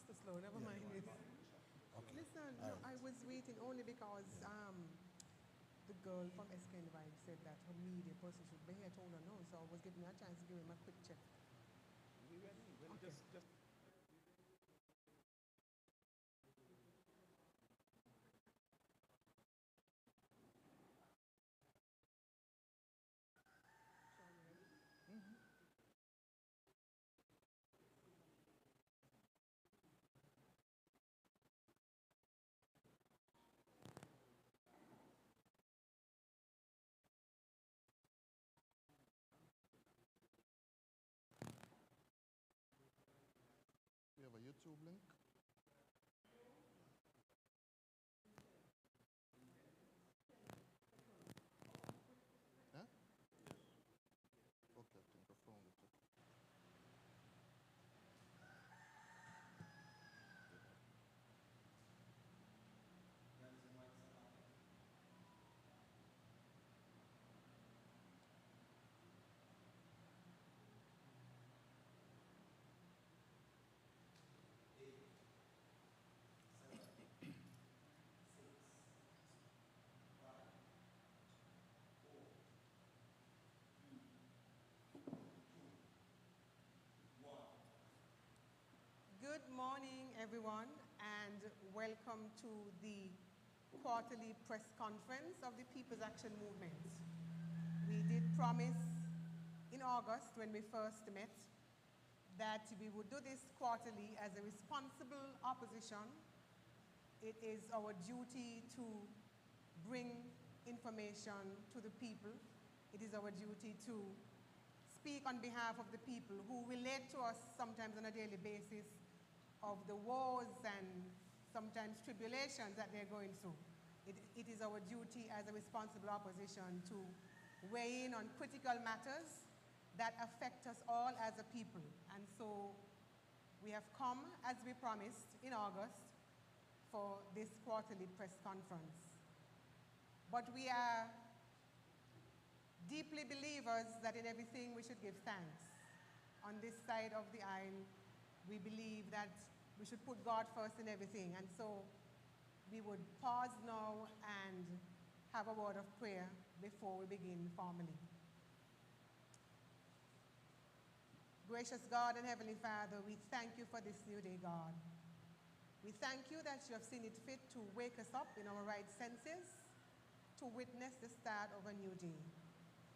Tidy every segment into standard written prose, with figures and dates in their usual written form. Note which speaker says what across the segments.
Speaker 1: Mr. Slow, never mind it.
Speaker 2: Okay.
Speaker 1: Listen,
Speaker 2: All
Speaker 1: no,
Speaker 2: right.
Speaker 1: I was waiting only because the girl from SKN Vibe said that her media person should be here. I told her no, so I was giving her a chance to give him a quick check.
Speaker 3: We ready?
Speaker 1: Okay.
Speaker 3: Just
Speaker 2: We have a YouTube link. Huh? Okay, I think I found it.
Speaker 1: Good morning, everyone, and welcome to the quarterly press conference of the People's Action Movement. We did promise in August when we first met that we would do this quarterly as a responsible opposition. It is our duty to bring information to the people. It is our duty to speak on behalf of the people who relate to us sometimes on a daily basis of the wars and sometimes tribulations that they're going through. It is our duty as a responsible opposition to weigh in on critical matters that affect us all as a people. And so we have come, as we promised, in August for this quarterly press conference. But we are deeply believers that in everything we should give thanks. On this side of the aisle, we believe that we should put God first in everything. And so we would pause now and have a word of prayer before we begin formally. Gracious God and Heavenly Father, we thank you for this new day, God. We thank you that you have seen it fit to wake us up in our right senses to witness the start of a new day.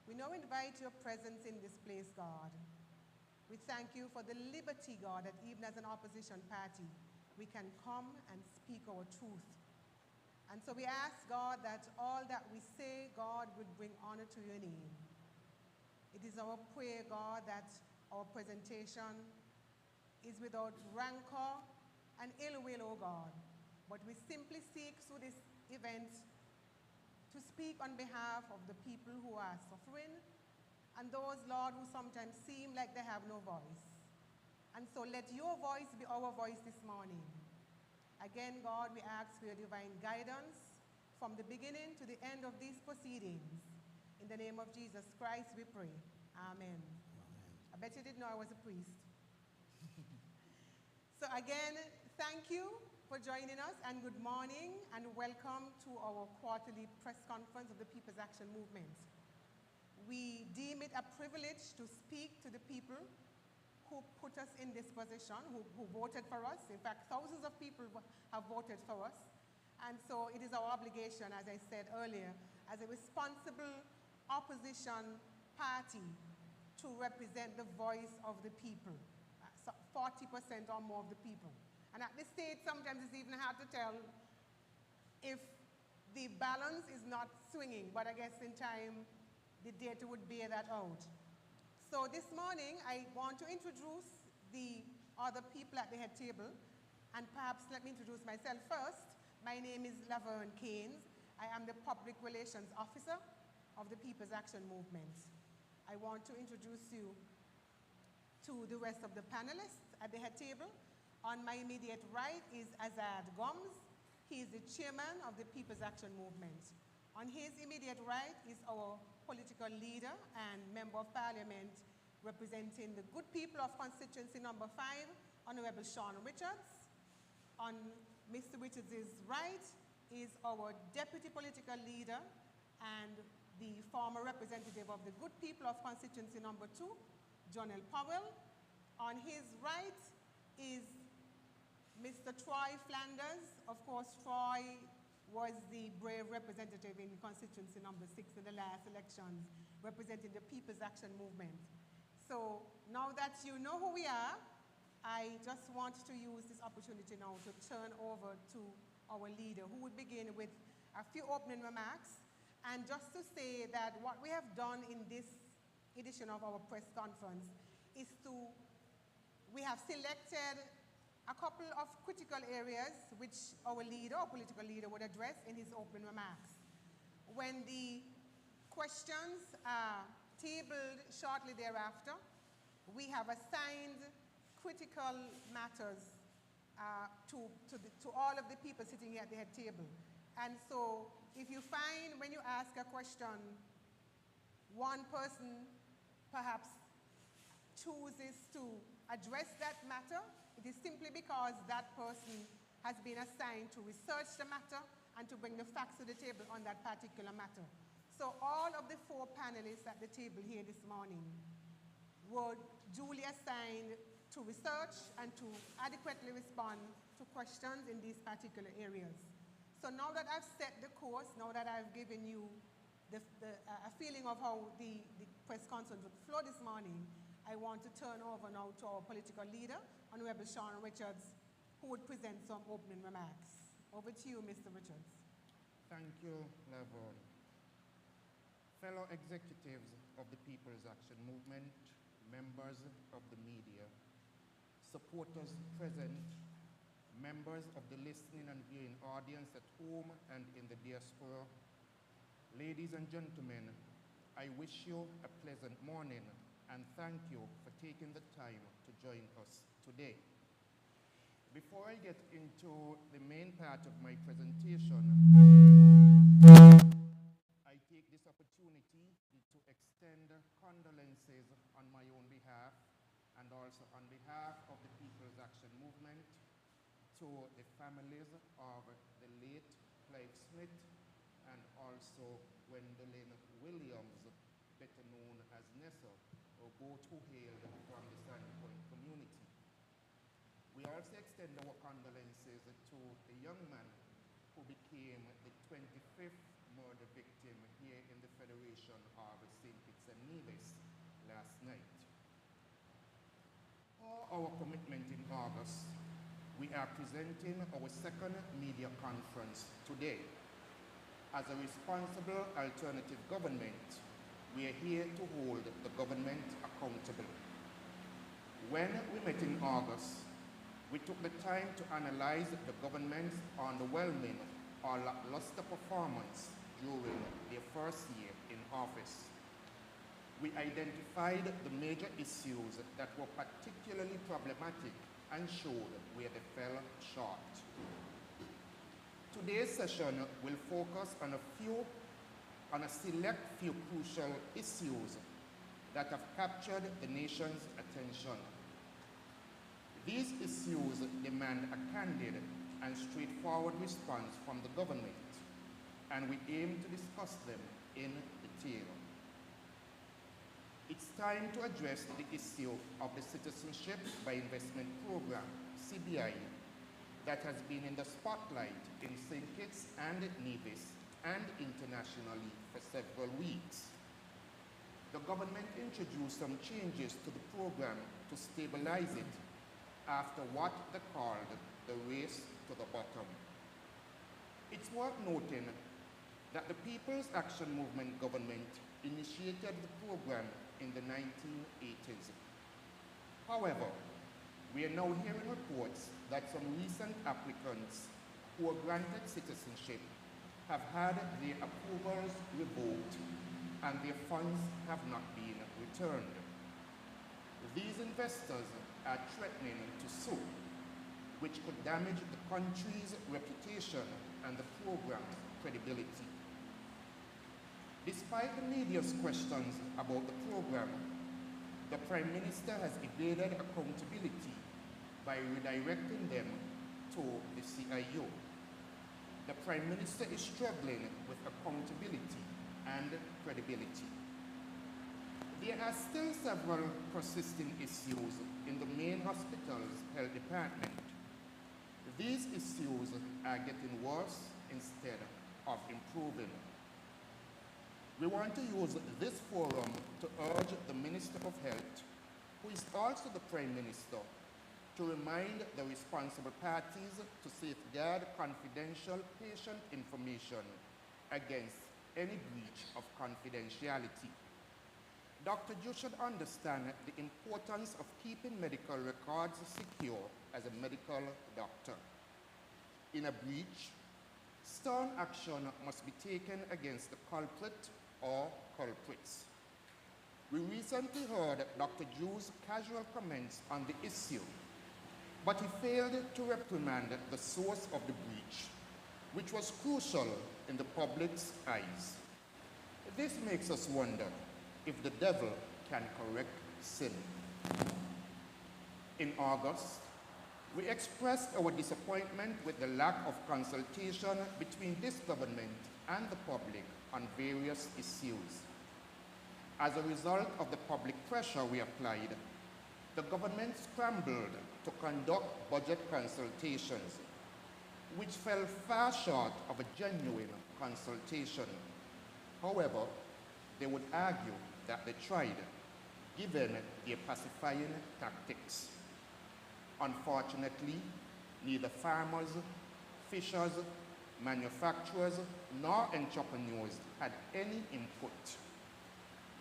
Speaker 1: We now invite your presence in this place, God. We thank you for the liberty, God, that even as an opposition party, we can come and speak our truth. And so we ask, God, that all that we say, God, would bring honor to your name. It is our prayer, God, that our presentation is without rancor and ill will, oh God. But we simply seek through this event to speak on behalf of the people who are suffering and those, Lord, who sometimes seem like they have no voice. And so let your voice be our voice this morning. Again, God, we ask for your divine guidance from the beginning to the end of these proceedings. In the name of Jesus Christ, we pray. Amen. I bet you didn't know I was a priest. So again, thank you for joining us, and good morning, and welcome to our quarterly press conference of the People's Action Movement. We deem it a privilege to speak to the people who put us in this position, who voted for us. In fact, thousands of people have voted for us. And so it is our obligation, as I said earlier, as a responsible opposition party to represent the voice of the people, 40% or more of the people. And at this stage, sometimes it's even hard to tell if the balance is not swinging, but I guess in time, the data would bear that out. So this morning, I want to introduce the other people at the head table, and perhaps let me introduce myself first. My name is Laverne Keynes. I am the Public Relations Officer of the People's Action Movement. I want to introduce you to the rest of the panelists at the head table. On my immediate right is Azad Gomes. He is the chairman of the People's Action Movement. On his immediate right is our political leader and member of parliament representing the good people of constituency number 5, Honorable Sean Richards. On Mr. Richards' right is our deputy political leader and the former representative of the good people of constituency number 2, John L. Powell. On his right is Mr. Troy Flanders. Of course, Troy was the brave representative in constituency number 6 in the last elections, representing the People's Action Movement. So now that you know who we are, I just want to use this opportunity now to turn over to our leader, who will begin with a few opening remarks. And just to say that what we have done in this edition of our press conference is we have selected a couple of critical areas which our political leader, would address in his opening remarks. When the questions are tabled shortly thereafter, we have assigned critical matters to all of the people sitting here at the head table. And so if you find when you ask a question, one person perhaps chooses to address that matter, it is simply because that person has been assigned to research the matter and to bring the facts to the table on that particular matter. So all of the 4 panelists at the table here this morning were duly assigned to research and to adequately respond to questions in these particular areas. So now that I've set the course, now that I've given you a feeling of how the press conference would flow this morning, I want to turn over now to our political leader, Honorable Sean Richards, who would present some opening remarks. Over to you, Mr. Richards.
Speaker 3: Thank you, Laverne. Fellow executives of the People's Action Movement, members of the media, supporters present, members of the listening and viewing audience at home and in the diaspora, ladies and gentlemen, I wish you a pleasant morning and thank you for taking the time to join us today. Before I get into the main part of my presentation, I take this opportunity to extend condolences on my own behalf and also on behalf of the People's Action Movement to the families of the late Clive Smith and also Gwendolyn Williams, better known as Nessa, both who hailed from the Sandpoint community. We also extend our condolences to the young man who became the 25th murder victim here in the Federation of St. Kitts and Nevis last night. For our commitment in August, we are presenting our second media conference today. As a responsible alternative government, we are here to hold the government accountable. When we met in August, we took the time to analyze the government's underwhelming or lackluster performance during their first year in office. We identified the major issues that were particularly problematic and showed where they fell short. Today's session will focus on a select few crucial issues that have captured the nation's attention. These issues demand a candid and straightforward response from the government, and we aim to discuss them in detail. It's time to address the issue of the Citizenship by Investment Program, CBI, that has been in the spotlight in St. Kitts and Nevis and internationally for several weeks. The government introduced some changes to the program to stabilize it after what they called the race to the bottom. It's worth noting that the People's Action Movement government initiated the program in the 1980s. However, we are now hearing reports that some recent applicants who were granted citizenship have had their approvals revoked and their funds have not been returned. These investors are threatening to sue, which could damage the country's reputation and the program's credibility. Despite the media's questions about the program, the Prime Minister has evaded accountability by redirecting them to the CIO. The Prime Minister is struggling with accountability and credibility. There are still several persisting issues in the main hospital's health department. These issues are getting worse instead of improving. We want to use this forum to urge the Minister of Health, who is also the Prime Minister, to remind the responsible parties to safeguard confidential patient information against any breach of confidentiality. Dr. Ju should understand the importance of keeping medical records secure as a medical doctor. In a breach, stern action must be taken against the culprit or culprits. We recently heard Dr. Ju's casual comments on the issue, but he failed to reprimand the source of the breach, which was crucial in the public's eyes. This makes us wonder if the devil can correct sin. In August, we expressed our disappointment with the lack of consultation between this government and the public on various issues. As a result of the public pressure we applied, the government scrambled to conduct budget consultations, which fell far short of a genuine consultation. However, they would argue that they tried, given their pacifying tactics. Unfortunately, neither farmers, fishers, manufacturers, nor entrepreneurs had any input,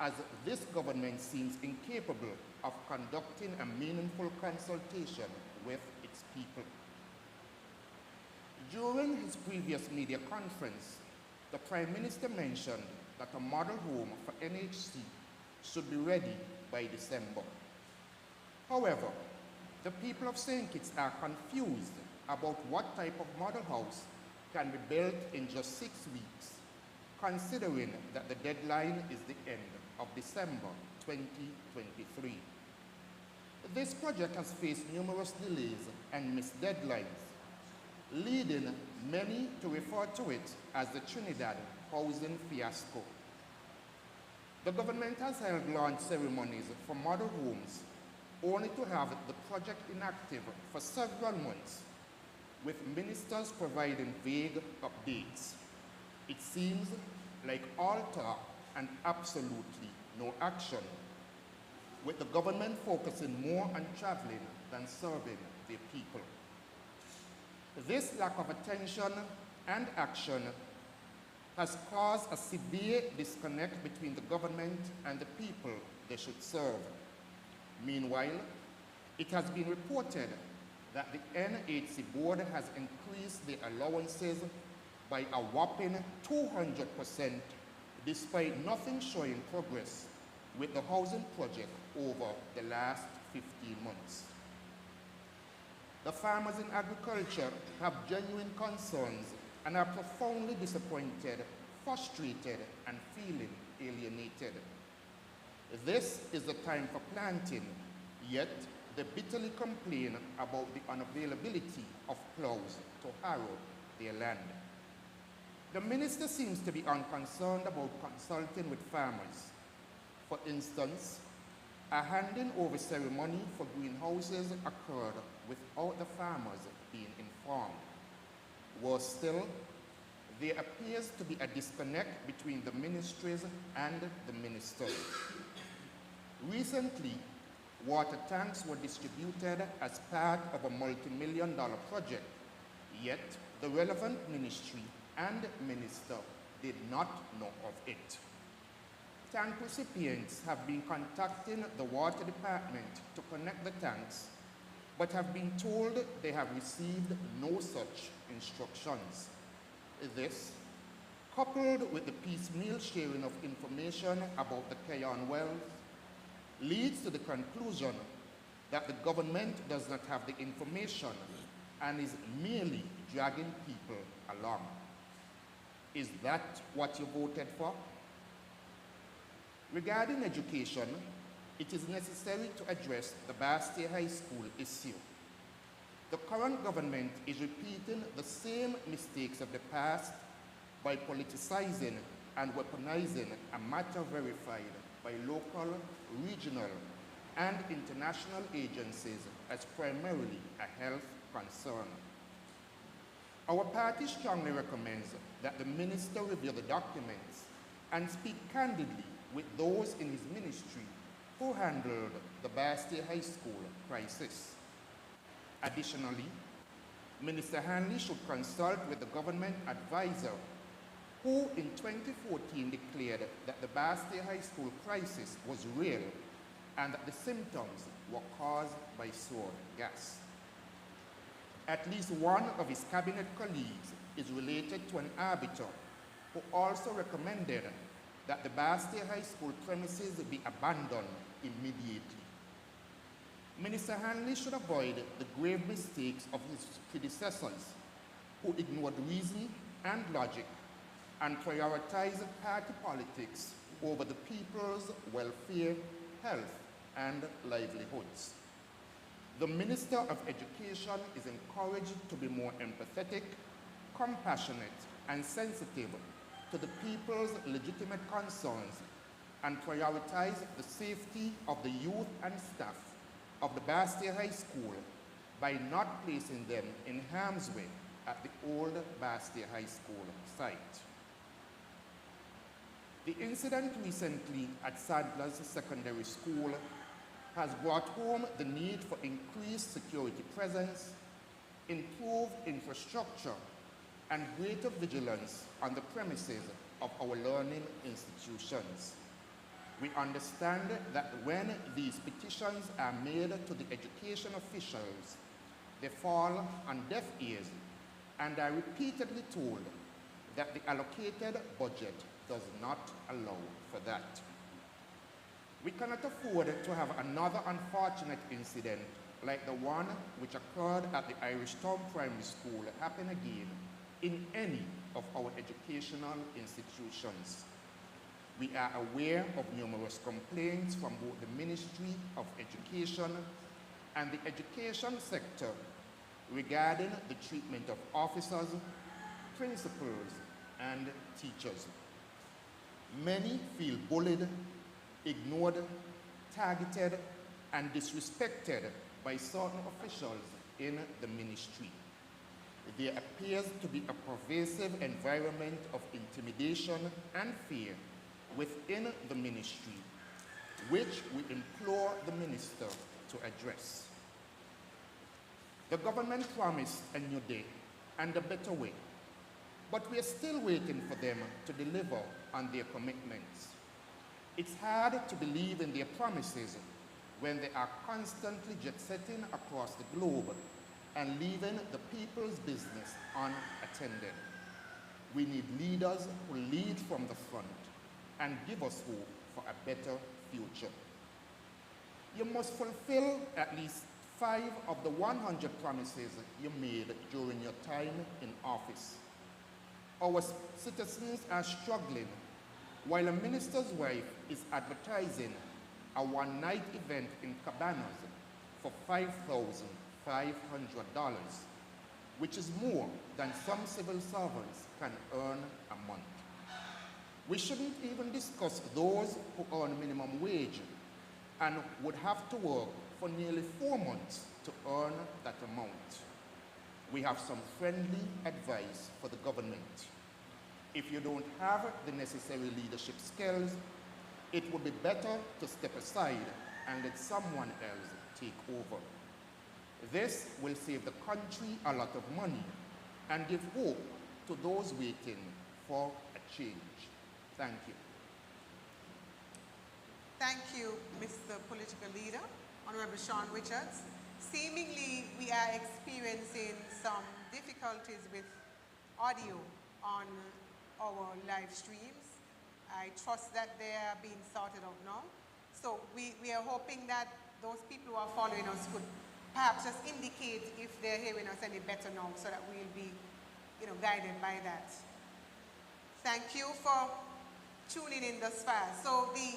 Speaker 3: as this government seems incapable of conducting a meaningful consultation with its people. During his previous media conference, the Prime Minister mentioned that a model home for NHC should be ready by December. However, the people of St. Kitts are confused about what type of model house can be built in just 6 weeks, considering that the deadline is the end of December 2023. This project has faced numerous delays and missed deadlines, leading many to refer to it as the Trinidad housing fiasco. The government has held launch ceremonies for model homes only to have the project inactive for several months, with ministers providing vague updates. It seems like all talk and absolutely no action, with the government focusing more on traveling than serving their people. This lack of attention and action has caused a severe disconnect between the government and the people they should serve. Meanwhile, it has been reported that the NHC board has increased the allowances by a whopping 200%, despite nothing showing progress with the housing project over the last 15 months. The farmers in agriculture have genuine concerns and are profoundly disappointed, frustrated, and feeling alienated. This is the time for planting, yet they bitterly complain about the unavailability of plows to harrow their land. The minister seems to be unconcerned about consulting with farmers. For instance, a handing over ceremony for greenhouses occurred without the farmers being informed. Worse still, there appears to be a disconnect between the ministries and the ministers. Recently, water tanks were distributed as part of a multi-million-dollar project, yet the relevant ministry and minister did not know of it. Tank recipients have been contacting the water department to connect the tanks, but have been told they have received no such instructions. This, coupled with the piecemeal sharing of information about the Cayon wells, leads to the conclusion that the government does not have the information and is merely dragging people along. Is that what you voted for? Regarding education, it is necessary to address the Basseterre High School issue. The current government is repeating the same mistakes of the past by politicizing and weaponizing a matter verified by local, regional, and international agencies as primarily a health concern. Our party strongly recommends that the minister review the documents and speak candidly with those in his ministry who handled the Basseterre High School crisis. Additionally, Minister Hanley should consult with the government advisor who in 2014 declared that the Basseterre High School crisis was real and that the symptoms were caused by sword gas. At least one of his cabinet colleagues is related to an arbiter who also recommended that the Basseterre High School premises be abandoned immediately. Minister Hanley should avoid the grave mistakes of his predecessors who ignored reason and logic and prioritized party politics over the people's welfare, health, and livelihoods. The Minister of Education is encouraged to be more empathetic, compassionate, and sensitive to the people's legitimate concerns and prioritize the safety of the youth and staff of the Basseterre High School by not placing them in harm's way at the old Basseterre High School site. The incident recently at Sadler's Secondary School has brought home the need for increased security presence, improved infrastructure, and greater vigilance on the premises of our learning institutions. We understand that when these petitions are made to the education officials, they fall on deaf ears and are repeatedly told that the allocated budget does not allow for that. We cannot afford to have another unfortunate incident like the one which occurred at the Irish Town Primary School happen again in any of our educational institutions. We are aware of numerous complaints from both the Ministry of Education and the education sector regarding the treatment of officers, principals, and teachers. Many feel bullied, ignored, targeted, and disrespected by certain officials in the ministry. There appears to be a pervasive environment of intimidation and fear within the ministry, which we implore the minister to address. The government promised a new day and a better way, but we are still waiting for them to deliver on their commitments. It's hard to believe in their promises when they are constantly jet-setting across the globe and leaving the people's business unattended. We need leaders who lead from the front and give us hope for a better future. You must fulfill at least 5 of the 100 promises you made during your time in office. Our citizens are struggling while a minister's wife is advertising a one-night event in Cabanas for $5,500, which is more than some civil servants can earn a month. We shouldn't even discuss those who earn minimum wage and would have to work for nearly 4 months to earn that amount. We have some friendly advice for the government. If you don't have the necessary leadership skills, it would be better to step aside and let someone else take over. This will save the country a lot of money and give hope to those waiting for a change. Thank you.
Speaker 1: Thank you, Mr. Political Leader, Honorable Sean Richards. Seemingly, we are experiencing some difficulties with audio on our live streams. I trust that they are being sorted out now. So we are hoping that those people who are following us could perhaps just indicate if they're hearing us any better now so that we'll be guided by that. Thank you for tuning in thus far. So the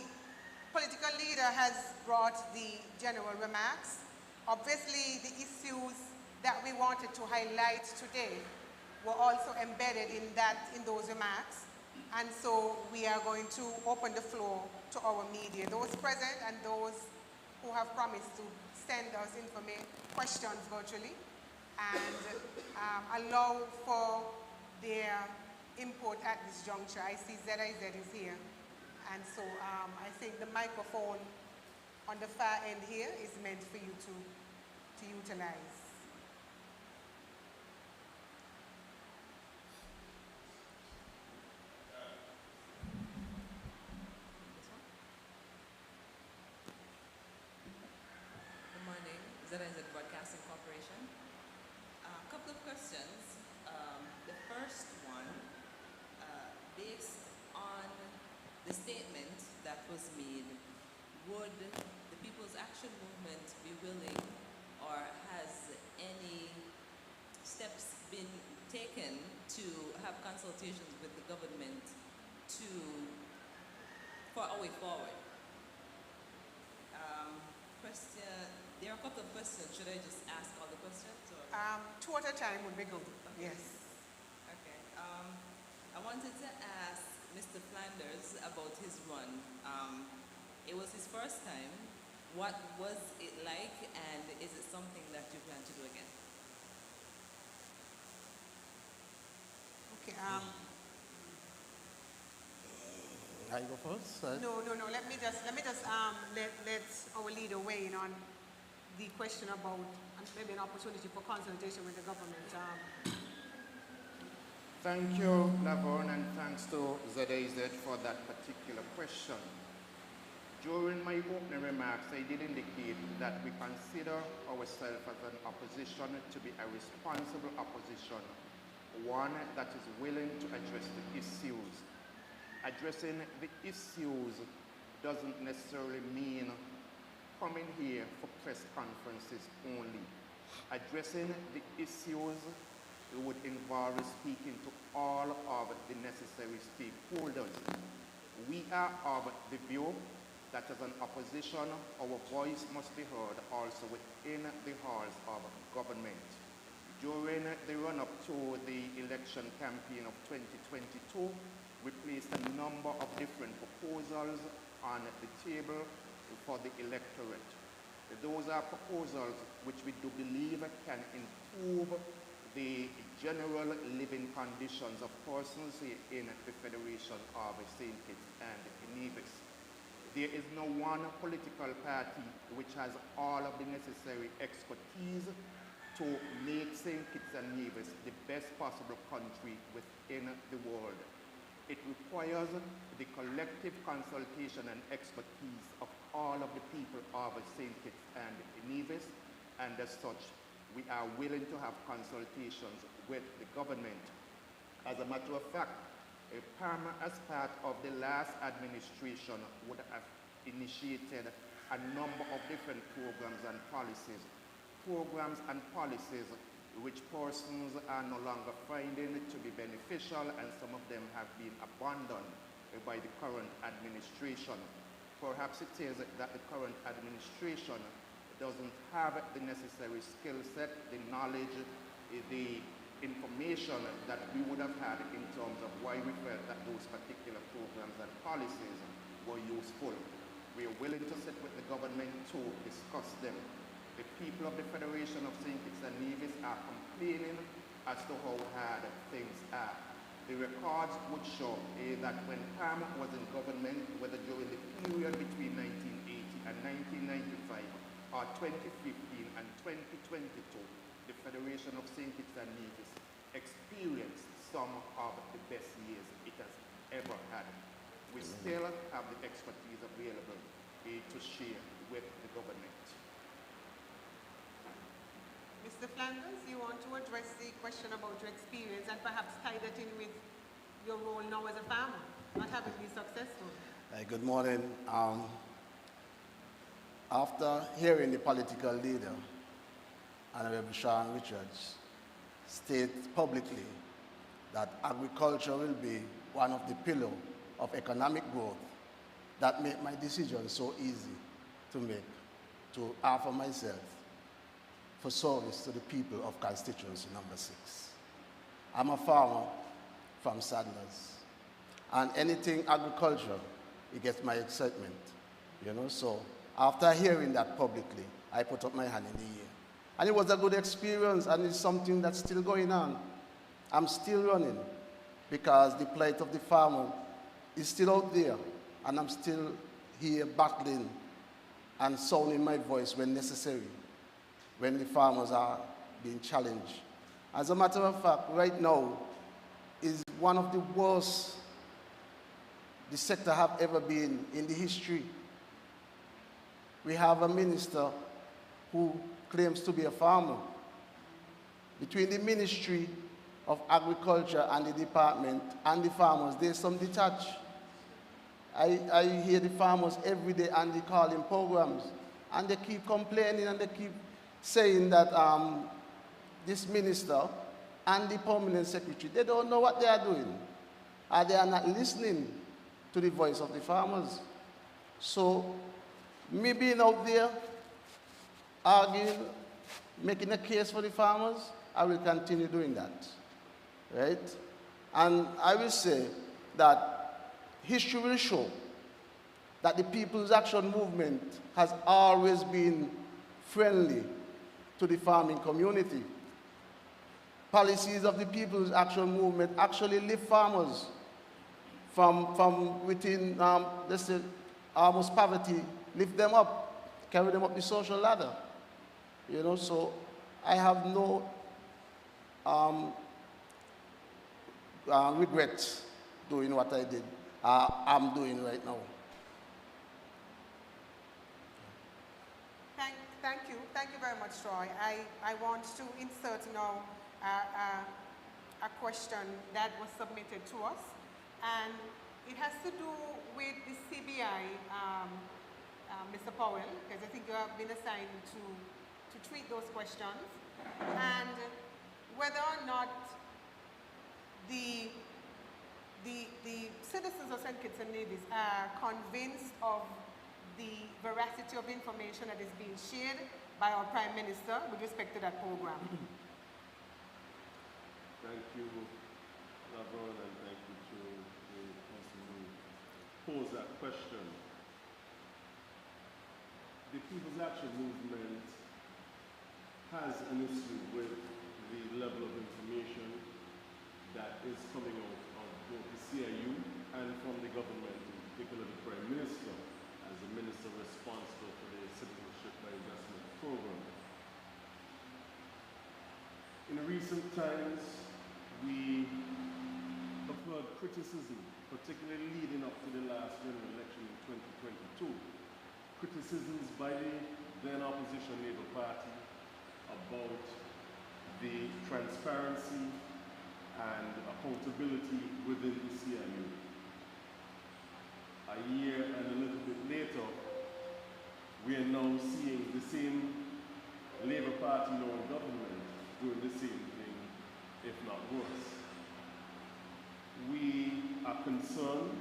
Speaker 1: political leader has brought the general remarks. Obviously, the issues that we wanted to highlight today were also embedded in those remarks. And so we are going to open the floor to our media, those present and those who have promised to send us questions virtually, and allow for their input at this juncture. I see ZIZ is here. And so I think the microphone on the far end here is meant for you to utilize.
Speaker 4: Good morning, ZIZ Broadcasting Corporation. A couple of questions. The first one, based on the statement that was made, would the People's Action Movement be willing, or has any steps been taken to have consultations with the government for a way forward? There are a couple of questions. Should I just ask all the questions? Or?
Speaker 1: Two at a time would be good.
Speaker 4: Okay.
Speaker 1: Yes.
Speaker 4: Okay. I wanted to ask Mr. Flanders about his run. It was his first time. What was it like, and is it something that you plan to do again?
Speaker 1: Okay.
Speaker 2: I go first?
Speaker 1: No. Let me just let our leader weigh in on the question about maybe an opportunity for consultation with the government.
Speaker 3: Thank you, Laverne, and thanks to ZIZ for that particular question. During my opening remarks, I did indicate that we consider ourselves as an opposition to be a responsible opposition, one that is willing to address the issues. Addressing the issues doesn't necessarily mean coming here for press conferences only. Addressing the issues would involve speaking to all of the necessary stakeholders. We are of the view that as an opposition, our voice must be heard also within the halls of government. During the run-up to the election campaign of 2022, we placed a number of different proposals on the table for the electorate. Those are proposals which we do believe can improve the general living conditions of persons in the Federation of St. Kitts and Nevis. There is no one political party which has all of the necessary expertise to make St. Kitts and Nevis the best possible country within the world. It requires the collective consultation and expertise of all of the people of St. Kitts and Nevis, and as such, we are willing to have consultations with the government. As a matter of fact, PAM, as part of the last administration, would have initiated a number of different programs and policies which persons are no longer finding to be beneficial, and some of them have been abandoned by the current administration. Perhaps it is that the current administration doesn't have the necessary skill set, the knowledge, the information that we would have had in terms of why we felt that those particular programs and policies were useful. We are willing to sit with the government to discuss them. The people of the Federation of St. Kitts and Nevis are complaining as to how hard things are. The records would show that when PAM was in government, whether during the period between 1980 and 1995, or 2015 and 2022, the Federation of St. Kitts and Nevis experienced some of the best years it has ever had. We still have the expertise available to share with the government.
Speaker 1: Mr. Flanders, you want to address the question about your experience and perhaps tie that in with your role now as a farmer, not having been successful?
Speaker 5: Good morning. After hearing the political leader, Honorable Sean Richards, state publicly that agriculture will be one of the pillars of economic growth, that made my decision so easy to make, to offer myself for service to the people of constituency number 6. I'm a farmer from Sanders, and anything agriculture, it gets my excitement, you know. So after hearing that publicly, I put up my hand in the air. And it was a good experience, and it's something that's still going on. I'm still running because the plight of the farmer is still out there, and I'm still here battling and sounding my voice when necessary, when the farmers are being challenged. As a matter of fact, right now is one of the worst the sector have ever been in the history. We have a minister who claims to be a farmer. Between the Ministry of Agriculture and the department and the farmers, there's some detach. I hear the farmers every day and they call in programs, and they keep complaining and they keep saying that this minister and the permanent secretary, they don't know what they are doing, or they are not listening to the voice of the farmers. So me being out there arguing, making a case for the farmers, I will continue doing that, right? And I will say that history will show that the People's Action Movement has always been friendly to the farming community. Policies of the People's Action Movement actually lift farmers from within, let's say, almost poverty, lift them up, carry them up the social ladder. You know, so I have no regret doing what I did, I'm doing right now.
Speaker 1: Thank you very much, Troy. I want to insert now a question that was submitted to us, and it has to do with the CBI, Mr. Powell, because I think you have been assigned to treat those questions, and whether or not the citizens of St. Kitts and Nevis are convinced of the veracity of information that is being shared by our Prime Minister with respect to that program.
Speaker 6: Thank you, Laverne, and thank you to the person who posed that question. The People's Action Movement has an issue with the level of information that is coming out of both the CIU and from the government, in particular the Prime Minister, as the minister responsible for the Citizenship by Investment program. In recent times, we have heard criticism, particularly leading up to the last general election in 2022, criticisms by the then opposition Labour Party about the transparency and accountability within the CIU. A year and a little bit later, we are now seeing the same Labour Party now in government doing the same thing, if not worse. We are concerned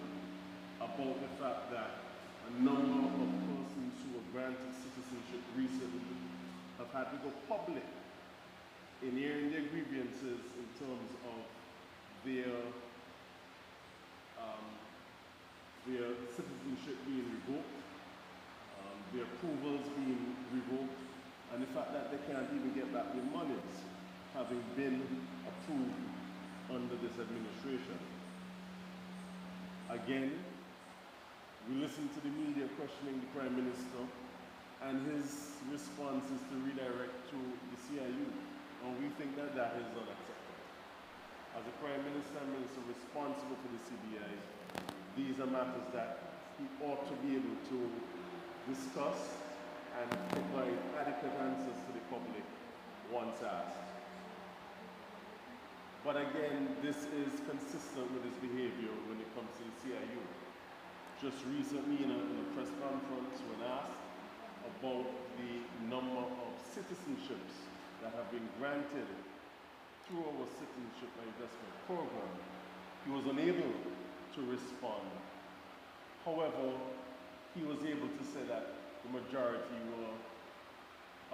Speaker 6: about the fact that a number of persons who were granted citizenship recently have had to go public in airing their grievances in terms of their citizenship being revoked, their approvals being revoked, and the fact that they can't even get back their monies having been approved under this administration. Again, we listen to the media questioning the Prime Minister, and his response is to redirect to the CIU, and we think that that is unacceptable. As a Prime Minister and Minister responsible for the CBI, these are matters that he ought to be able to discuss and provide adequate answers to the public once asked. But again, this is consistent with his behavior when it comes to the CIU. Just recently in a press conference when asked about the number of citizenships that have been granted through our Citizenship by Investment program, he was unable to respond. However, he was able to say that the majority were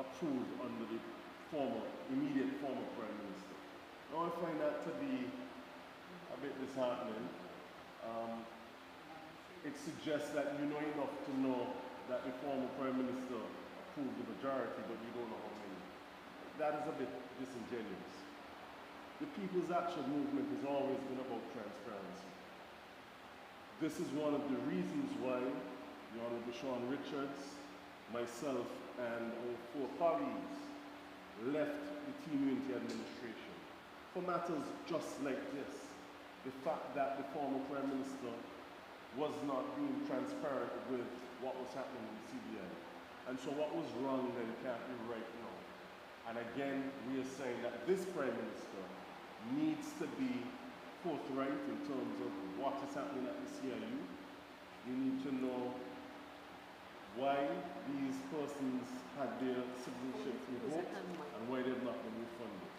Speaker 6: approved under the immediate former Prime Minister. Now I find that to be a bit disheartening. It suggests that you know enough to know that the former Prime Minister approved the majority, but you don't know how many. That is a bit disingenuous. The People's Action Movement has always been about transparency. This is one of the reasons why the Honourable Sean Richards, myself, and our 4 colleagues left the Team Unity administration for matters just like this. The fact that the former Prime Minister was not being transparent with what was happening in the CBI. And so what was wrong then can't be right now. And again, we are saying that this Prime Minister needs to be forthright in terms of what is happening at the CIU. You need to know why these persons had their citizenships revoked and why they've not been refunded.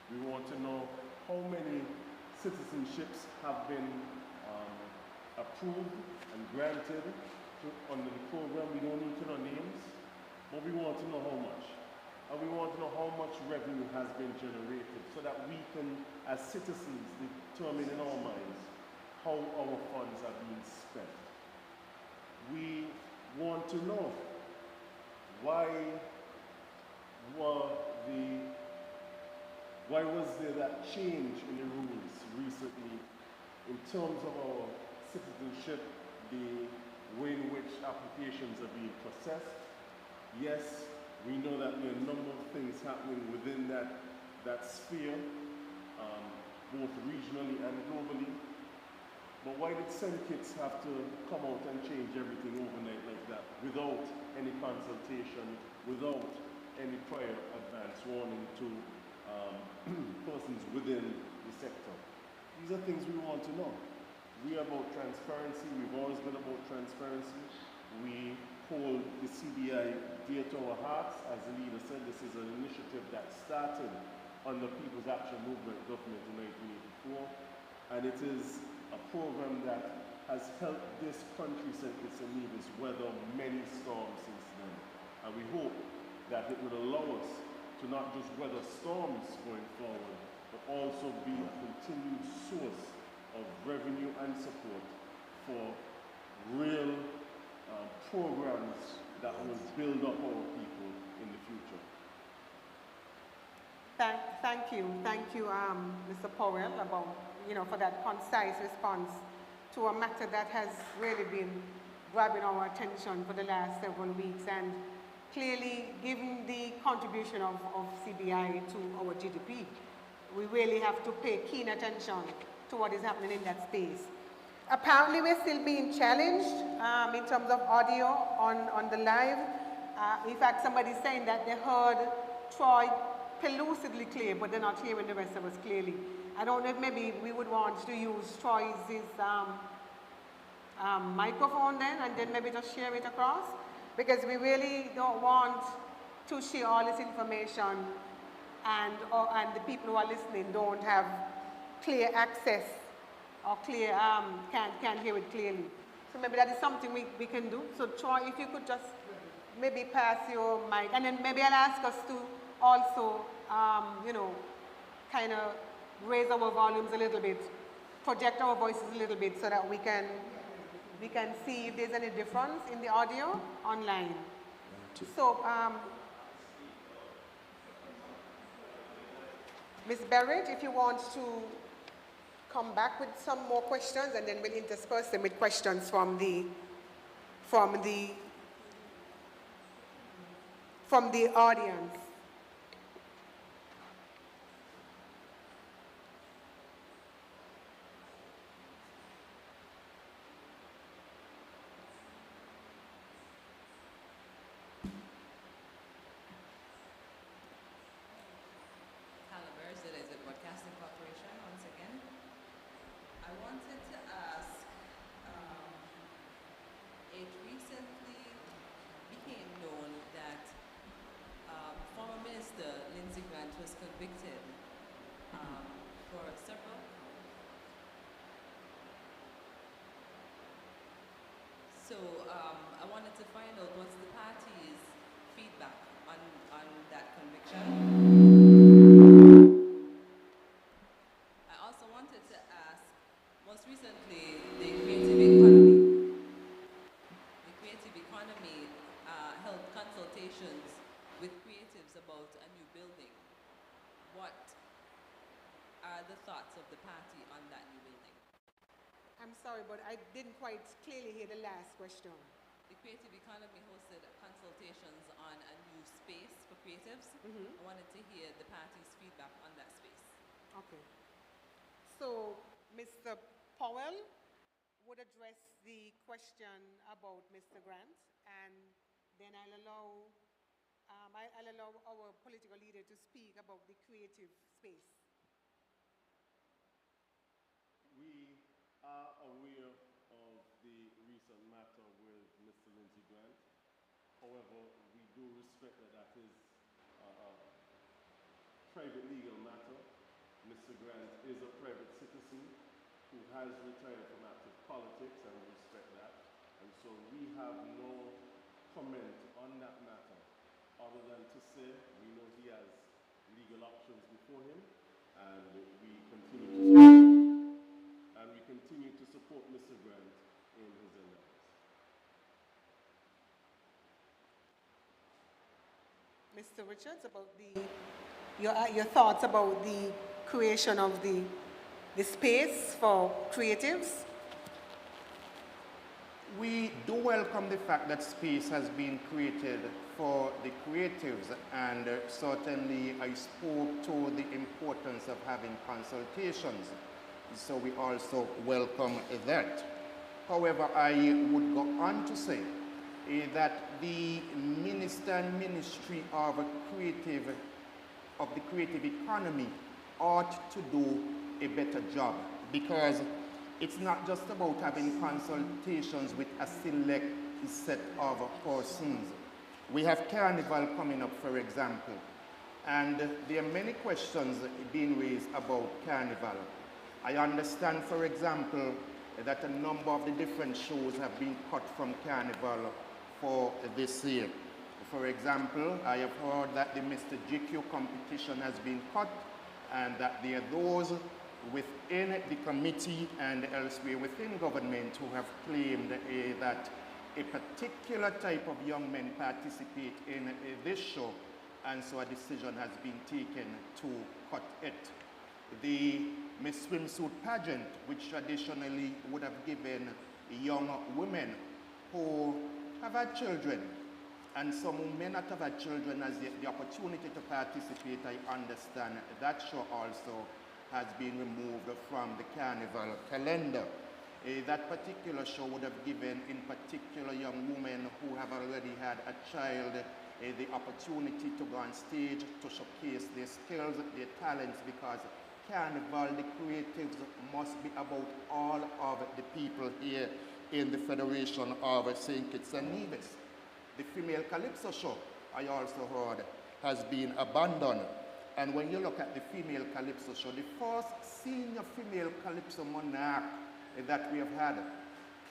Speaker 6: We want to know how many citizenships have been approved and granted under the program. We don't need to know names, but we want to know how much. And we want to know how much revenue has been generated so that we can, as citizens, determine in our minds how our funds are being spent. We want to know why was there that change in the rules recently in terms of our citizenship, the way in which applications are being processed. Yes, we know that there are a number of things happening within that sphere, both regionally and globally. But why did St. Kitts have to come out and change everything overnight like that without any consultation, without any prior advance warning to persons within the sector? These are things we want to know. We are about transparency. We've always been about transparency. We hold the CBI dear to our hearts. As the leader said, this is an initiative that started under People's Action Movement government in 1984, and it is a program that has helped this country, St. Kitts and Nevis, weather many storms since then. And we hope that it would allow us to not just weather storms going forward, but also be a continued source of revenue and support for real programs that will build up our people in the future.
Speaker 1: Thank you, Mr. Powell, for that concise response to a matter that has really been grabbing our attention for the last several weeks, and clearly, given the contribution of CBI to our GDP, we really have to pay keen attention to what is happening in that space. Apparently, we're still being challenged in terms of audio on the live. In fact, somebody's saying that they heard Troy pellucidly clear, but they're not hearing the rest of us clearly. I don't know if maybe we would want to use Troy's microphone then, and then maybe just share it across, because we really don't want to share all this information and the people who are listening don't have clear access or clear, can't hear it clearly. So maybe that is something we can do. So Troy, if you could just maybe pass your mic, and then maybe I'll ask us to also, kind of raise our volumes a little bit, project our voices a little bit so that we can see if there's any difference in the audio online. So, Ms. Berridge, if you want to come back with some more questions, and then we'll intersperse them with questions from the audience.
Speaker 4: Was convicted for several. So I wanted to find out what's the party's feedback on that conviction. creatives about a new building. What are the thoughts of the party on that new building?
Speaker 1: I'm sorry, but I didn't quite clearly hear the last question.
Speaker 4: The creative economy hosted consultations on a new space for creatives. I wanted to hear the party's feedback on that space.
Speaker 1: Okay. So, Mr. Powell would address the question about Mr. Grant, and then I'll allow our political leader to speak about the creative space.
Speaker 6: We are aware of the recent matter with Mr. Lindsey Grant. However, we do respect that that is a private legal matter. Mr. Grant is a private citizen who has retired from active politics, and we respect that. And so we have no comment on that matter other than to say we know he has legal options before him, and we continue to support Mr. Grant in his endeavors.
Speaker 1: Mr. Richards, about your thoughts about the creation of the space for creatives?
Speaker 3: We do welcome the fact that space has been created for the creatives, and certainly I spoke to the importance of having consultations, so we also welcome that. However, I would go on to say that the Minister and Ministry of the creative economy ought to do a better job, because it's not just about having consultations with a select set of persons. We have Carnival coming up, for example, and there are many questions being raised about Carnival. I understand, for example, that a number of the different shows have been cut from Carnival for this year. For example, I have heard that the Mr. GQ competition has been cut, and that there are those within the committee and elsewhere within government who have claimed that a particular type of young men participate in this show, and so a decision has been taken to cut it. The Miss Swimsuit pageant, which traditionally would have given young women who have had children, and some who may not have had children as yet, the opportunity to participate, I understand that show also has been removed from the Carnival calendar. That particular show would have given, in particular, young women who have already had a child the opportunity to go on stage to showcase their skills, their talents, because Carnival, the creatives, must be about all of the people here in the Federation of St. Kitts and Nevis. The female calypso show, I also heard, has been abandoned. And when you look at the female calypso show, the first senior female calypso monarch that we have had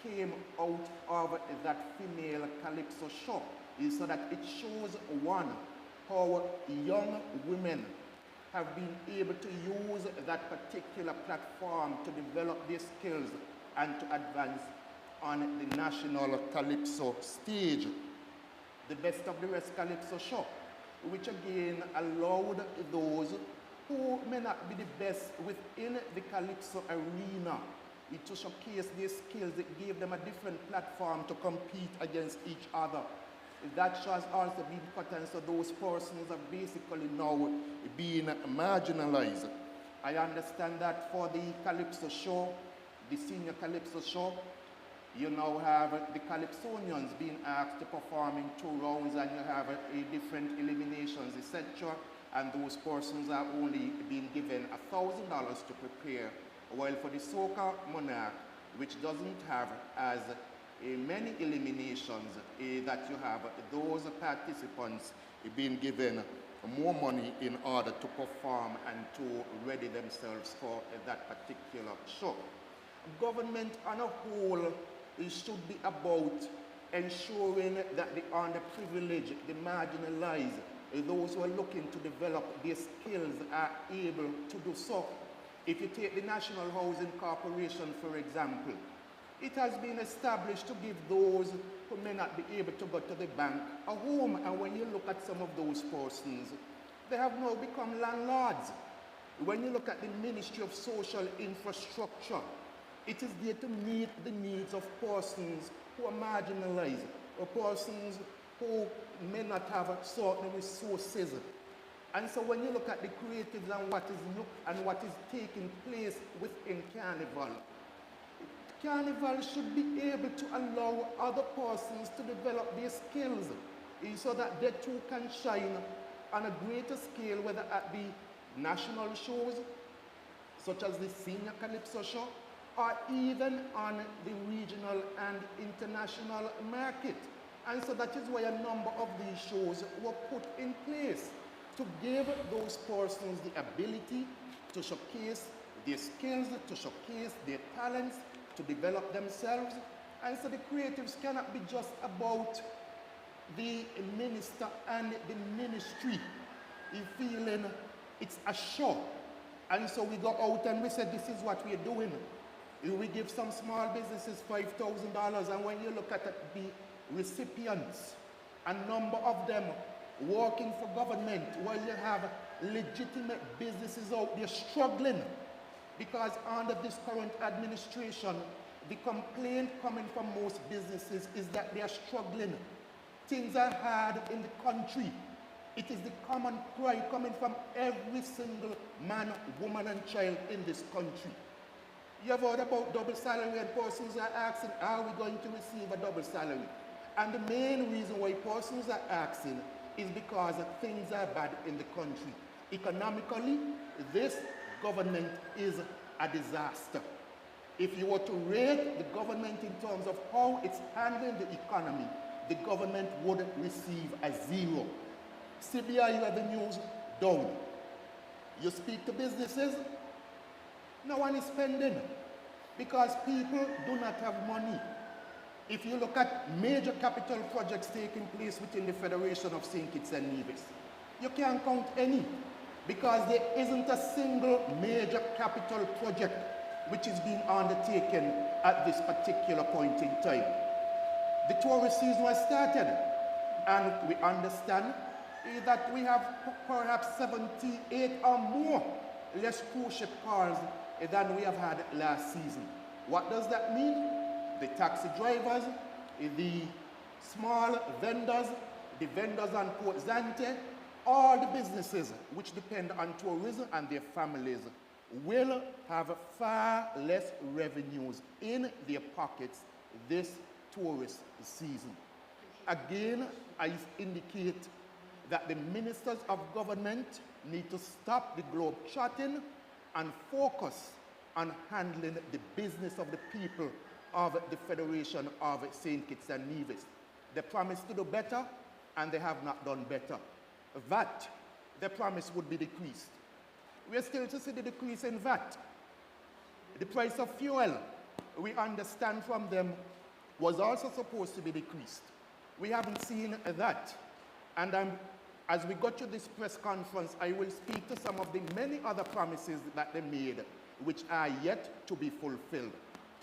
Speaker 3: came out of that female calypso show, so that it shows, one, how young women have been able to use that particular platform to develop their skills and to advance on the national calypso stage. The Best of the Rest calypso show, which again allowed those who may not be the best within the calypso arena to showcase their skills. It gave them a different platform to compete against each other. That show has also been cut, and so those persons are basically now being marginalized. I understand that for the calypso show, the senior calypso show, you now have the calypsonians being asked to perform in 2 rounds, and you have different eliminations, etc. And those persons are only being given $1,000 to prepare, while for the soca monarch, which doesn't have as many eliminations that you have, those participants being given more money in order to perform and to ready themselves for that particular show. Government on a whole, it should be about ensuring that the underprivileged, the marginalized, those who are looking to develop their skills are able to do so. If you take the National Housing Corporation, for example, It has been established to give those who may not be able to go to the bank a home. And when you look at some of those persons, they have now become landlords. When you look at the Ministry of Social Infrastructure, it is there to meet the needs of persons who are marginalized or persons who may not have certain resources. And so when you look at the creatives and what is taking place within Carnival, Carnival should be able to allow other persons to develop their skills so that they too can shine on a greater scale, whether at the national shows, such as the Senior Calypso Show, or even on the regional and international market. And so that is why a number of these shows were put in place to give those persons the ability to showcase their skills, to showcase their talents, to develop themselves. And so the creatives cannot be just about the minister and the ministry feeling it's a show. And so we go out and we say, this is what we're doing. We give some small businesses $5,000, and when you look at the recipients, a number of them working for government, while you have legitimate businesses out there struggling, because under this current administration, the complaint coming from most businesses is that they are struggling. Things are hard in the country. It is the common cry coming from every single man, woman, and child in this country. You have heard about double salary, and persons are asking, are we going to receive a double salary? And the main reason why persons are asking is because things are bad in the country. Economically, this government is a disaster. If you were to rate the government in terms of how it's handling the economy, the government would receive a 0. CBI revenues down. You speak to businesses, no one is spending because people do not have money. If you look at major capital projects taking place within the Federation of St. Kitts and Nevis, you can't count any because there isn't a single major capital project which is being undertaken at this particular point in time. The tourist season has started, and we understand that we have perhaps 78 or more less cruise ship cars than we have had last season. What does that mean? The taxi drivers, the small vendors, the vendors on Port Zante, all the businesses which depend on tourism and their families will have far less revenues in their pockets this tourist season. Again, I indicate that the ministers of government need to stop the globe trotting and focus on handling the business of the people of the Federation of St. Kitts and Nevis. They promised to do better, and they have not done better. VAT, they promised would be decreased. We are still to see the decrease in VAT. The price of fuel, we understand from them, was also supposed to be decreased. We haven't seen that. And as we go to this press conference, I will speak to some of the many other promises that they made, which are yet to be fulfilled.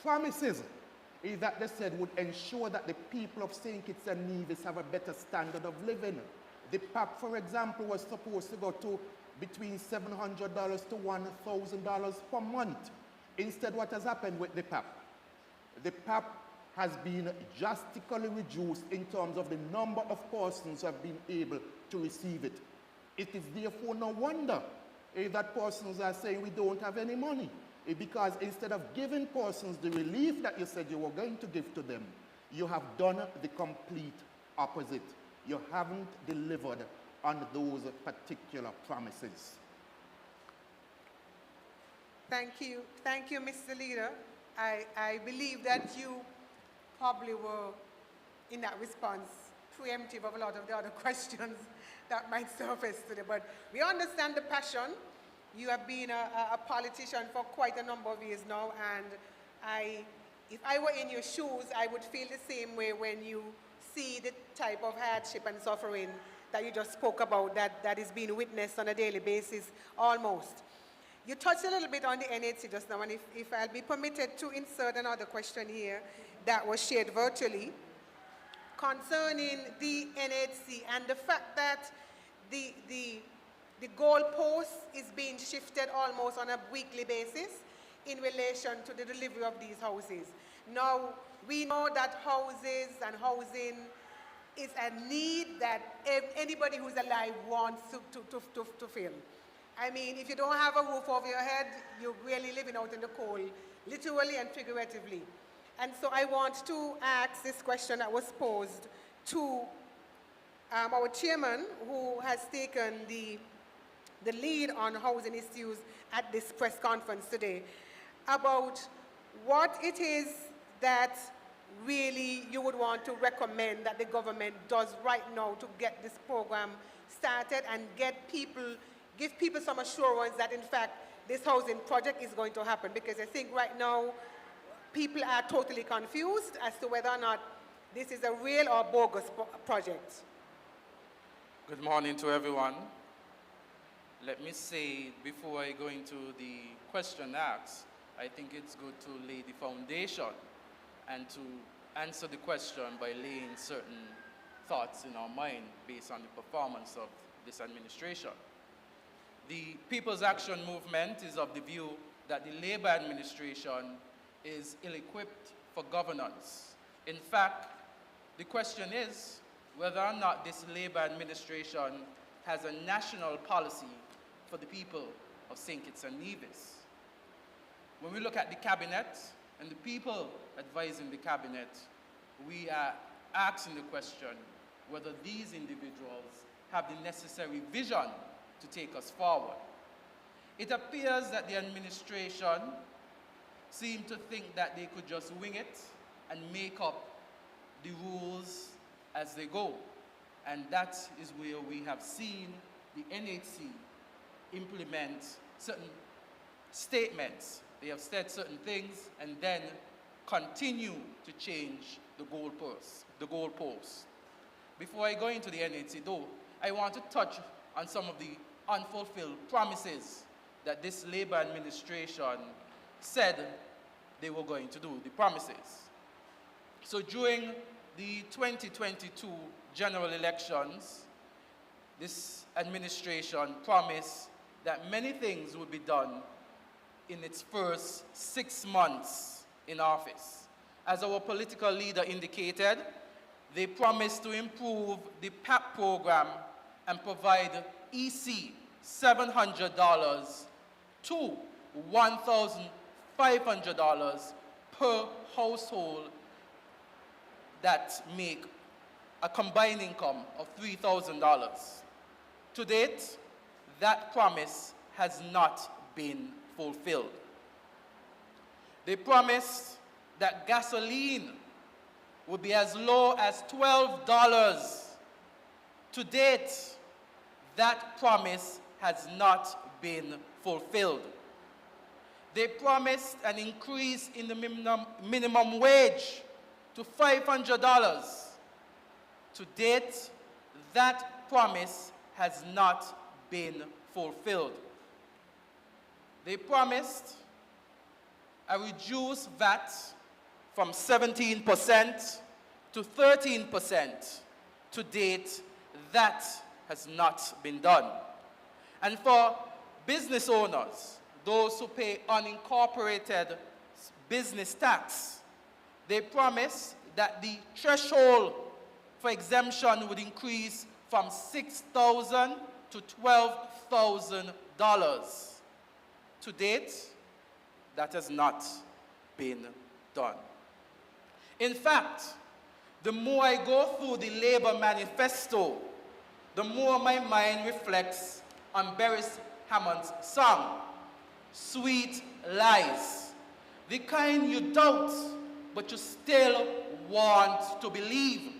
Speaker 3: Promises that they said would ensure that the people of St. Kitts and Nevis have a better standard of living. The PAP, for example, was supposed to go to between $700 to $1,000 per month. Instead, what has happened with the PAP? The PAP has been drastically reduced in terms of the number of persons who have been able to receive it. It is therefore no wonder that persons are saying we don't have any money, because instead of giving persons the relief that you said you were going to give to them, you have done the complete opposite. You haven't delivered on those particular promises.
Speaker 1: Thank you, Mr. Leader. I believe that you probably were, in that response, preemptive of a lot of the other questions that might surface today. But we understand the passion. You have been a politician for quite a number of years now, and if I were in your shoes, I would feel the same way when you see the type of hardship and suffering that you just spoke about that is being witnessed on a daily basis almost. You touched a little bit on the NHC just now, and if I'll be permitted to insert another question here that was shared virtually concerning the NHC and the fact that the goalpost is being shifted almost on a weekly basis in relation to the delivery of these houses. Now, we know that houses and housing is a need that anybody who's alive wants to fill. I mean, if you don't have a roof over your head, you're really living out in the cold, literally and figuratively. And so I want to ask this question that was posed to our chairman, who has taken the lead on housing issues at this press conference today, about what it is that really you would want to recommend that the government does right now to get this program started and give people some assurance that in fact this housing project is going to happen. Because I think right now people are totally confused as to whether or not this is a real or bogus project.
Speaker 2: Good morning to everyone. Let me say, before I go into the question asked, I think it's good to lay the foundation and to answer the question by laying certain thoughts in our mind based on the performance of this administration. The People's Action Movement is of the view that the Labour administration is ill-equipped for governance. In fact, the question is whether or not this Labour administration has a national policy for the people of St. Kitts and Nevis. When we look at the cabinet and the people advising the cabinet, we are asking the question whether these individuals have the necessary vision to take us forward. It appears that the administration seemed to think that they could just wing it and make up the rules as they go. And that is where we have seen the NHC implement certain statements. They have said certain things and then continue to change the goalposts. Before I go into the NHC though, I want to touch on some of the unfulfilled promises that this Labour administration said they were going to do, the promises. So during the 2022 general elections, this administration promised that many things would be done in its first 6 months in office. As our political leader indicated, they promised to improve the PAP program and provide EC $700 to $1,500 per household that make a combined income of $3,000. To date, that promise has not been fulfilled. They promised that gasoline would be as low as $12. To date, that promise has not been fulfilled. They promised an increase in the minimum wage to $500. To date, that promise has not been fulfilled. They promised a reduced VAT from 17% to 13%. To date, that has not been done. And for business owners, those who pay unincorporated business tax, they promise that the threshold for exemption would increase from $6,000 to $12,000. To date, that has not been done. In fact, the more I go through the Labour manifesto, the more my mind reflects on Beres Hammond's song, Sweet Lies. The kind you doubt, but you still want to believe.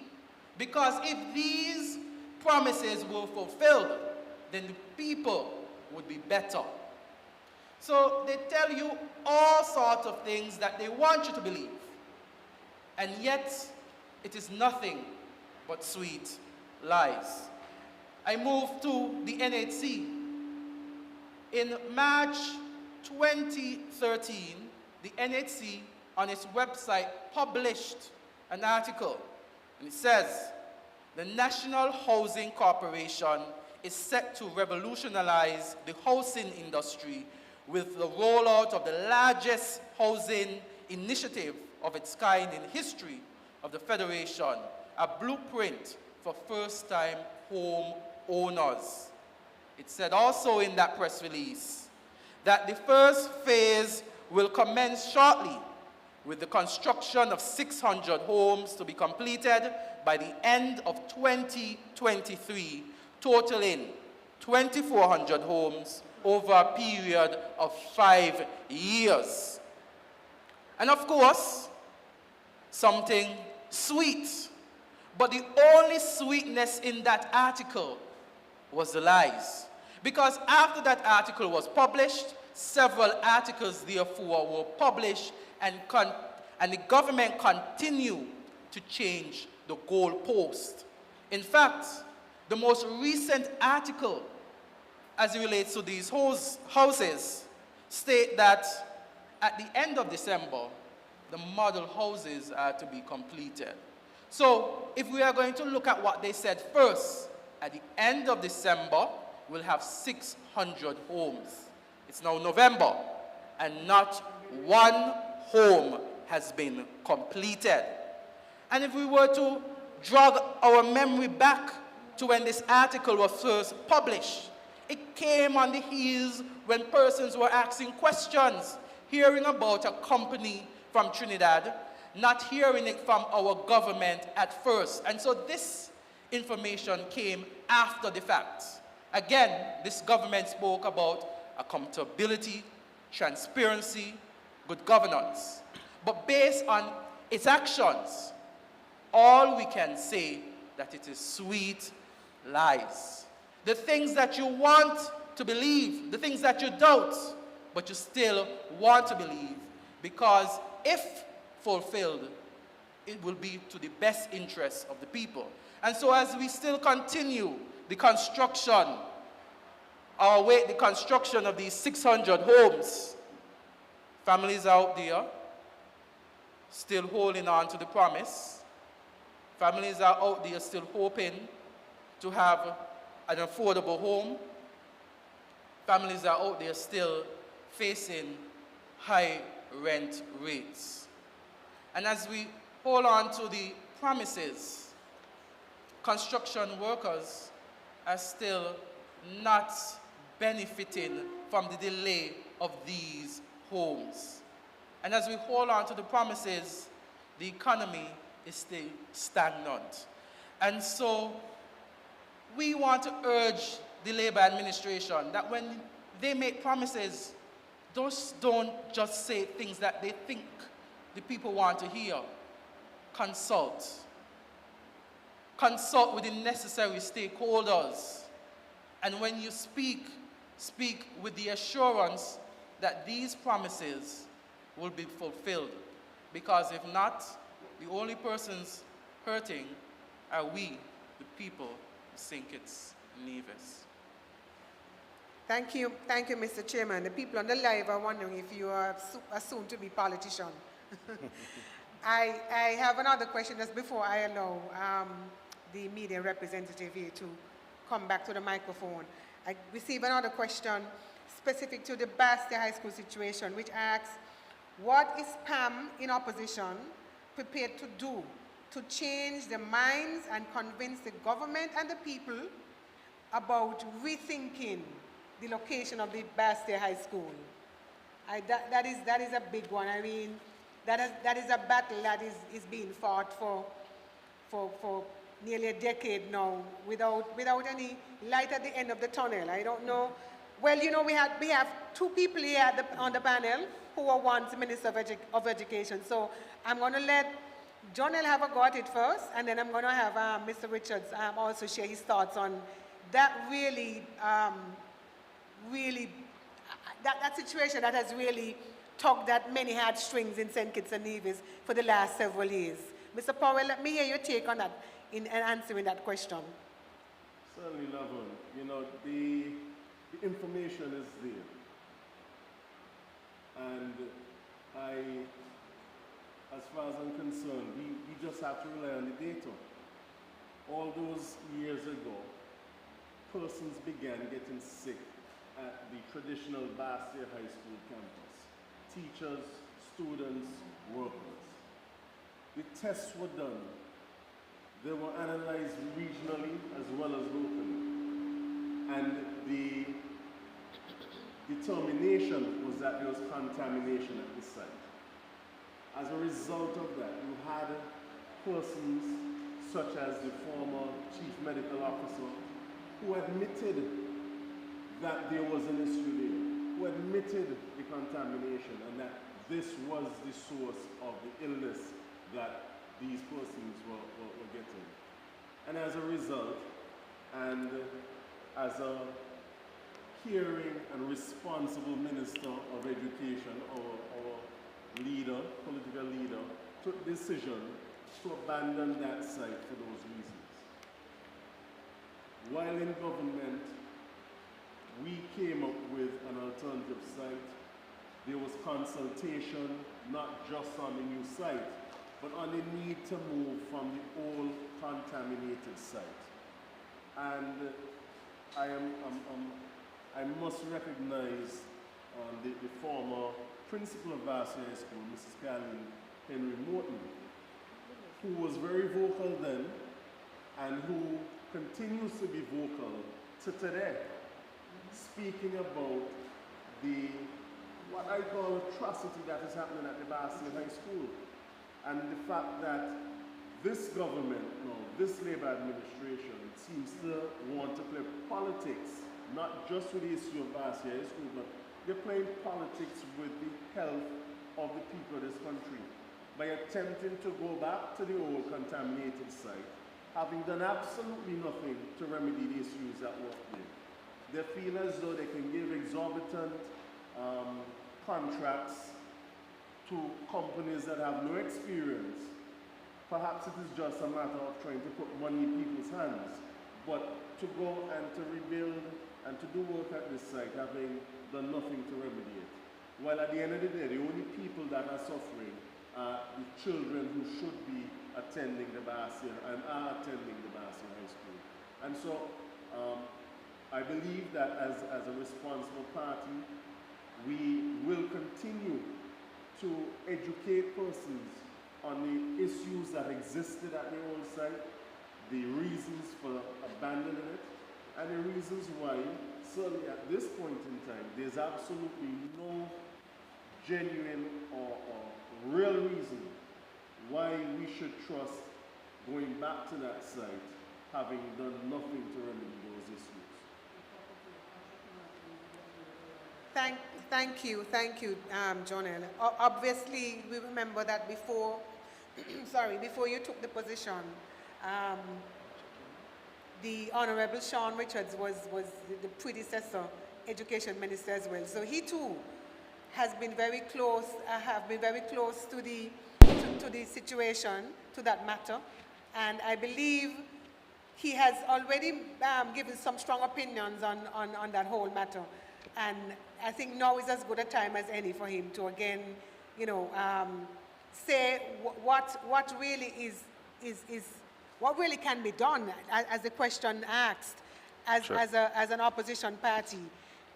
Speaker 2: Because if these promises were fulfilled, then the people would be better. So they tell you all sorts of things that they want you to believe. And yet, it is nothing but sweet lies. I move to the NHC. In March 2013, the NHC on its website published an article, and it says, the National Housing Corporation is set to revolutionize the housing industry with the rollout of the largest housing initiative of its kind in history of the Federation, a blueprint for first-time home owners. It said also in that press release that the first phase will commence shortly with the construction of 600 homes to be completed by the end of 2023, totaling 2,400 homes over a period of 5 years. And of course, something sweet. But the only sweetness in that article was the lies. Because after that article was published, several articles therefore were published, and the government continued to change the goalpost. In fact, the most recent article as it relates to these houses state that at the end of December, the model houses are to be completed. So if we are going to look at what they said first, at the end of December, we'll have 600 homes. It's now November, and not one home has been completed. And if we were to drag our memory back to when this article was first published, it came on the heels when persons were asking questions, hearing about a company from Trinidad, not hearing it from our government at first. And so this information came after the fact. Again, this government spoke about accountability, transparency, good governance. But based on its actions, all we can say that it is sweet lies. The things that you want to believe, the things that you doubt, but you still want to believe, because if fulfilled, it will be to the best interests of the people. And so as we still continue the construction, the construction of these 600 homes, families out there still holding on to the promise. Families are out there still hoping to have an affordable home. Families are out there still facing high rent rates. And as we hold on to the promises, construction workers are still not benefiting from the delay of these homes. And as we hold on to the promises, the economy is still stagnant. And so we want to urge the Labour administration that when they make promises, don't just say things that they think the people want to hear. Consult. Consult with the necessary stakeholders. And when you speak with the assurance that these promises will be fulfilled. Because if not, the only persons hurting are we, the people of St. Kitts and Nevis.
Speaker 1: Thank you, Mr. Chairman. The people on the live are wondering if you are a soon-to-be politician. I have another question just before I allow the media representative here to come back to the microphone. I received another question specific to the Basseterre High School situation, which asks, what is PAM in opposition prepared to do to change the minds and convince the government and the people about rethinking the location of the Basseterre High School? That is a big one. I mean, that is a battle that is being fought for nearly a decade now without any light at the end of the tunnel. I don't know. Well, you know, we have two people here on the panel who were once Minister of Education. So I'm going to let Jonel have a go at it first, and then I'm going to have Mr. Richards also share his thoughts on that that situation that has really tugged at many heartstrings in St. Kitts and Nevis for the last several years. Mr. Powell, let me hear your take on that in answering that question.
Speaker 6: Certainly, Lavon. You know, the information is there. And as far as I'm concerned, we just have to rely on the data. All those years ago, persons began getting sick at the traditional Basseterre High School campus. Teachers, students, workers. The tests were done. They were analyzed regionally as well as locally. And the determination was that there was contamination at the site. As a result of that, you had persons such as the former chief medical officer who admitted that there was an issue there, who admitted the contamination and that this was the source of the illness that these persons were getting. And as a result, and as a caring and responsible minister of education, our leader, political leader, took the decision to abandon that site for those reasons. While in government, we came up with an alternative site. There was consultation, not just on the new site, but on the need to move from the old contaminated site. And I must recognize the former principal of Basseterre High School, Mrs. Kathleen Henry Morton, who was very vocal then and who continues to be vocal to today, speaking about what I call atrocity that is happening at the Basseterre High School, and the fact that this government, this Labour administration, seems to want to play politics, not just with the issue of Basseterre High School, but they're playing politics with the health of the people of this country by attempting to go back to the old contaminated site, having done absolutely nothing to remedy the issues that were there. They feel as though they can give exorbitant contracts to companies that have no experience. Perhaps it is just a matter of trying to put money in people's hands, but to go and to rebuild and to do work at this site having done nothing to remedy it. While at the end of the day, the only people that are suffering are the children who should be attending the Basseterre and are attending the Basseterre High School. And so I believe that as a responsible party, we will continue to educate persons on the issues that existed at the old site, the reasons for abandoning it, and the reasons why, certainly at this point in time, there's absolutely no genuine or real reason why we should trust going back to that site, having done nothing to remedy those issues.
Speaker 1: Thank you, Jonel. Obviously, we remember that before, before you took the position, the Honorable Sean Richards was the predecessor education minister as well. So he too has been very close, to the situation, to that matter, and I believe he has already given some strong opinions on that whole matter. And I think now is as good a time as any for him to again, say what really what really can be done, as the question asked, as an opposition party,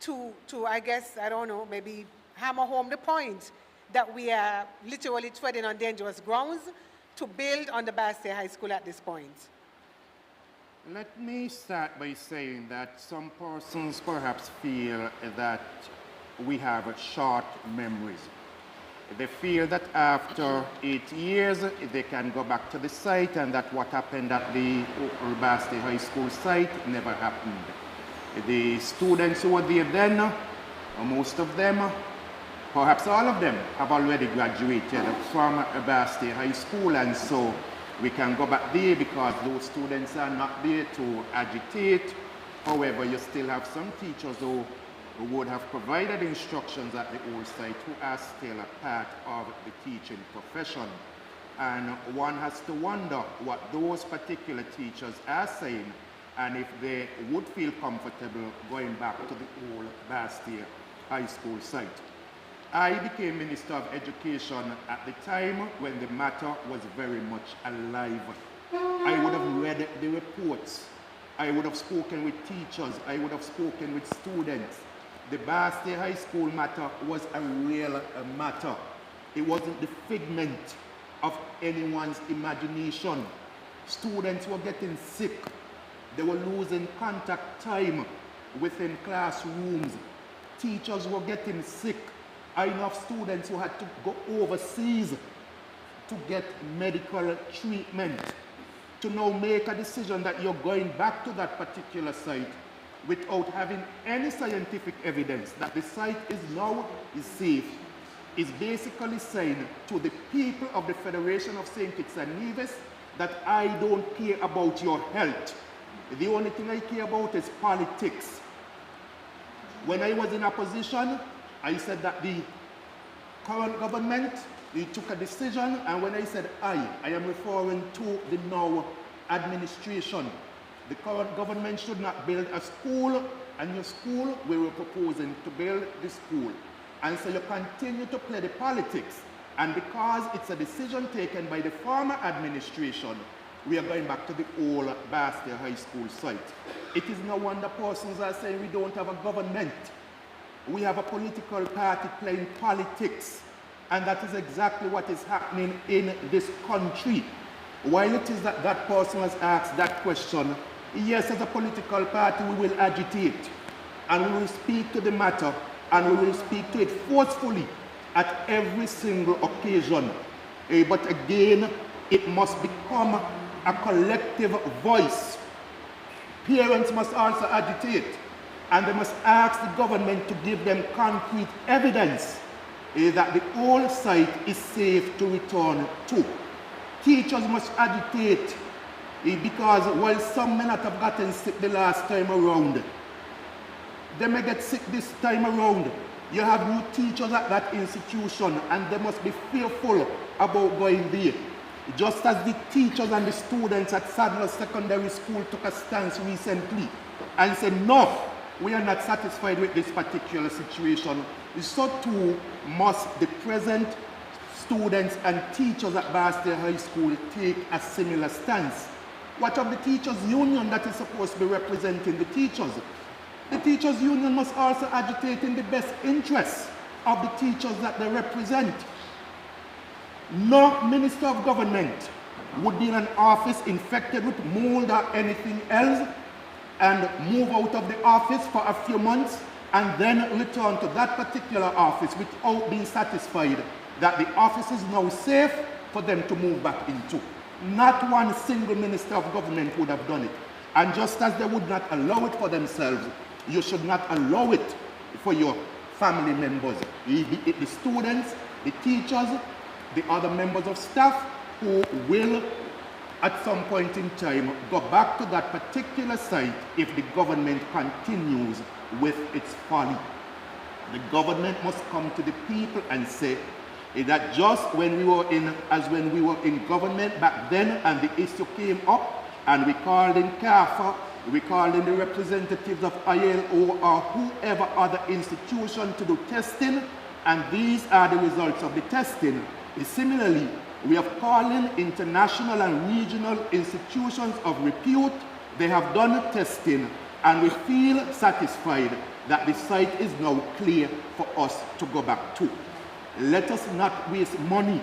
Speaker 1: to I guess, I don't know, maybe hammer home the point that we are literally treading on dangerous grounds to build on the Basseterre High School at this point.
Speaker 3: Let me start by saying that some persons perhaps feel that we have short memories. They feel that after 8 years, they can go back to the site and that what happened at the Basseterre High School site never happened. The students who were there then, most of them, perhaps all of them, have already graduated from Basseterre High School, and so we can go back there because those students are not there to agitate. However, you still have some teachers who would have provided instructions at the old site who are still a part of the teaching profession. And one has to wonder what those particular teachers are saying and if they would feel comfortable going back to the old Basseterre High School site. I became Minister of Education at the time when the matter was very much alive. I would have read the reports. I would have spoken with teachers. I would have spoken with students. The Basseterre High School matter was a real matter. It wasn't the figment of anyone's imagination. Students were getting sick. They were losing contact time within classrooms. Teachers were getting sick. I know of students who had to go overseas to get medical treatment, to now make a decision that you're going back to that particular site without having any scientific evidence that the site is now safe, is basically saying to the people of the Federation of St. Kitts and Nevis that I don't care about your health. The only thing I care about is politics. When I was in opposition, I said that the current government, they took a decision, and when I said I am referring to the now administration. The current government should not build a school, a new school. We were proposing to build the school. And so you continue to play the politics. And because it's a decision taken by the former administration, we are going back to the old Basseterre High School site. It is no wonder persons are saying we don't have a government. We have a political party playing politics. And that is exactly what is happening in this country. While it is that that person has asked that question, yes, as a political party, we will agitate. And we will speak to the matter. And we will speak to it forcefully at every single occasion. But again, it must become a collective voice. Parents must also agitate, and they must ask the government to give them concrete evidence that the whole site is safe to return to. Teachers must agitate because while some may not have gotten sick the last time around, they may get sick this time around. You have new teachers at that institution, and they must be fearful about going there. Just as the teachers and the students at Sadler Secondary School took a stance recently and said, no, we are not satisfied with this particular situation, so too must the present students and teachers at Basseterre High School take a similar stance. What of the teachers' union that is supposed to be representing the teachers? The teachers' union must also agitate in the best interests of the teachers that they represent. No minister of government would be in an office infected with mold or anything else and move out of the office for a few months and then return to that particular office without being satisfied that the office is now safe for them to move back into. Not one single minister of government would have done it. And just as they would not allow it for themselves, you should not allow it for your family members, be it the students, the teachers, the other members of staff who will at some point in time go back to that particular site if the government continues with its folly. The government must come to the people and say that just when we were in government back then and the issue came up and we called in CAFA, we called in the representatives of ILO or whoever other institution to do testing, and these are the results of the testing. Similarly, we have called in international and regional institutions of repute. They have done testing, and we feel satisfied that the site is now clear for us to go back to. Let us not waste money,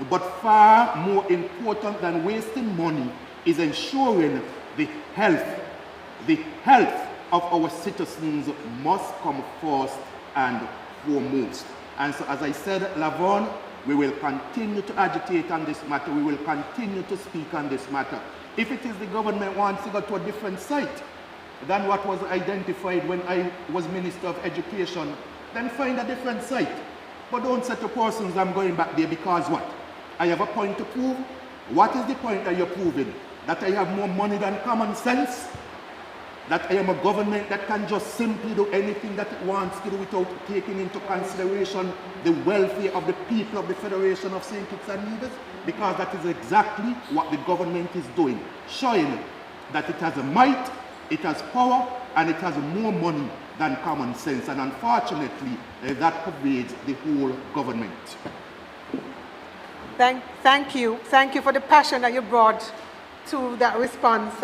Speaker 3: but far more important than wasting money is ensuring the health of our citizens must come first and foremost. And so, as I said, Lavon, we will continue to agitate on this matter. We will continue to speak on this matter. If it is the government wants to go to a different site than what was identified when I was Minister of Education, then find a different site. But don't say to persons, I'm going back there because what? I have a point to prove. What is the point that you're proving? That I have more money than common sense? That I am a government that can just simply do anything that it wants to do without taking into consideration the welfare of the people of the Federation of St. Kitts and Nevis? Because that is exactly what the government is doing, showing that it has a might, it has power, and it has more money than common sense, and unfortunately, that pervades the whole government.
Speaker 1: Thank you for the passion that you brought to that response,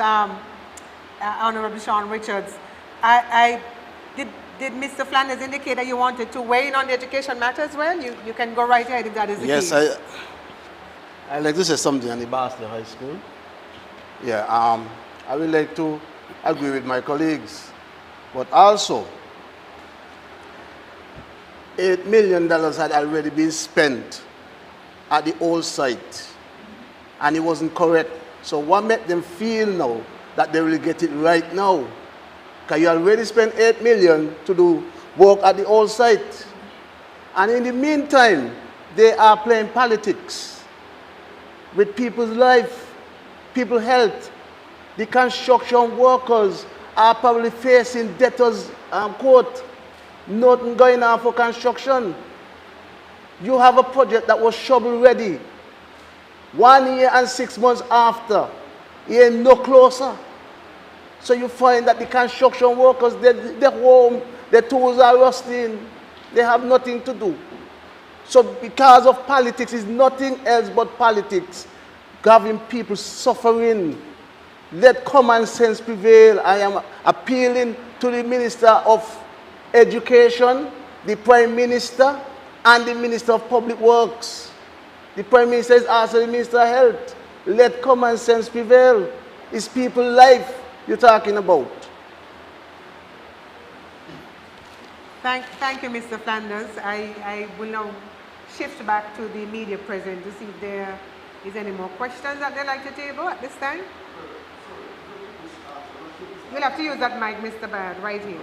Speaker 1: Honorable Sean Richards. Did Mr. Flanders indicate that you wanted to weigh in on the education matter as well? You can go right ahead if that is the case.
Speaker 5: Yes, I'd like to say something on the Basseterre High School. Yeah, I would like to agree with my colleagues, but also $8 million had already been spent at the old site, and it wasn't correct. So what made them feel now that they will get it right now? Because you already spent $8 million to do work at the old site. And in the meantime, they are playing politics with people's life, people's health. The construction workers are probably facing debtors' court. Nothing going on for construction. You have a project that was shovel ready. 1 year and 6 months after, you ain't no closer. So you find that the construction workers, they're home, their tools are rusting, they have nothing to do. So because of politics, it's nothing else but politics, having people suffering. Let common sense prevail. I am appealing to the Minister of Education, the Prime Minister, and the Minister of Public Works. The Prime Minister is also the Minister of Health. Let common sense prevail. It's people's life you're talking about.
Speaker 1: Thank you, Mr. Flanders. I will now shift back to the media present to see if there is any more questions that they'd like to table at this time. You'll have to use that mic, Mr. Baird, right here.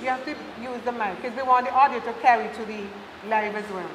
Speaker 1: You have to use the mic because we want the audio to carry to the live as well.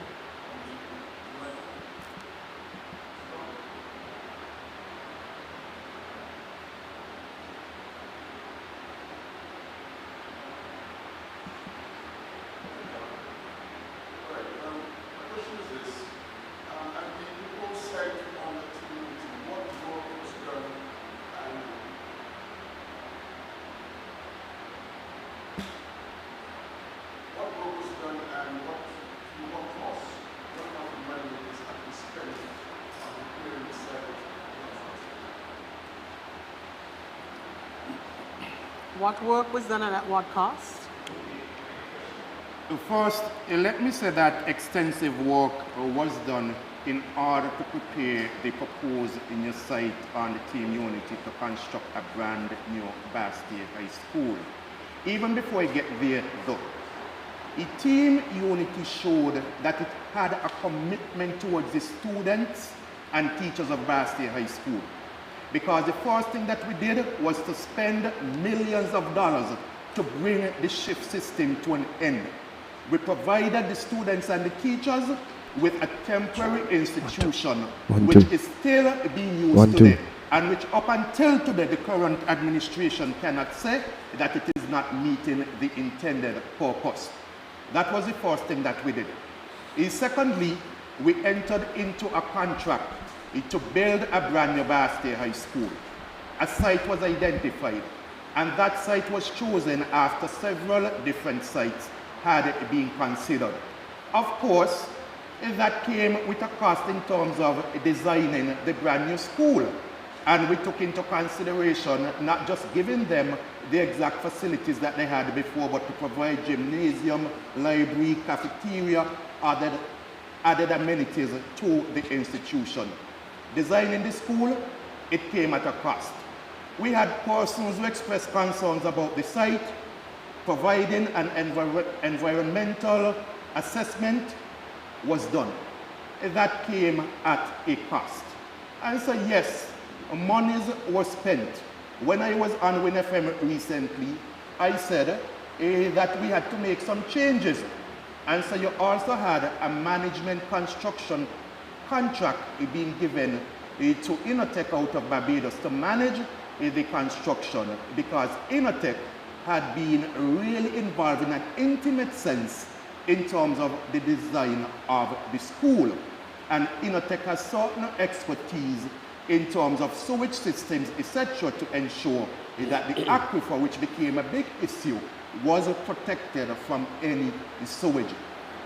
Speaker 1: What work was done and at what cost?
Speaker 3: First, let me say that extensive work was done in order to prepare the proposed new site on the Team Unity to construct a brand new Basseterre High School. Even before I get there though, the Team Unity showed that it had a commitment towards the students and teachers of Basseterre High School. Because the first thing that we did was to spend millions of dollars to bring the shift system to an end. We provided the students and the teachers with a temporary institution which is still being used today, and which up until today the current administration cannot say that it is not meeting the intended purpose. That was the first thing that we did. Secondly, we entered into a contract to build a brand new Basseterre High School. A site was identified, and that site was chosen after several different sites had been considered. Of course, that came with a cost in terms of designing the brand new school, and we took into consideration not just giving them the exact facilities that they had before, but to provide gymnasium, library, cafeteria, added amenities to the institution. Designing the school, it came at a cost. We had persons who expressed concerns about the site. Providing an environmental assessment was done. That came at a cost. And so yes, monies were spent. When I was on WinFM recently, I said that we had to make some changes. And so you also had a management construction contract being given to Innotech out of Barbados to manage the construction, because Innotech had been really involved in an intimate sense in terms of the design of the school. And Innotech has certain expertise in terms of sewage systems, etc., to ensure that the aquifer, which became a big issue, was protected from any sewage.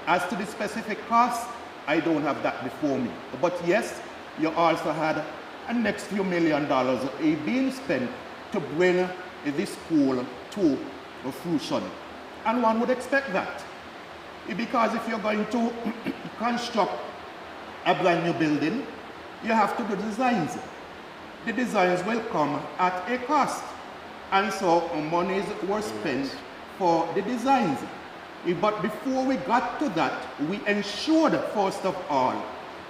Speaker 3: As to the specific costs, I don't have that before me. But yes, you also had a next few $1 million being spent to bring this school to fruition. And one would expect that. Because if you're going to construct a brand new building, you have to do designs. The designs will come at a cost. And so monies were spent for the designs. But before we got to that, we ensured, first of all,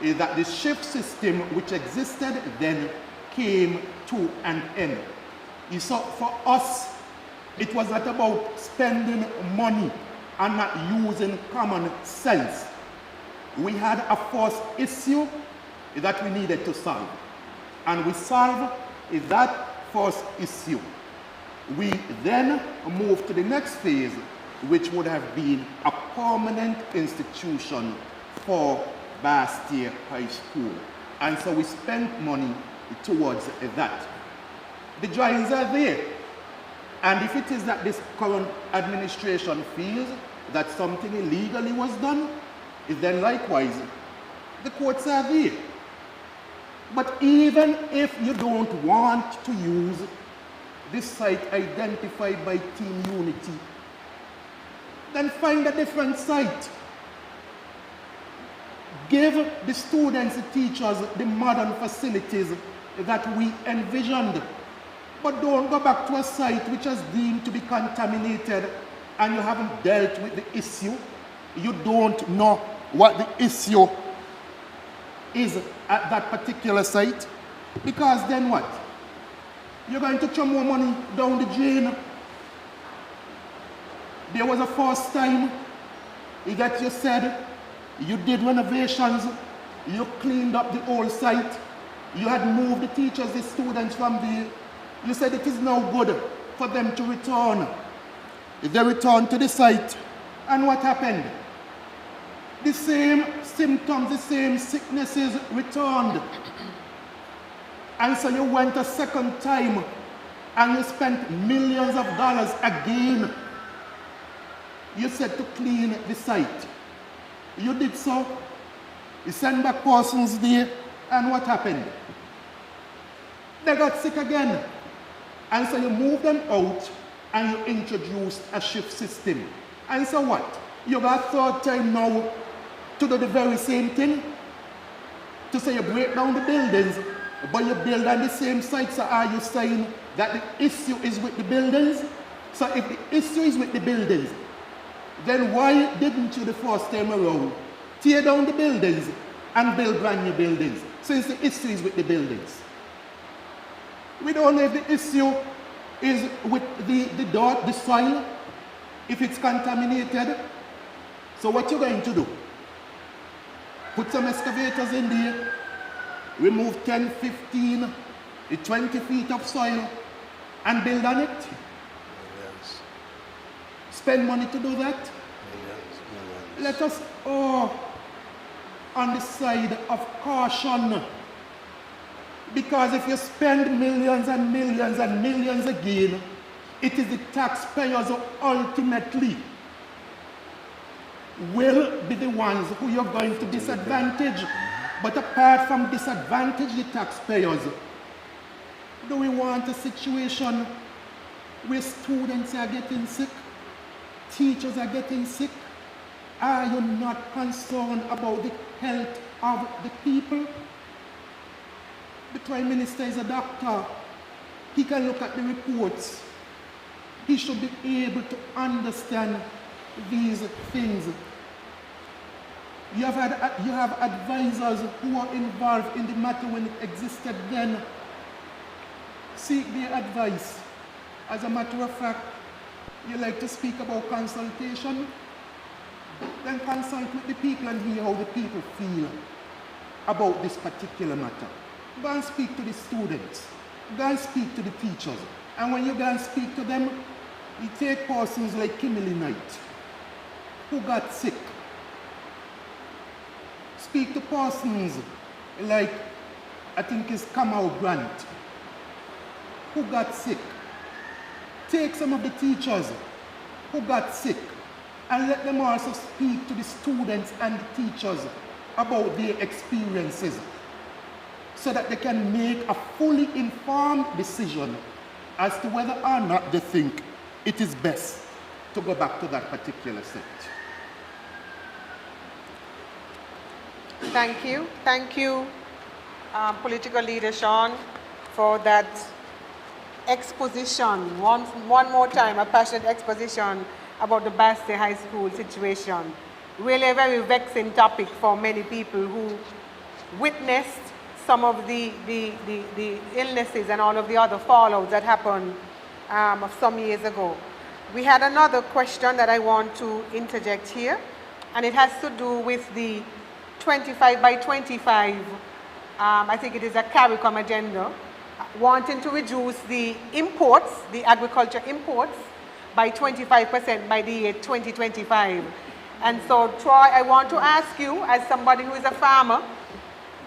Speaker 3: that the shift system which existed then came to an end. So for us, it was not about spending money and not using common sense. We had a first issue that we needed to solve. And we solved that first issue. We then moved to the next phase, which would have been a permanent institution for Basseterre High School. And so we spent money towards that. The drawings are there. And if it is that this current administration feels that something illegally was done, then likewise, the courts are there. But even if you don't want to use this site identified by Team Unity, then find a different site. Give the students, the teachers, the modern facilities that we envisioned. But don't go back to a site which is deemed to be contaminated and you haven't dealt with the issue. You don't know what the issue is at that particular site. Because then what? You're going to throw more money down the drain. There was a first time that you said you did renovations, you cleaned up the old site, you had moved the teachers, the students from there. You said it is now good for them to return. They returned to the site, and what happened? The same symptoms, the same sicknesses returned. And so you went a second time, and you spent millions of dollars again. You said to clean the site. You did so. You sent back persons there, and what happened? They got sick again. And so you moved them out, and you introduced a shift system. And so what? You got third time now to do the very same thing? To say you break down the buildings, but you build on the same site, so are you saying that the issue is with the buildings? So if the issue is with the buildings, then why didn't you the first time around tear down the buildings and build brand new buildings, since the issue is with the buildings? We don't know if the issue is with the dirt, the soil, if it's contaminated. So what you're going to do? Put some excavators in there, remove 10, 15, 20 feet of soil and build on it?
Speaker 5: Yes.
Speaker 3: Spend money to do that?
Speaker 5: Yes.
Speaker 3: Let us err on the side of caution. Because if you spend millions and millions and millions again, it is the taxpayers who ultimately will be the ones who you're going to disadvantage. But apart from disadvantage the taxpayers, do we want a situation where students are getting sick, teachers are getting sick? Are you not concerned about the health of the people? The Prime Minister is a doctor. He can look at the reports. He should be able to understand these things. You have advisors who are involved in the matter when it existed then. Seek their advice. As a matter of fact, you like to speak about consultation? Then consult with the people and hear how the people feel about this particular matter. Go and speak to the students. Go and speak to the teachers. And when you go and speak to them, you take persons like Kimberly Knight. who got sick. Speak to persons like, I think it's Kamau Grant, who got sick. Take some of the teachers who got sick and let them also speak to the students and the teachers about their experiences so that they can make a fully informed decision as to whether or not they think it is best to go back to that particular set.
Speaker 1: Thank you. Thank you, political leader Sean, for that exposition. One more time, a passionate exposition about the Basseterre High School situation. Really a very vexing topic for many people who witnessed some of the illnesses and all of the other fallouts that happened some years ago. We had another question that I want to interject here, and it has to do with the 25 by 25, I think it is a CARICOM agenda, wanting to reduce the imports, the agriculture imports, by 25% by the year 2025. And so, Troy, I want to ask you, as somebody who is a farmer,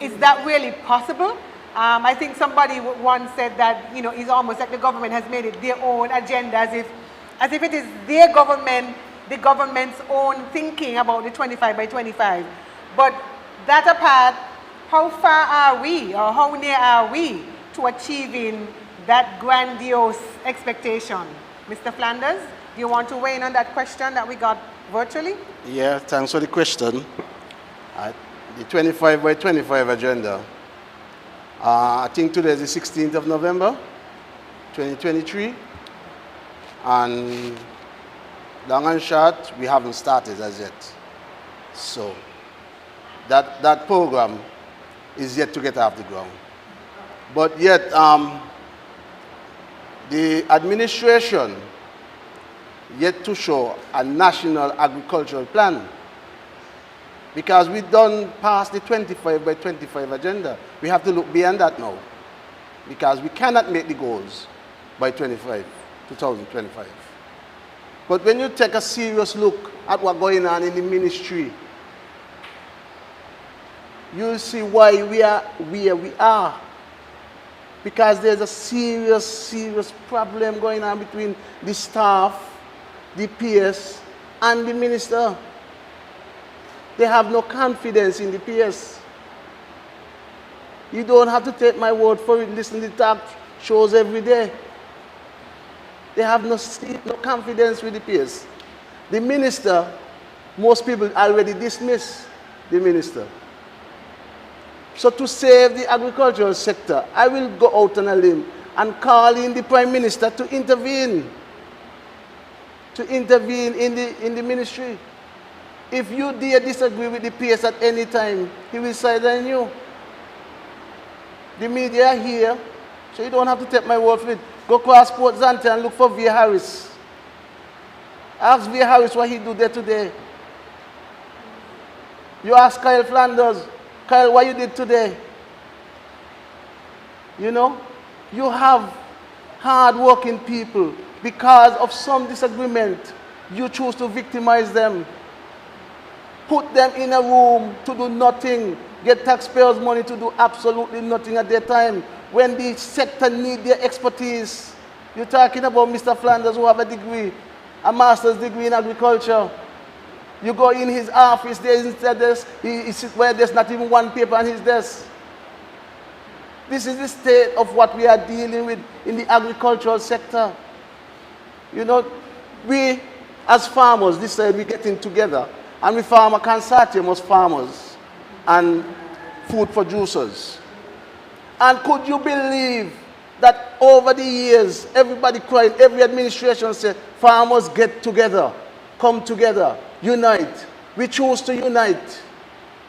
Speaker 1: is that really possible? I think somebody once said that, you know, it's almost like the government has made it their own agenda, as if it is their government, the government's own thinking about the 25 by 25. But that apart, how far are we, or how near are we to achieving that grandiose expectation? Mr. Flanders, do you want to weigh in on that question that we got virtually?
Speaker 5: Yeah, thanks for the question. The 25 by 25 agenda, I think today is the 16th of November, 2023. And long and short, we haven't started as yet. So that program is yet to get off the ground. But yet, the administration yet to show a national agricultural plan, because we don't pass the 25 by 25 agenda. We have to look beyond that now, because we cannot make the goals by 2025. But when you take a serious look at what's going on in the ministry, you'll see why we are where we are. Because there's a serious problem going on between the staff, the PS, and the minister. They have no confidence in the PS. You don't have to take my word for it. Listen to the talk shows every day. They have no confidence with the PS. The minister, most people already dismiss the minister. So to save the agricultural sector, I will go out on a limb and call in the Prime Minister to intervene in the ministry. If you dare disagree with the PS at any time, he will sideline you. The media are here, so you don't have to take my word for it. Go across Port Zante and look for V. Harris. Ask V. Harris what he do there today. You ask Kyle Flanders, Kyle, what you did today? You know, you have hard-working people. Because of some disagreement, you choose to victimize them. Put them in a room to do nothing. Get taxpayers' money to do absolutely nothing at their time. When the sector needs their expertise. You're talking about Mr. Flanders, who have a degree, a master's degree in agriculture. You go in his office, he sits where there's not even one paper on his desk. This is the state of what we are dealing with in the agricultural sector. You know, we as farmers decided we're getting together, and we form a consortium of farmers and food producers. And could you believe that over the years, everybody cried, every administration said, farmers get together, come together, unite. We choose to unite.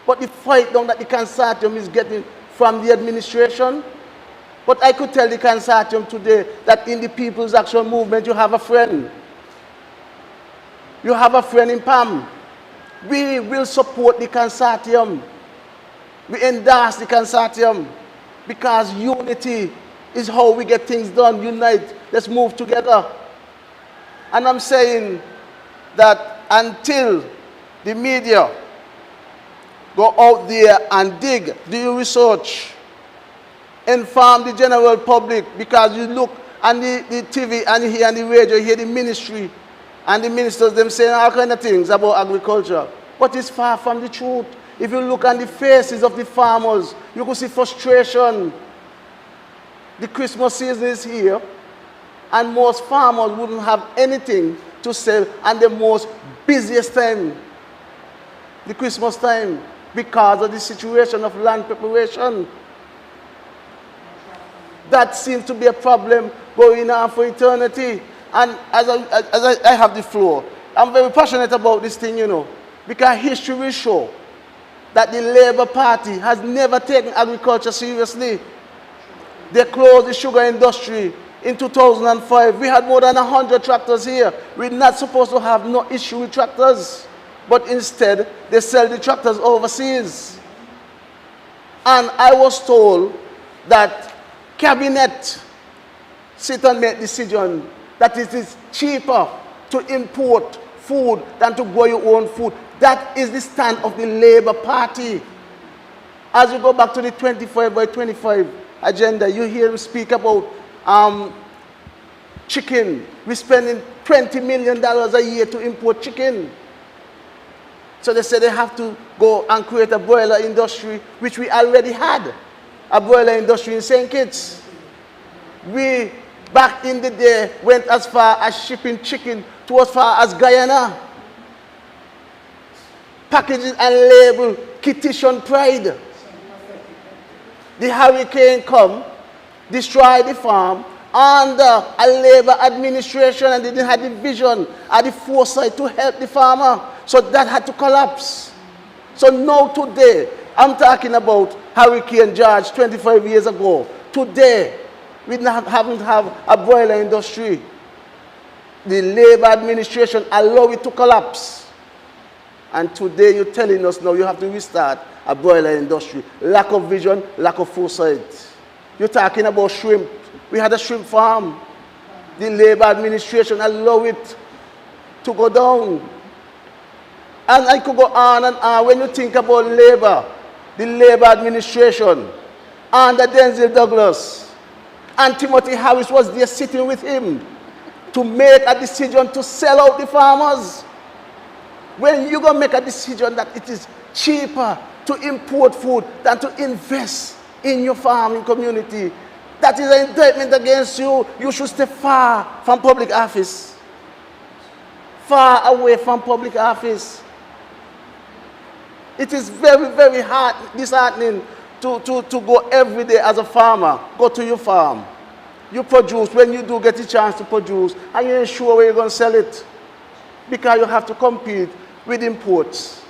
Speaker 5: But the fight down that the consortium is getting from the administration. But I could tell the consortium today that in the People's Action Movement, you have a friend. You have a friend in PAM. We will support the consortium. We endorse the consortium, because unity is how we get things done. Unite. Let's move together. And I'm saying that until the media, go out there and dig, do your research, inform the general public, because you look on the TV and you hear on the radio, you hear the ministry and the ministers them saying all kind of things about agriculture. But it's far from the truth. If you look on the faces of the farmers, you can see frustration. The Christmas season is here, and most farmers wouldn't have anything to sell at the most busiest time, the Christmas time, because of the situation of land preparation. That seems to be a problem going on for eternity. And as I have the floor, I'm very passionate about this thing, you know, because history will show that the Labour Party has never taken agriculture seriously. They closed the sugar industry in 2005. We had more than 100 tractors here. We're not supposed to have no issue with tractors, but instead they sell the tractors overseas. And I was told that Cabinet sit and make decision that it is cheaper to import food than to grow your own food. That is the stand of the Labour Party. As you go back to the 25 by 25 agenda, you hear them speak about chicken. We're spending $20 million a year to import chicken. So they say they have to go and create a broiler industry, which we already had. A broiler industry in St. Kitts. We, back in the day, went as far as shipping chicken to as far as Guyana. Packaging and label, Kittitian pride. The hurricane come, destroy the farm, under a Labour administration, and they didn't have the vision or the foresight to help the farmer. So that had to collapse. So now today, I'm talking about Hurricane George 25 years ago. Today, we haven't have a broiler industry. The Labour administration allowed it to collapse. And today you're telling us now you have to restart a broiler industry. Lack of vision, lack of foresight. You're talking about shrimp. We had a shrimp farm. The Labour administration allowed it to go down. And I could go on and on. When you think about Labour, the Labour administration, under Denzel Douglas, and Timothy Harris was there sitting with him to make a decision to sell out the farmers. When you go make a decision that it is cheaper to import food than to invest in your farming community, that is an indictment against you. You should stay far from public office. Far away from public office. It is very, very disheartening to go every day as a farmer. Go to your farm. You produce when you do get a chance to produce, and you ain't sure where you're going to sell it. Because you have to compete with imports.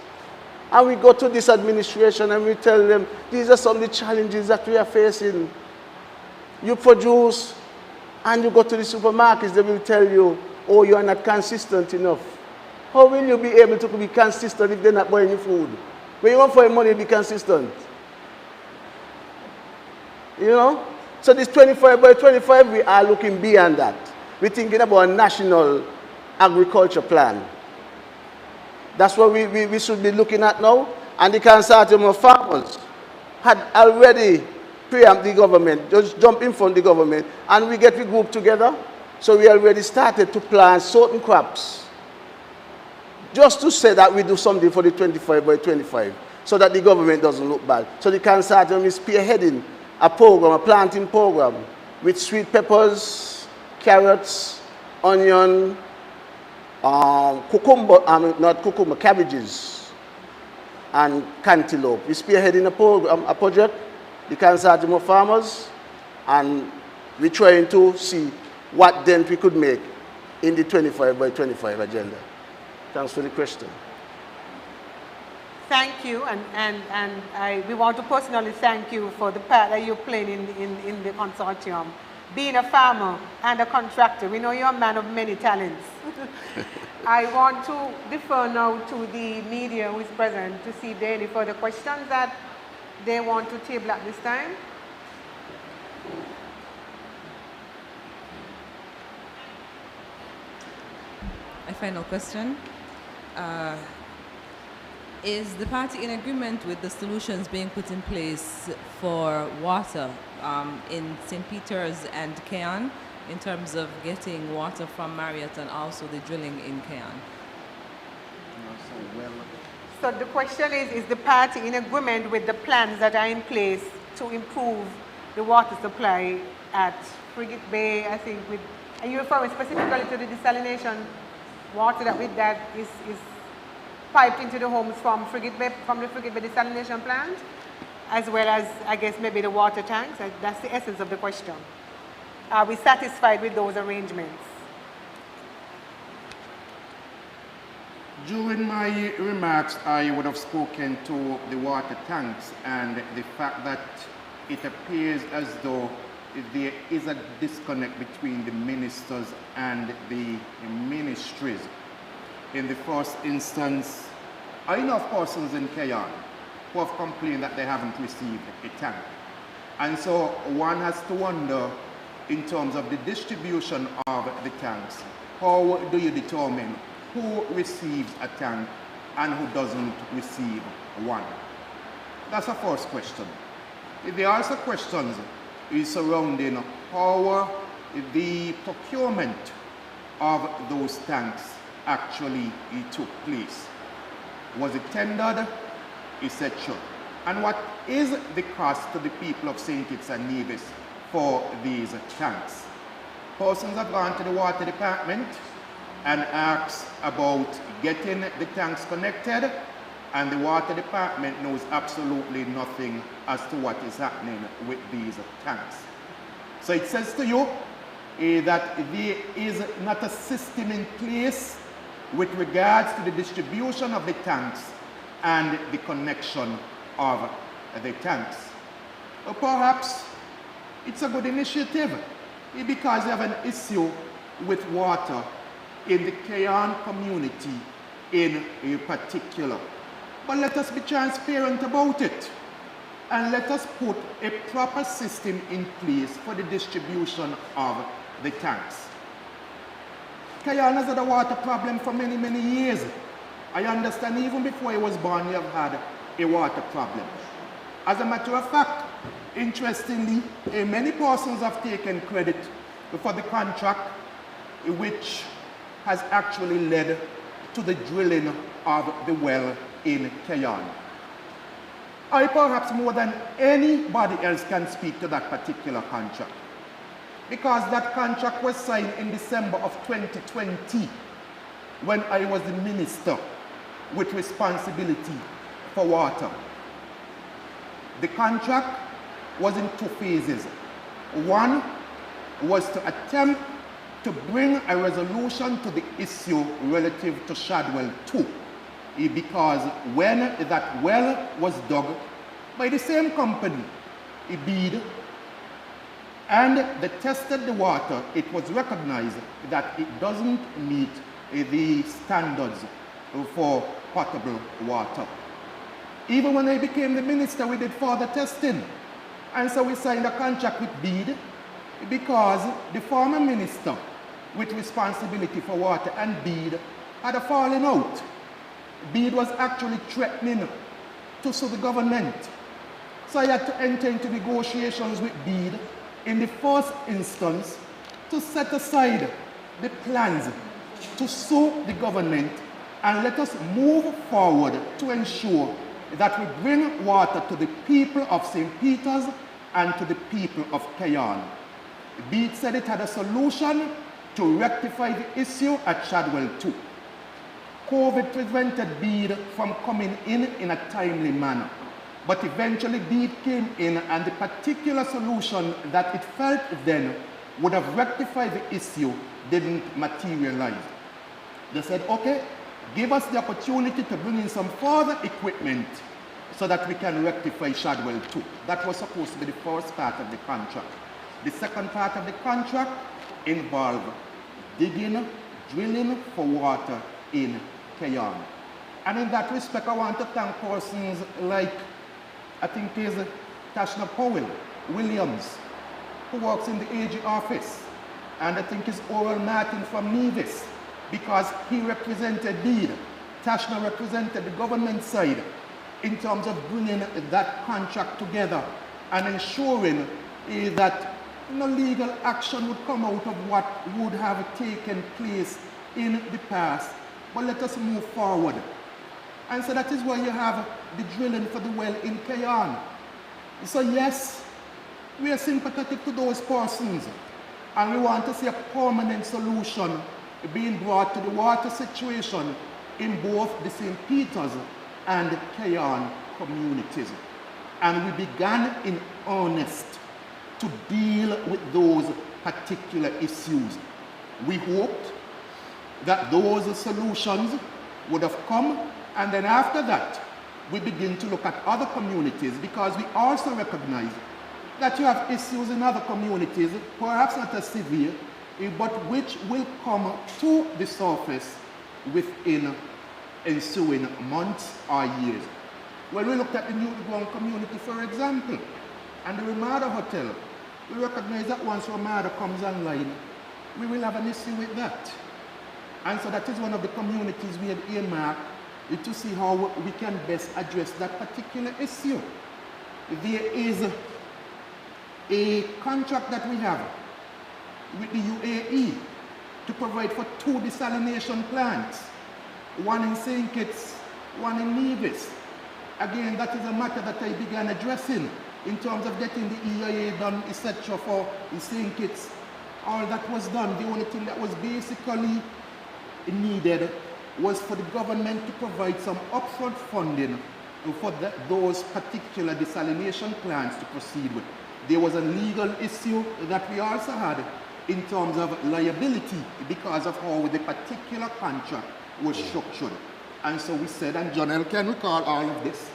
Speaker 5: And we go to this administration and we tell them, these are some of the challenges that we are facing. You produce, and you go to the supermarkets, they will tell you, oh, you are not consistent enough. How will you be able to be consistent if they're not buying your food? When you want for your money, be consistent. You know? So this 25 by 25, we are looking beyond that. We're thinking about a national agriculture plan. That's what we should be looking at now. And the consortium of farmers had already preempt the government, just jump in front of the government, and we get the group together. So we already started to plant certain crops. Just to say that we do something for the 25 by 25, so that the government doesn't look bad. So the consortium is spearheading a program, a planting program, with sweet peppers, carrots, onion, cabbages, and cantaloupe. We're spearheading a program, a project, the consortium of farmers, and we're trying to see what dent we could make in the 25 by 25 agenda. Thanks for the question.
Speaker 1: Thank you, and we want to personally thank you for the part that you're playing in the consortium. Being a farmer and a contractor, we know you're a man of many talents. I want to defer now to the media who is present to see if there are any further questions that they want to table at this time.
Speaker 4: A final question. Is the party in agreement with the solutions being put in place for water in St. Peter's and Keon in terms of getting water from Marriott and also the drilling in Keon?
Speaker 1: So the question is the party in agreement with the plans that are in place to improve the water supply at Frigate Bay, I think, are you referring specifically to the desalination water that is piped into the homes from the Frigate Bay desalination plant, as well as, I guess, maybe the water tanks? That's the essence of the question. Are we satisfied with those arrangements?
Speaker 3: During my remarks, I would have spoken to the water tanks and the fact that it appears as though there is a disconnect between the ministers and the ministries. In the first instance, I know of persons in Keyon who have complained that they haven't received a tank. And so one has to wonder, in terms of the distribution of the tanks, how do you determine who receives a tank and who doesn't receive one? That's the first question. There are also questions surrounding how the procurement of those tanks actually took place. Was it tendered, etc.? And what is the cost to the people of St. Kitts and Nevis for these tanks? Persons have gone to the water department and asked about getting the tanks connected, and the water department knows absolutely nothing as to what is happening with these tanks. So it says to you that there is not a system in place with regards to the distribution of the tanks and the connection of the tanks. Perhaps it's a good initiative because you have an issue with water in the Keon community in particular. But let us be transparent about it, and let us put a proper system in place for the distribution of the tanks. Keon has had a water problem for many, many years. I understand even before I was born, you have had a water problem. As a matter of fact, interestingly, many persons have taken credit for the contract which has actually led to the drilling of the well in Keon. I perhaps more than anybody else can speak to that particular contract, because that contract was signed in December of 2020 when I was the minister with responsibility for water. The contract was in two phases. One was to attempt to bring a resolution to the issue relative to Shadwell 2, because when that well was dug by the same company, BEAD, and they tested the water, it was recognized that it doesn't meet the standards for potable water. Even when I became the minister, we did further testing. And so we signed a contract with BEAD because the former minister with responsibility for water and BEAD had a falling out. BEAD was actually threatening to sue the government. So I had to enter into negotiations with BEAD in the first instance to set aside the plans to sue the government and let us move forward to ensure that we bring water to the people of St. Peter's and to the people of Keon. BEAD said it had a solution to rectify the issue at Shadwell 2. COVID prevented BEAD from coming in a timely manner. But eventually BEAD came in, and the particular solution that it felt then would have rectified the issue didn't materialize. They said, okay, give us the opportunity to bring in some further equipment so that we can rectify Shadwell 2. That was supposed to be the first part of the contract. The second part of the contract involved digging, drilling for water in Keon. And in that respect, I want to thank persons like, I think it is Tashna Powell Williams, who works in the AG office, and I think it's Oral Martin from Nevis, because he represented BEAD Tashna represented the government side in terms of bringing that contract together and ensuring that no legal action would come out of what would have taken place in the past. But let us move forward. And so that is why you have the drilling for the well in Kayan. So yes, we are sympathetic to those persons, and we want to see a permanent solution being brought to the water situation in both the St. Peter's and Kayan communities. And we began in earnest to deal with those particular issues. We hoped that those solutions would have come, and then after that, we begin to look at other communities, because we also recognize that you have issues in other communities, perhaps not as severe, but which will come to the surface within ensuing months or years. When we looked at the Newton community, for example, and the Ramada Hotel, we recognize that once Ramada comes online, we will have an issue with that. And so that is one of the communities we have earmarked to see how we can best address that particular issue. There is a contract that we have with the UAE to provide for 2 desalination plants, one in St. Kitts, one in Nevis. Again, that is a matter that I began addressing in terms of getting the EIA done, etc. for St. Kitts. All that was done. The only thing that was basically needed was for the government to provide some upfront funding for those particular desalination plants to proceed with. There was a legal issue that we also had in terms of liability because of how the particular contract was structured. And so we said, and John L. can recall all of this,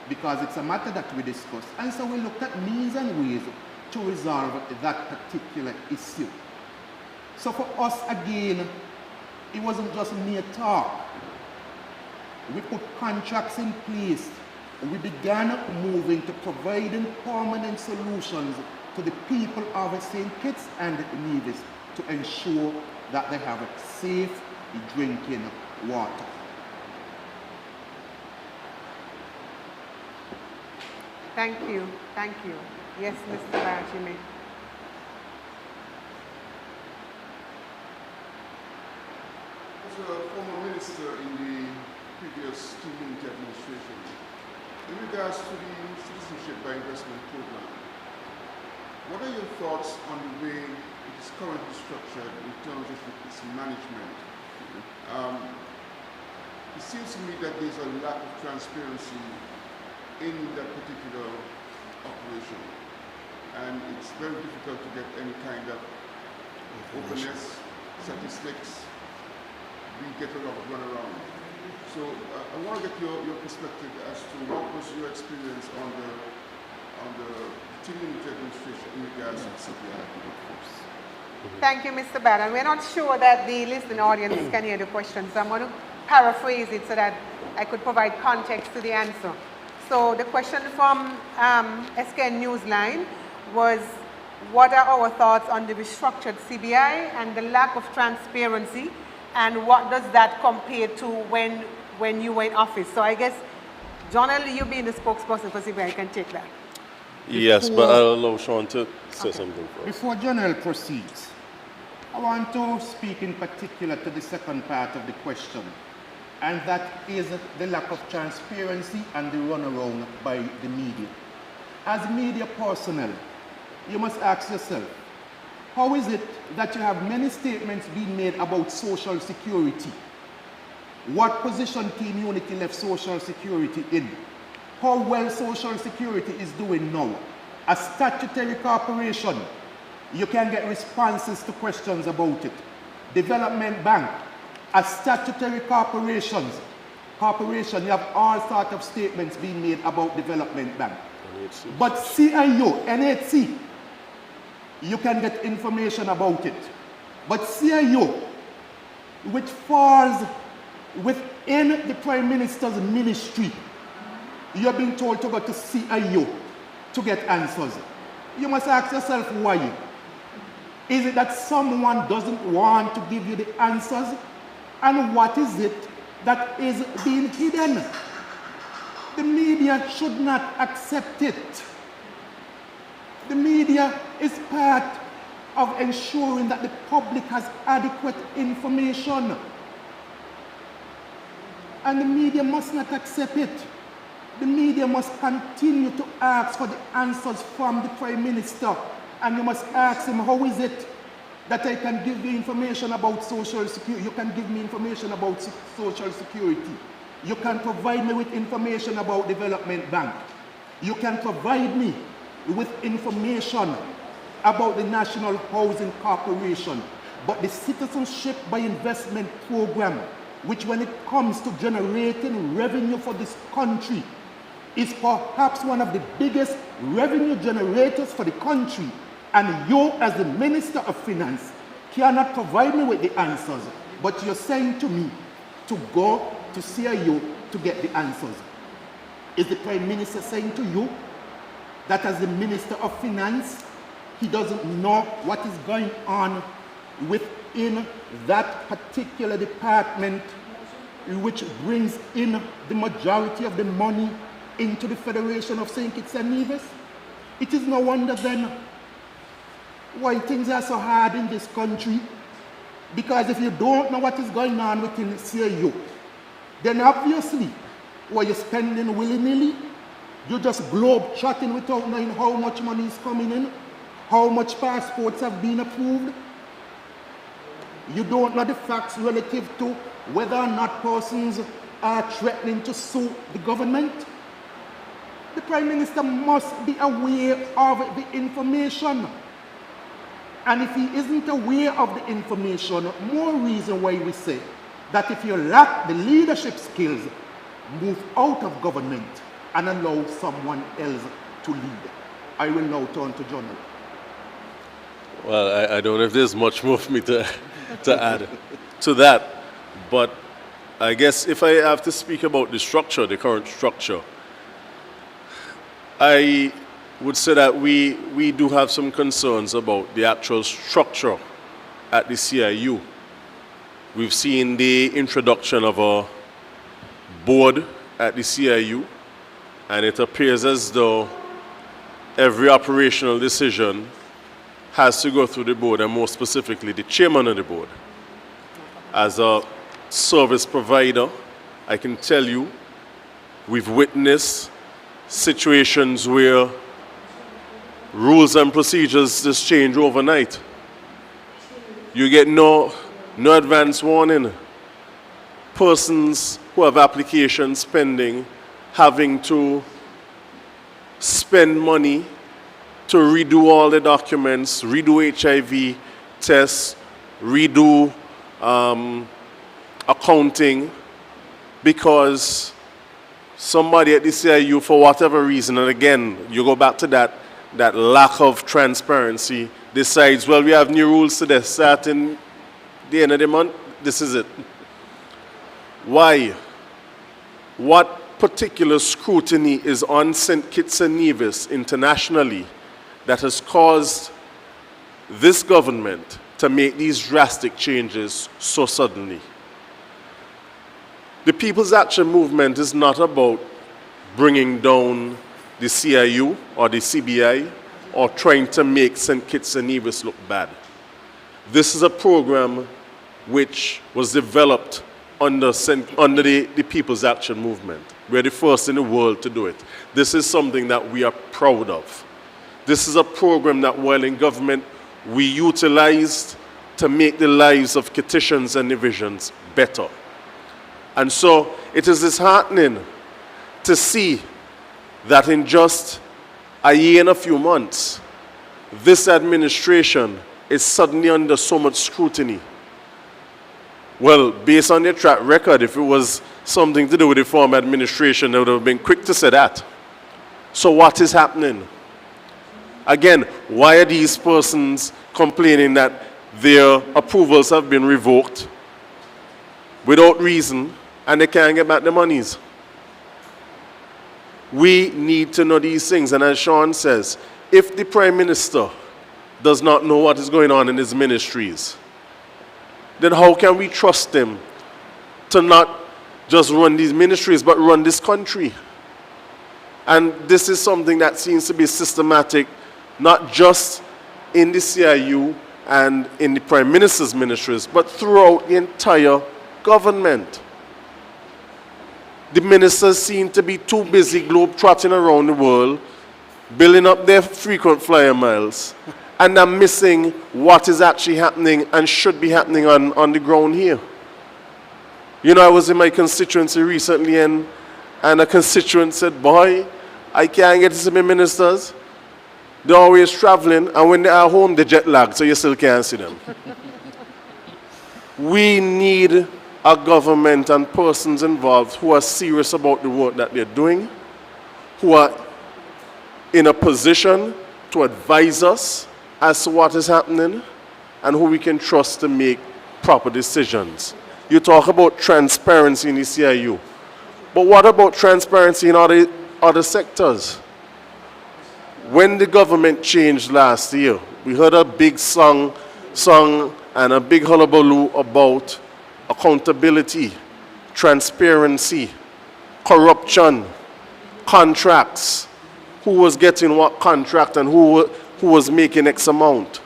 Speaker 3: because it's a matter that we discussed. And so we looked at means and ways to resolve that particular issue. So for us, again, it wasn't just mere talk. We put contracts in place. We began moving to providing permanent solutions to the people of St. Kitts and Nevis to ensure that they have safe drinking water.
Speaker 1: Thank you. Thank you. Yes, Mr. Rajime.
Speaker 7: As a former minister in the previous community administration, in regards to the citizenship by investment program, what are your thoughts on the way it is currently structured in terms of its management? It seems to me that there's a lack of transparency in that particular operation, and it's very difficult to get any kind of openness, statistics. We get a lot of runaround. So I want to get your perspective as to what was your experience on the community administration in regards to CPI.
Speaker 1: Thank you, Mr. Barron. We're not sure that the listening audience can hear the question, so I'm going to paraphrase it so that I could provide context to the answer. So the question from SKN Newsline was, what are our thoughts on the restructured CBI and the lack of transparency, and what does that compare to when you were in office? So I guess, John L., you being the spokesperson for CBI, can take that.
Speaker 6: Yes, but I'll allow Sean to say something first.
Speaker 3: Before John L. proceeds, I want to speak in particular to the second part of the question, and that is the lack of transparency and the runaround by the media. As media personnel, you must ask yourself, how is it that you have many statements being made about social security? What position Team Unity left social security in? How well social security is doing now? A statutory corporation, you can get responses to questions about it. Development Bank, a statutory corporation, you have all sorts of statements being made about Development Bank. NHC. But CIO, NHC, you can get information about it. But CIO, which falls within the Prime Minister's ministry, you're being told to go to CIO to get answers. You must ask yourself why. Is it that someone doesn't want to give you the answers? And what is it that is being hidden. The media should not accept it. The media is part of ensuring that the public has adequate information. And the media must not accept it. The media must continue to ask for the answers from the Prime Minister. And you must ask him, how is it that I can give you information about social security? You can give me information about social security. You can provide me with information about development bank. You can provide me with information about the National Housing Corporation. But the Citizenship by Investment Program, which when it comes to generating revenue for this country, is perhaps one of the biggest revenue generators for the country. And you, as the Minister of Finance, cannot provide me with the answers, but you're saying to me to go to CIU to get the answers. Is the Prime Minister saying to you that as the Minister of Finance, he doesn't know what is going on within that particular department, which brings in the majority of the money into the Federation of St. Kitts and Nevis? It is no wonder then why things are so hard in this country, because if you don't know what is going on within CIU, then obviously, what you're spending willy-nilly, you're just globe-trotting without knowing how much money is coming in, how much passports have been approved. You don't know the facts relative to whether or not persons are threatening to sue the government. The Prime Minister must be aware of the information. And if he isn't aware of the information, more reason why we say that if you lack the leadership skills, move out of government and allow someone else to lead. I will now turn to John.
Speaker 6: Well, I don't know if there's much more for me to add to that, but I guess if I have to speak about the structure, the current structure, I would say that we do have some concerns about the actual structure at the CIU. We've seen the introduction of a board at the CIU, and it appears as though every operational decision has to go through the board, and more specifically the chairman of the board. As a service provider, I can tell you we've witnessed situations where rules and procedures just change overnight. You get no advance warning. Persons who have applications pending having to spend money to redo all the documents, redo HIV tests, redo accounting, because somebody at the CIU, for whatever reason, and again, you go back to that lack of transparency, decides, well, we have new rules today, starting the end of the month, this is it. Why? What particular scrutiny is on St. Kitts and Nevis internationally that has caused this government to make these drastic changes so suddenly? The People's Action Movement is not about bringing down the CIU or the CBI or trying to make St. Kitts and Nevis look bad. This is a program which was developed under the People's Action Movement. We're the first in the world to do it. This is something that we are proud of. This is a program that while in government, we utilized to make the lives of Kittitians and Nevisians better. And so it is disheartening to see that in just a year and a few months, this administration is suddenly under so much scrutiny. Well, based on their track record, if it was something to do with the former administration, they would have been quick to say that. So what is happening? Again, why are these persons complaining that their approvals have been revoked without reason and they can't get back the monies? We need to know these things, and as Sean says, if the Prime Minister does not know what is going on in his ministries, then how can we trust him to not just run these ministries, but run this country. And this is something that seems to be systematic, not just in the CIU and in the Prime Minister's ministries, but throughout the entire government. The ministers seem to be too busy globe-trotting around the world, building up their frequent flyer miles, and are missing what is actually happening and should be happening on the ground here. You know, I was in my constituency recently, and a constituent said, boy, I can't get to see my ministers. They're always traveling, and when they are home, they jet lagged, so you still can't see them. We need a government and persons involved who are serious about the work that they're doing, who are in a position to advise us as to what is happening, and who we can trust to make proper decisions. You talk about transparency in the CIU, but what about transparency in other sectors? When the government changed last year, we heard a big song and a big hullabaloo about accountability, transparency, corruption, contracts, who was getting what contract and who was making X amount.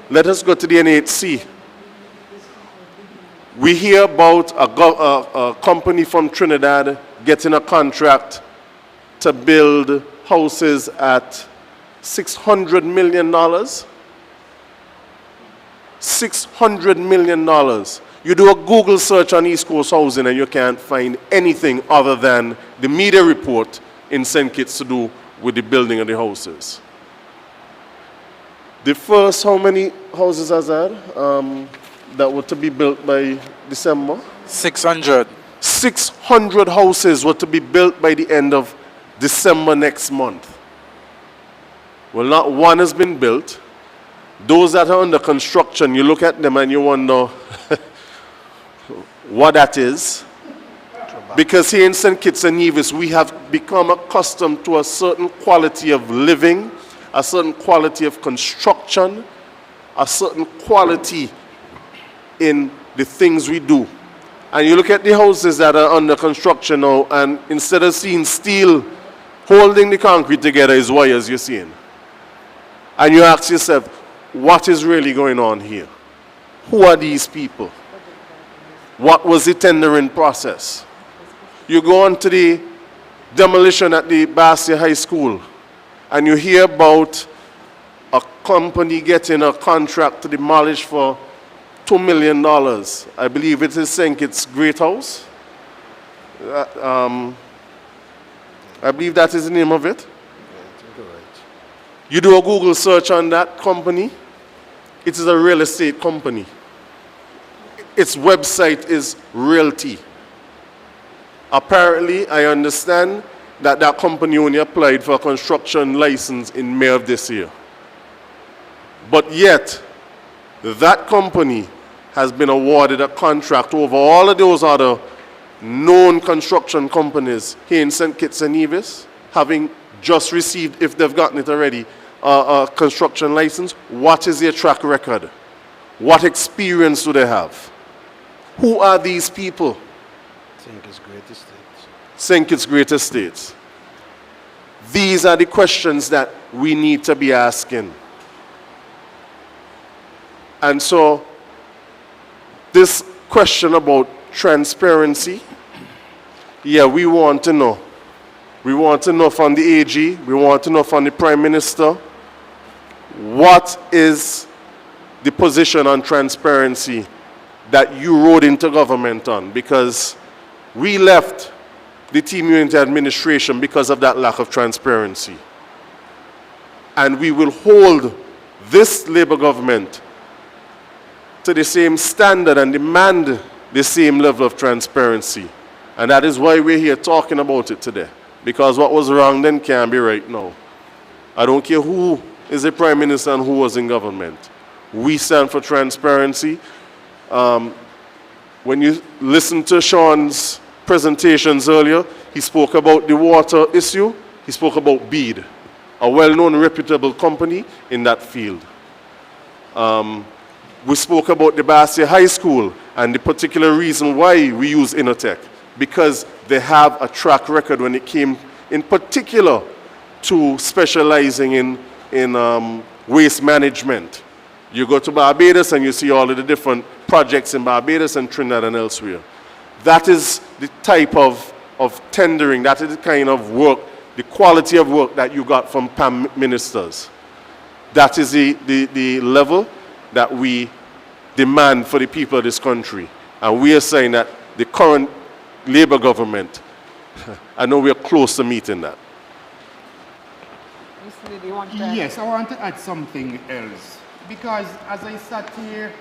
Speaker 6: Let us go to the NHC. We hear about a company from Trinidad getting a contract to build houses at $600 million. $600 million. You do a Google search on East Coast housing and you can't find anything other than the media report in St. Kitts to do with the building of the houses. The first, how many houses has that that were to be built by December?
Speaker 2: 600.
Speaker 6: 600 houses were to be built by the end of December next month. Well, not one has been built. Those that are under construction, you look at them and you wonder what that is. Because here in St. Kitts and Nevis, we have become accustomed to a certain quality of living, a certain quality of construction, a certain quality in the things we do. And you look at the houses that are under construction now, and instead of seeing steel holding the concrete together, is wires you're seeing. And you ask yourself, what is really going on here? Who are these people? What was the tendering process? You go on to the demolition at the Basseterre High School, and you hear about a company getting a contract to demolish for $2 million. I believe it is St. Kitts Great House. I believe that is the name of it. You do a Google search on that company. It is a real estate company. Its website is Realty. Apparently, I understand that that company only applied for a construction license in May of this year. But yet, that company has been awarded a contract over all of those other known construction companies here in St. Kitts and Nevis, having just received, if they've gotten it already, a construction license. What is their track record? What experience do they have? Who are these people?
Speaker 5: St. Kitts Great Estates.
Speaker 6: St. Kitts Great Estates. These are the questions that we need to be asking. And so, this question about transparency, yeah, we want to know. We want to know from the AG, we want to know from the Prime Minister, what is the position on transparency that you rode into government on? Because we left the Team Unity administration because of that lack of transparency. And we will hold this Labour government to the same standard and demand the same level of transparency. And that is why we're here talking about it today. Because what was wrong then can't be right now. I don't care who is the Prime Minister and who was in government. We stand for transparency. When you listen to Sean's presentations earlier, he spoke about the water issue. He spoke about BEAD, a well-known, reputable company in that field. We spoke about the Basseterre High School and the particular reason why we use Innotech. because they have a track record when it came in particular to specializing in waste management. You go to Barbados and you see all of the different projects in Barbados and Trinidad and elsewhere. That is the type of tendering, that is the kind of work, the quality of work that you got from PAM ministers. That is the level that we demand for the people of this country. And we are saying that the current Labour government, I know we are close to meeting that.
Speaker 3: Yes, I want to add something else. Because as I sat here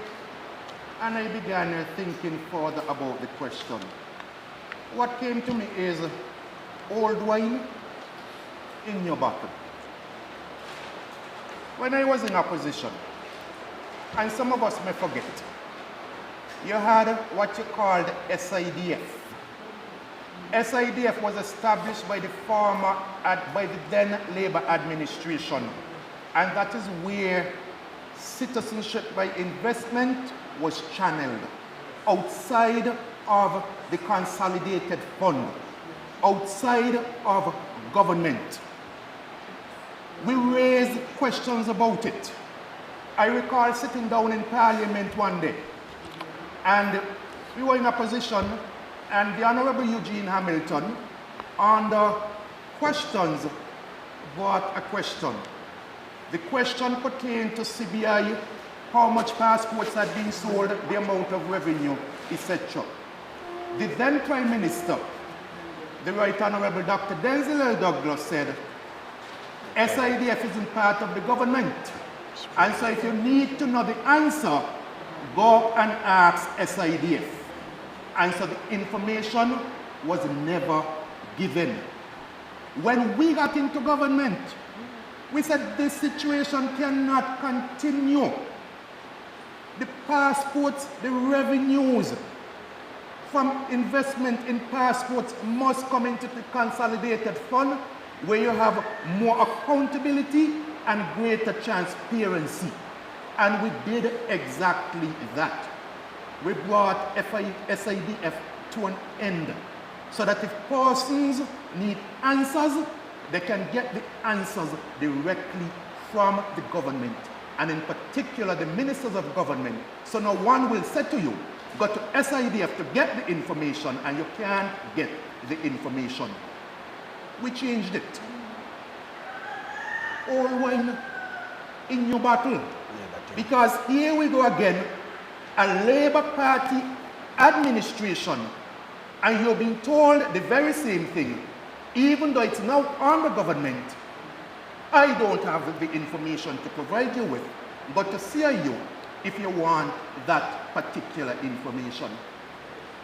Speaker 3: and I began thinking further about the question, what came to me is old wine in your bottle. When I was in opposition, and some of us may forget, you had what you called SIDF. SIDF was established by the then Labour administration, and that is where citizenship by investment was channeled outside of the consolidated fund, outside of government. We raised questions about it. I recall sitting down in Parliament one day, and we were in opposition, and the Honorable Eugene Hamilton, under questions, brought a question. The question pertained to CBI, how much passports had been sold, the amount of revenue, etc. The then Prime Minister, the Right Honorable Dr. Denzel L. Douglas, said, SIDF isn't part of the government. And so if you need to know the answer, go and ask SIDF. And so the information was never given. When we got into government, we said this situation cannot continue. The passports, the revenues from investment in passports must come into the consolidated fund where you have more accountability and greater transparency. And we did exactly that. We brought SIDF to an end so that if persons need answers, they can get the answers directly from the government, and in particular the ministers of government. So no one will say to you, go to SIDF to get the information, and you can't get the information. We changed it. All wine in your bottle. Because here we go again, a Labour Party administration, and you're being told the very same thing, even though it's now on the government. I don't have the information to provide you with, but to see you if you want that particular information.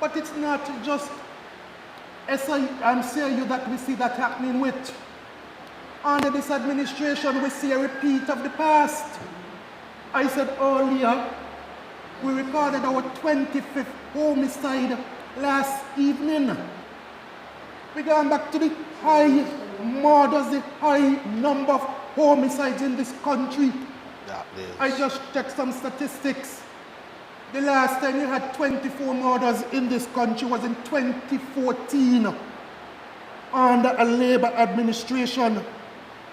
Speaker 3: But it's not just SIU that we see that happening with. Under this administration, we see a repeat of the past. I said earlier, we recorded our 25th homicide last evening. We're going back to the high murders, the high number of homicides in this country. I just checked some statistics. The last time we had 24 murders in this country was in 2014 under a Labour administration.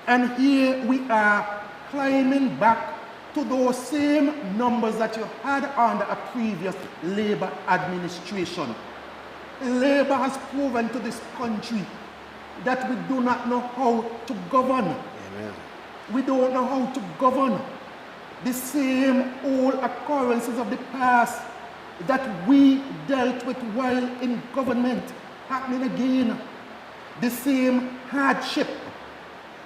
Speaker 3: And here we are climbing back to those same numbers that you had under a previous Labour administration. Labour has proven to this country that we do not know how to govern. Amen. We don't know how to govern. The same old occurrences of the past that we dealt with while in government happening again. The same hardship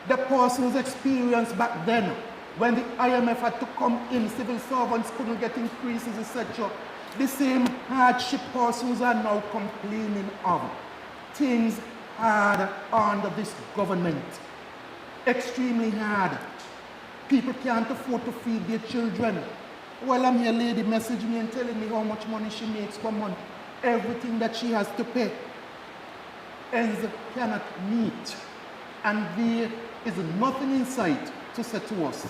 Speaker 3: the persons experienced back then when the IMF had to come in, civil servants couldn't get increases, etc. The same hardship persons are now complaining of. Things hard under this government. Extremely hard. People can't afford to feed their children. Well, I'm here, lady messaging me and telling me how much money she makes per month. Everything that she has to pay. Ends cannot meet. And there is nothing in sight to say to us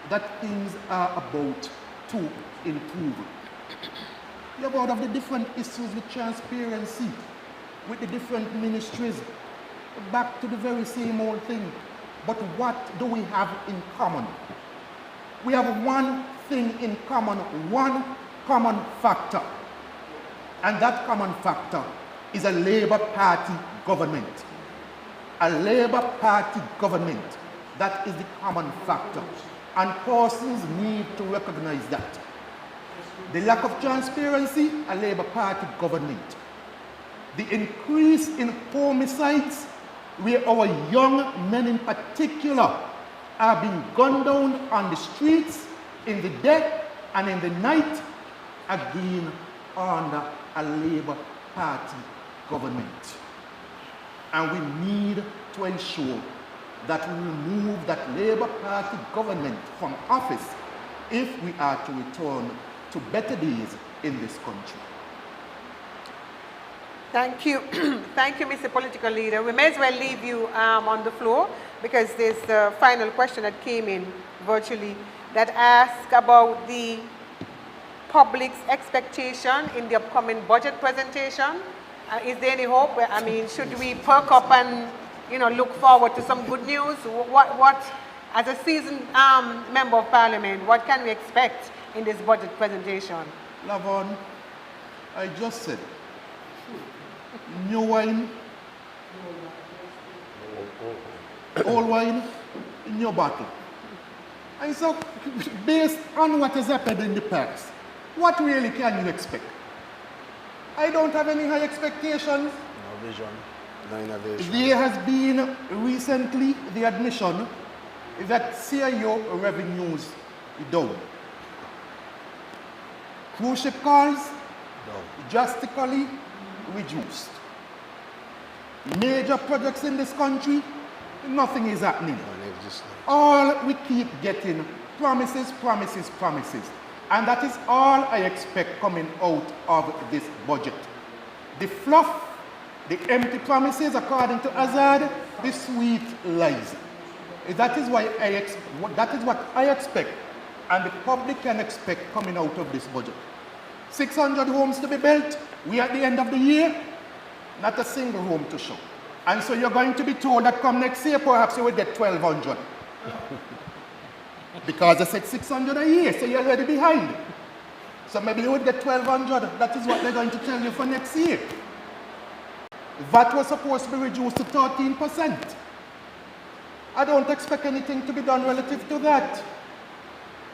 Speaker 3: that things are about to improve. You're out of the different issues with transparency. with the different ministries, back to the very same old thing. But what do we have in common? We have one thing in common, one common factor. And that common factor is a Labour Party government. A Labour Party government. That is the common factor. And persons need to recognize that. The lack of transparency, a Labour Party government. The increase in homicides, where our young men in particular are being gunned down on the streets in the day and in the night, again under a Labour Party government. And we need to ensure that we remove that Labour Party government from office if we are to return to better days in this country.
Speaker 1: Thank you. Thank you, Mr. Political Leader. We may as well leave you on the floor because there's the final question that came in virtually that asks about the public's expectation in the upcoming budget presentation. Is there any hope? I mean, should we perk up and, you know, look forward to some good news? What as a seasoned member of Parliament, what can we expect in this budget presentation?
Speaker 3: Lavon, I just said, new wine, old wine, new bottle. And so, based on what has happened in the past, what really can you expect? I don't have any high expectations.
Speaker 5: No vision, no innovation.
Speaker 3: There has been recently the admission that CIO revenues are down. Cruise ship calls drastically reduced. Major projects in this country, nothing is happening. All we keep getting promises, promises, promises. And that is all I expect coming out of this budget. The fluff, the empty promises according to Azad, the sweet lies. That is what I expect and the public can expect coming out of this budget. 600 homes to be built, we at the end of the year, not a single home to show. And so you're going to be told that come next year, perhaps you will get 1,200. Because I said 600 a year, so you're already behind. So maybe you would get 1,200. That is what they're going to tell you for next year. VAT was supposed to be reduced to 13%. I don't expect anything to be done relative to that.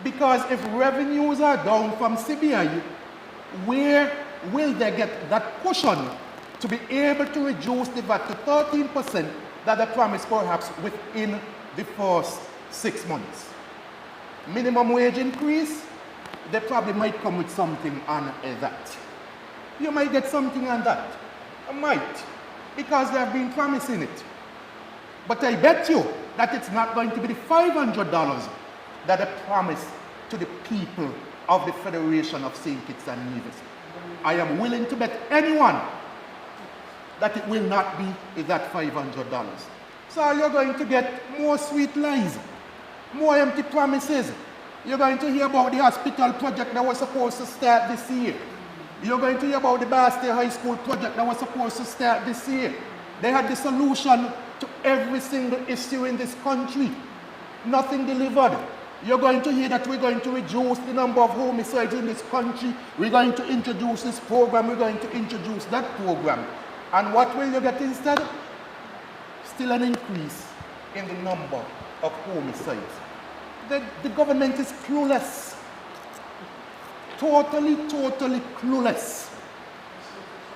Speaker 3: Because if revenues are down from CBI, where will they get that cushion to be able to reduce the VAT to 13% that they promised perhaps within the first 6 months? Minimum wage increase, they probably might come with something on that. You might get something on that. I might, because they have been promising it. But I bet you that it's not going to be the $500 that they promised to the people of the Federation of St. Kitts and Nevis. I am willing to bet anyone that it will not be that $500. So you're going to get more sweet lies, more empty promises. You're going to hear about the hospital project that was supposed to start this year. You're going to hear about the Basseterre High School project that was supposed to start this year. They had the solution to every single issue in this country. Nothing delivered. You're going to hear that we're going to reduce the number of homicides in this country. We're going to introduce this program. We're going to introduce that program. And what will you get instead? Still an increase in the number of homicides. The government is clueless. Totally, totally clueless.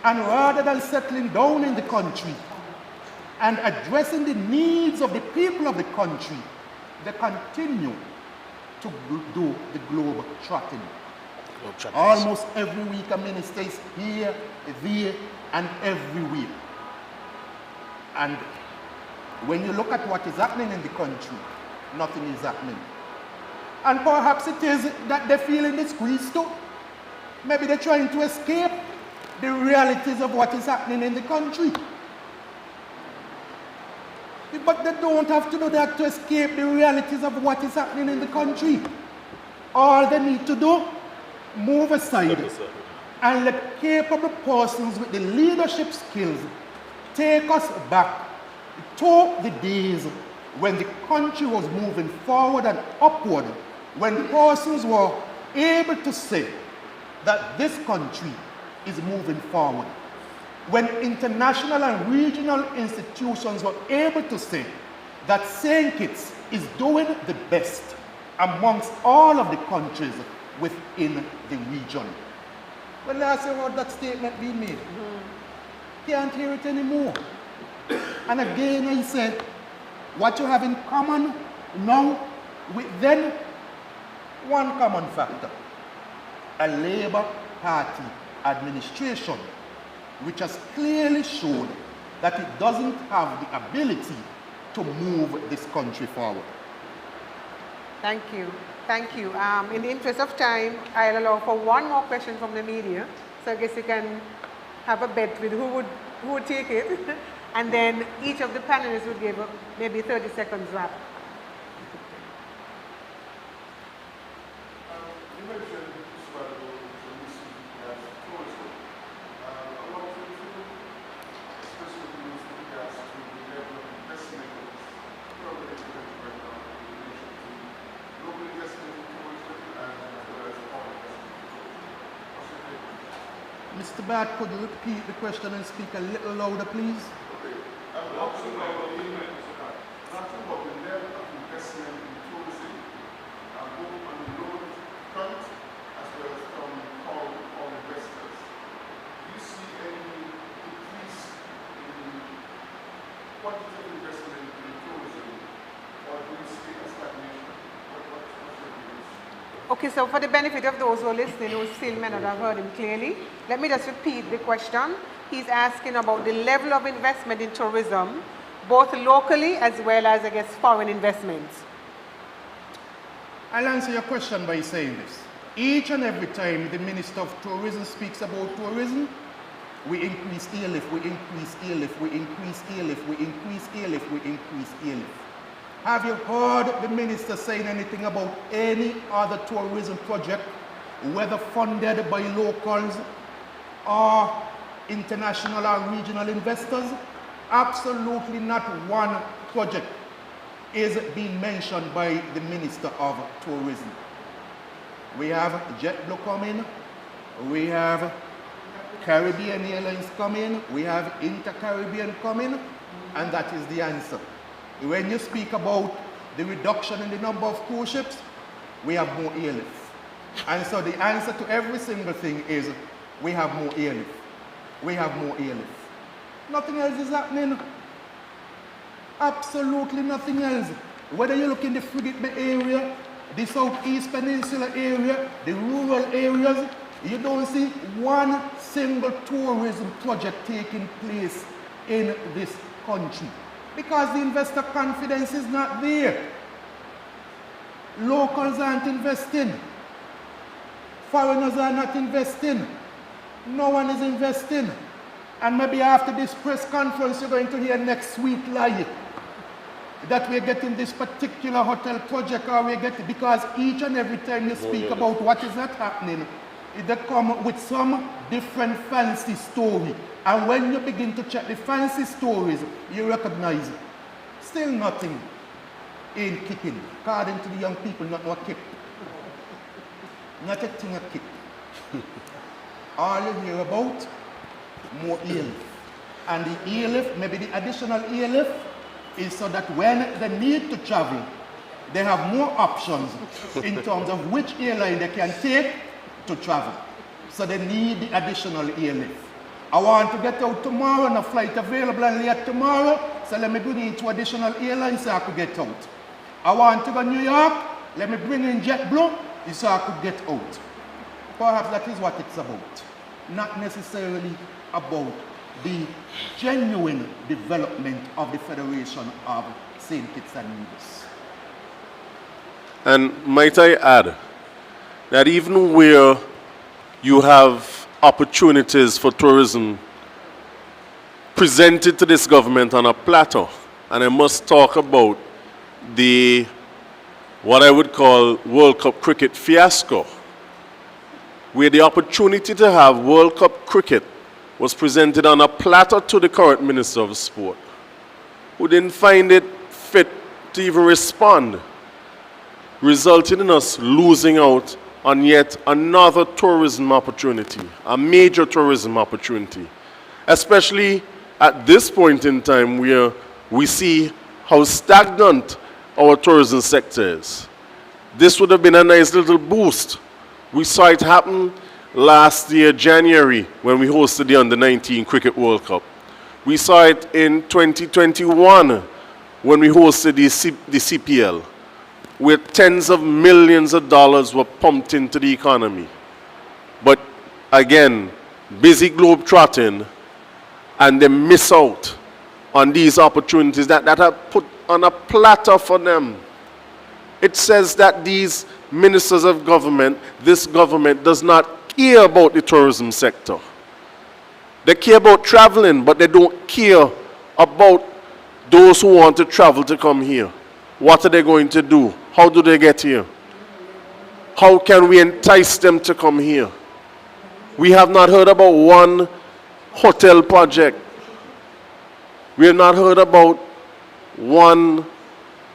Speaker 3: And rather than settling down in the country and addressing the needs of the people of the country, they continue to do the globe trotting. Almost every week a minister is here, there, and everywhere. And when you look at what is happening in the country, nothing is happening. And perhaps it is that they're feeling the squeeze too. Maybe they're trying to escape the realities of what is happening in the country. But they don't have to do that to escape the realities of what is happening in the country. All they need to do, move aside and let capable persons with the leadership skills take us back to the days when the country was moving forward and upward, when persons were able to say that this country is moving forward, when international and regional institutions were able to say that St. Kitts is doing the best amongst all of the countries within the region. When last year heard that statement being made, can't hear it anymore. And again I said, what you have in common now with then, one common factor, a Labour Party administration, which has clearly shown that it doesn't have the ability to move this country forward.
Speaker 1: Thank you. Thank you. In the interest of time, I'll allow for one more question from the media. So I guess you can have a bet with who would take it. And then each of the panelists would give maybe 30 seconds wrap.
Speaker 7: You mentioned this about tourism. I want to discuss with you with regards to the level of investment that's right now in relation to local investment in tourism and as well as foreign investment in tourism.
Speaker 3: Mr. Bart, could you repeat the question and speak a little louder, please?
Speaker 7: Okay. I'm talking about the level of investment in tourism, both on the loan front as well as from all investors. Do you see any increase in quantitative investment in tourism, or do you see a stagnation? What's your views?
Speaker 1: Okay, so for the benefit of those who are listening who still may not have heard him clearly, let me just repeat the question. He's asking about the level of investment in tourism, both locally as well as, I guess, foreign investments.
Speaker 3: I'll answer your question by saying this. Each and every time the Minister of Tourism speaks about tourism, we increase airlift, we increase airlift, we increase airlift, we increase airlift, we increase airlift. Have you heard the Minister saying anything about any other tourism project, whether funded by locals or international or regional investors? Absolutely not one project is being mentioned by the Minister of Tourism. We have JetBlue coming, we have Caribbean Airlines coming, we have Inter-Caribbean coming, and that is the answer. When you speak about the reduction in the number of cruise ships, we have more airlift. And so the answer to every single thing is we have more airlift. We have more airlift. Nothing else is happening. Absolutely nothing else. Whether you look in the Frigate Bay area, the Southeast Peninsula area, the rural areas, you don't see one single tourism project taking place in this country because the investor confidence is not there. Locals aren't investing. Foreigners are not investing. No one is investing. And maybe after this press conference, you're going to hear next week lie that we're getting this particular hotel project, or we're getting, because each and every time you speak about what is not happening, they come with some different fancy story. And when you begin to check the fancy stories, you recognize still nothing ain't kicking. According to the young people, not what kick. Not a thing a kick. All you hear about, more airlift. And the airlift, maybe the additional airlift, is so that when they need to travel, they have more options in terms of which airline they can take to travel. So they need the additional airlift. I want to get out tomorrow and a flight available and late tomorrow, so let me bring in 2 additional airlines so I could get out. I want to go to New York, let me bring in JetBlue so I could get out. Perhaps that is what it's about. Not necessarily about the genuine development of the Federation of St. Kitts and Nevis.
Speaker 6: And might I add that even where you have opportunities for tourism presented to this government on a platter, and I must talk about the, what I would call World Cup cricket fiasco, where the opportunity to have World Cup cricket was presented on a platter to the current Minister of Sport, who didn't find it fit to even respond, resulting in us losing out on yet another tourism opportunity, a major tourism opportunity, especially at this point in time where we see how stagnant our tourism sector is. This would have been a nice little boost. We saw it happen last year, January, when we hosted the Under-19 Cricket World Cup. We saw it in 2021 when we hosted the CPL, where tens of millions of dollars were pumped into the economy. But again, busy globe-trotting, and they miss out on these opportunities that are put on a platter for them. It says that these ministers of government, this government does not care about the tourism sector. They care about traveling, but they don't care about those who want to travel to come here. What are they going to do? How do they get here? How can we entice them to come here? We have not heard about one hotel project. We have not heard about one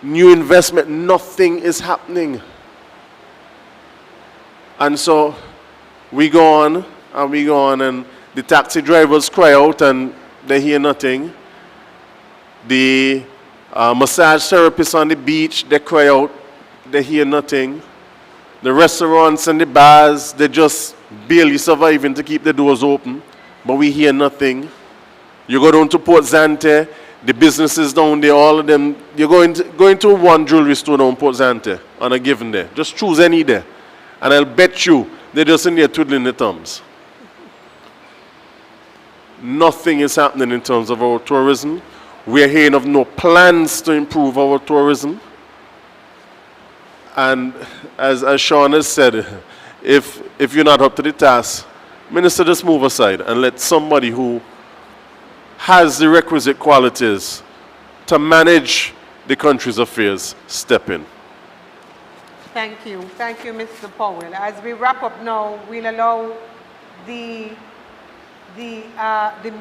Speaker 6: new investment. Nothing is happening. And so we go on and we go on, and the taxi drivers cry out and they hear nothing. The massage therapists on the beach, they cry out, they hear nothing. The restaurants and the bars, they just barely surviving to keep the doors open, but we hear nothing. You go down to Port Zante, the businesses down there, all of them, you're going to one jewelry store down Port Zante on a given day. Just choose any day. And I'll bet you they're just in there twiddling their thumbs. Nothing is happening in terms of our tourism. We're hearing of no plans to improve our tourism. And as Sean has said, if you're not up to the task, Minister, just move aside and let somebody who has the requisite qualities to manage the country's affairs step in.
Speaker 1: Thank you. Thank you, Mr. Powell. As we wrap up now, we'll allow the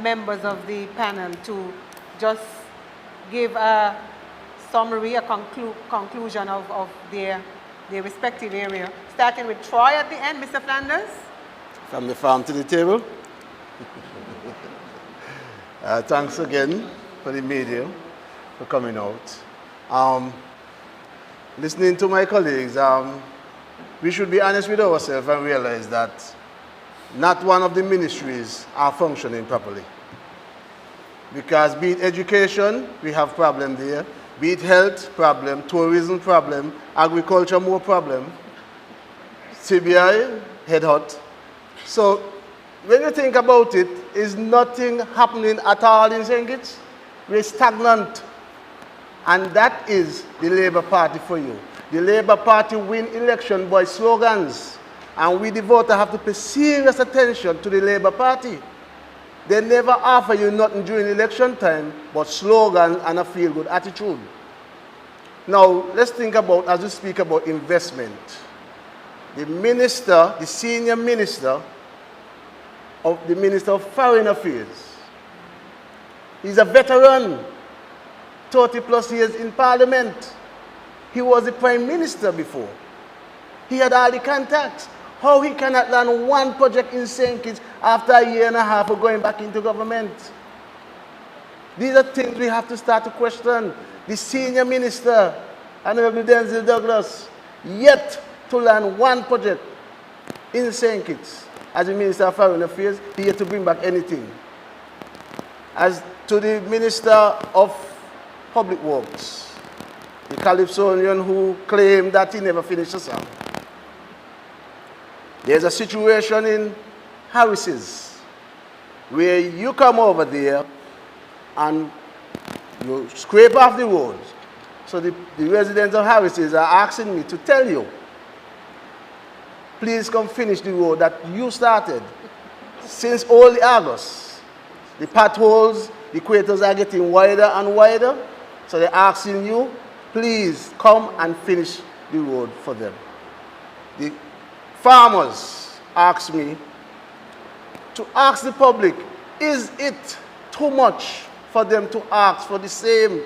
Speaker 1: members of the panel to just give a summary, a conclusion of their respective area. Starting with Troy at the end, Mr. Flanders.
Speaker 5: From the farm to the table. Thanks again for the media for coming out. Listening to my colleagues, we should be honest with ourselves and realize that not one of the ministries are functioning properly. Because be it education, we have problem there. Be it health, problem. Tourism, problem. Agriculture, more problem. CBI, head hot. So when you think about it, is nothing happening at all in St. Kitts? We're stagnant. And that is the Labour Party for you. The Labour Party win election by slogans. And we, the voter, have to pay serious attention to the Labour Party. They never offer you nothing during election time but slogans and a feel-good attitude. Now, let's think about, as we speak about investment. The minister, the senior minister, the Minister of Foreign Affairs, he's a veteran, 30 plus years in Parliament. He was the Prime Minister before. He had all the contacts. How he cannot land one project in St. Kitts after a year and a half of going back into government? These are things we have to start to question. The senior minister, Honorable Denzel Douglas, yet to land one project in St. Kitts as the Minister of Foreign Affairs, he yet to bring back anything. As to the Minister of Public Works, the Calypsonian who claimed that he never finished a song. There's a situation in Harris's where you come over there and you scrape off the roads. So the residents of Harris's are asking me to tell you, please come finish the road that you started since early August. The potholes, the craters are getting wider and wider. So they're asking you, please come and finish the road for them. The farmers asked me to ask the public is it too much for them to ask for the same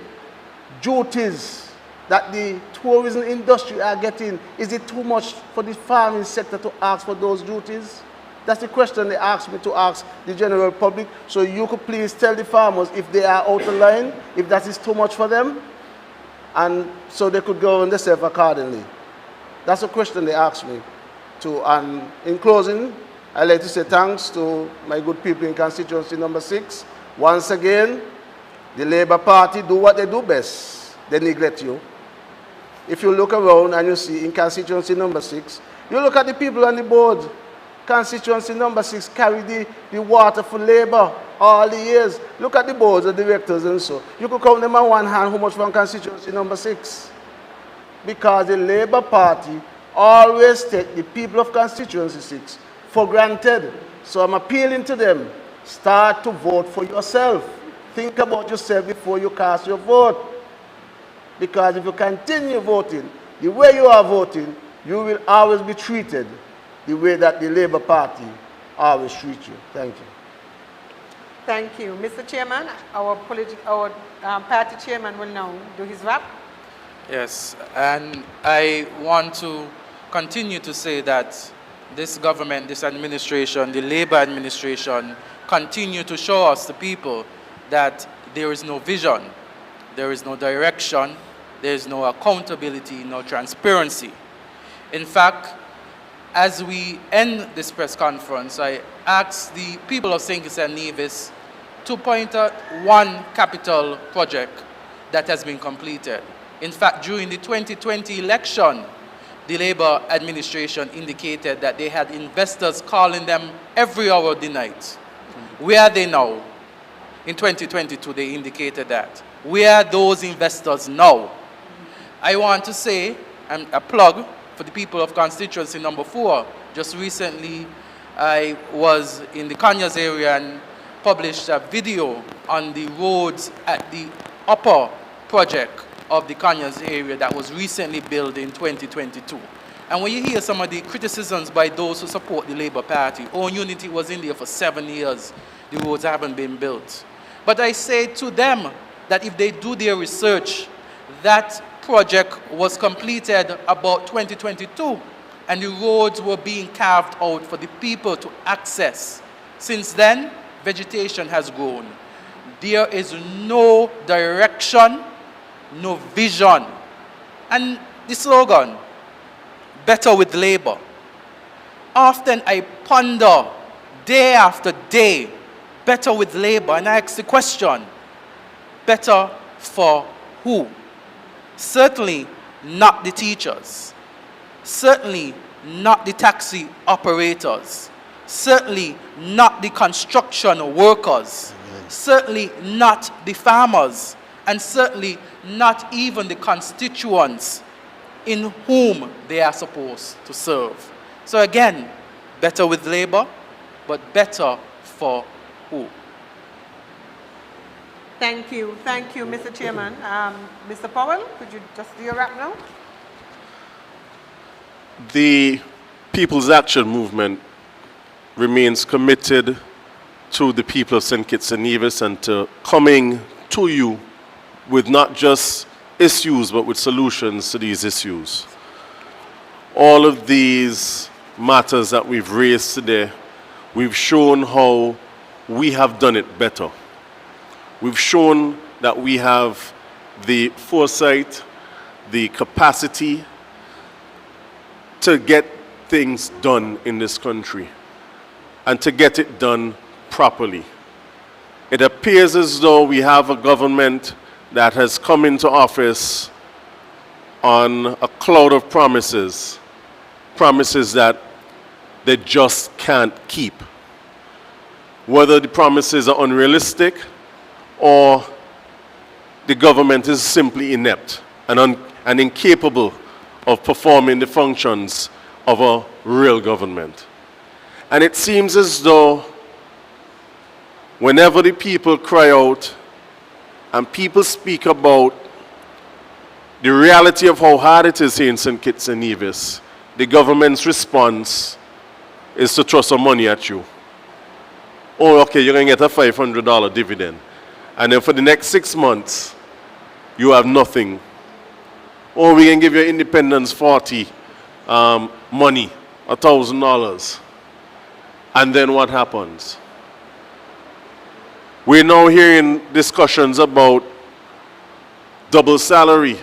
Speaker 5: duties that the tourism industry are getting? Is it too much for the farming sector to ask for those duties? That's the question they asked me to ask the general public. So you could please tell the farmers if they are out of line, if that is too much for them, and so they could govern themselves accordingly. That's a question they asked me to. And in closing, I'd like to say thanks to my good people in constituency number 6. Once again, the Labour Party do what they do best. They neglect you. If you look around and you see in constituency number 6, you look at the people on the board. Constituency number 6 carry the water for Labour all the years. Look at the boards of directors and so. You could count them on one hand how much from constituency number 6. Because the Labour Party always take the people of constituency 6 for granted. So I'm appealing to them, start to vote for yourself. Think about yourself before you cast your vote. Because if you continue voting the way you are voting, you will always be treated the way that the Labour Party always treats you. Thank you.
Speaker 1: Thank you. Mr. Chairman, our party chairman will now do his wrap.
Speaker 2: Yes, and I want to continue to say that this government, this administration, the Labour administration, continue to show us, the people, that there is no vision, there is no direction, there is no accountability, no transparency. In fact, as we end this press conference, I asked the people of St. Kitts and Nevis to point out one capital project that has been completed. In fact, during the 2020 election, the Labour administration indicated that they had investors calling them every hour of the night. Where are they now? In 2022, they indicated that. Where are those investors now? I want to say, and a plug for the people of constituency number 4. Just recently, I was in the Conyers area and published a video on the roads at the upper project of the Conyers area that was recently built in 2022. And when you hear some of the criticisms by those who support the Labour Party, Own Unity was in there for 7 years, the roads haven't been built. But I say to them that if they do their research, that project was completed about 2022, and the roads were being carved out for the people to access. Since then, vegetation has grown. There is no direction, no vision. And the slogan, better with Labour. Often I ponder day after day, better with Labour, and I ask the question, better for who? Certainly not the teachers, certainly not the taxi operators, certainly not the construction workers, certainly not the farmers, and certainly not even the constituents in whom they are supposed to serve. So again, better with Labour, but better for who?
Speaker 1: Thank you, Mr. Chairman. Mr. Powell, could you just do your wrap now?
Speaker 6: The People's Action Movement remains committed to the people of St. Kitts and Nevis and to coming to you with not just issues, but with solutions to these issues. All of these matters that we've raised today, we've shown how we have done it better. We've shown that we have the foresight, the capacity to get things done in this country and to get it done properly. It appears as though we have a government that has come into office on a cloud of promises, promises that they just can't keep. Whether the promises are unrealistic or the government is simply inept and incapable of performing the functions of a real government. And it seems as though whenever the people cry out and people speak about the reality of how hard it is here in St. Kitts and Nevis, the government's response is to throw some money at you. oh, okay, you're going to get a $500 dividend. And then for the next 6 months, you have nothing. Or we can give you Independence 40 money, $1,000. And then what happens? We're now hearing discussions about double salary.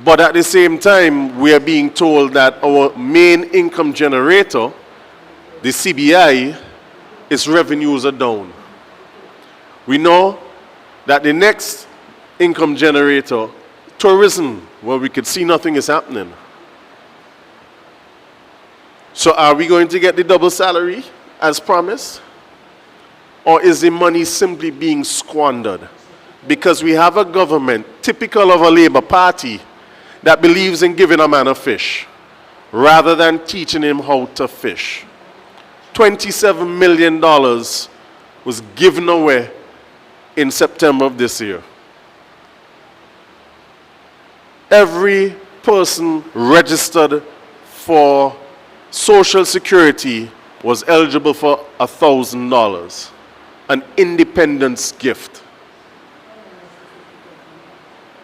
Speaker 6: But at the same time, we are being told that our main income generator, the CBI, its revenues are down. We know that the next income generator, tourism, where we could see nothing is happening. So are we going to get the double salary as promised? Or is the money simply being squandered? Because we have a government, typical of a Labour Party, that believes in giving a man a fish, rather than teaching him how to fish. $27 million was given away in September of this year. Every person registered for Social Security was eligible for $1,000, an independence gift.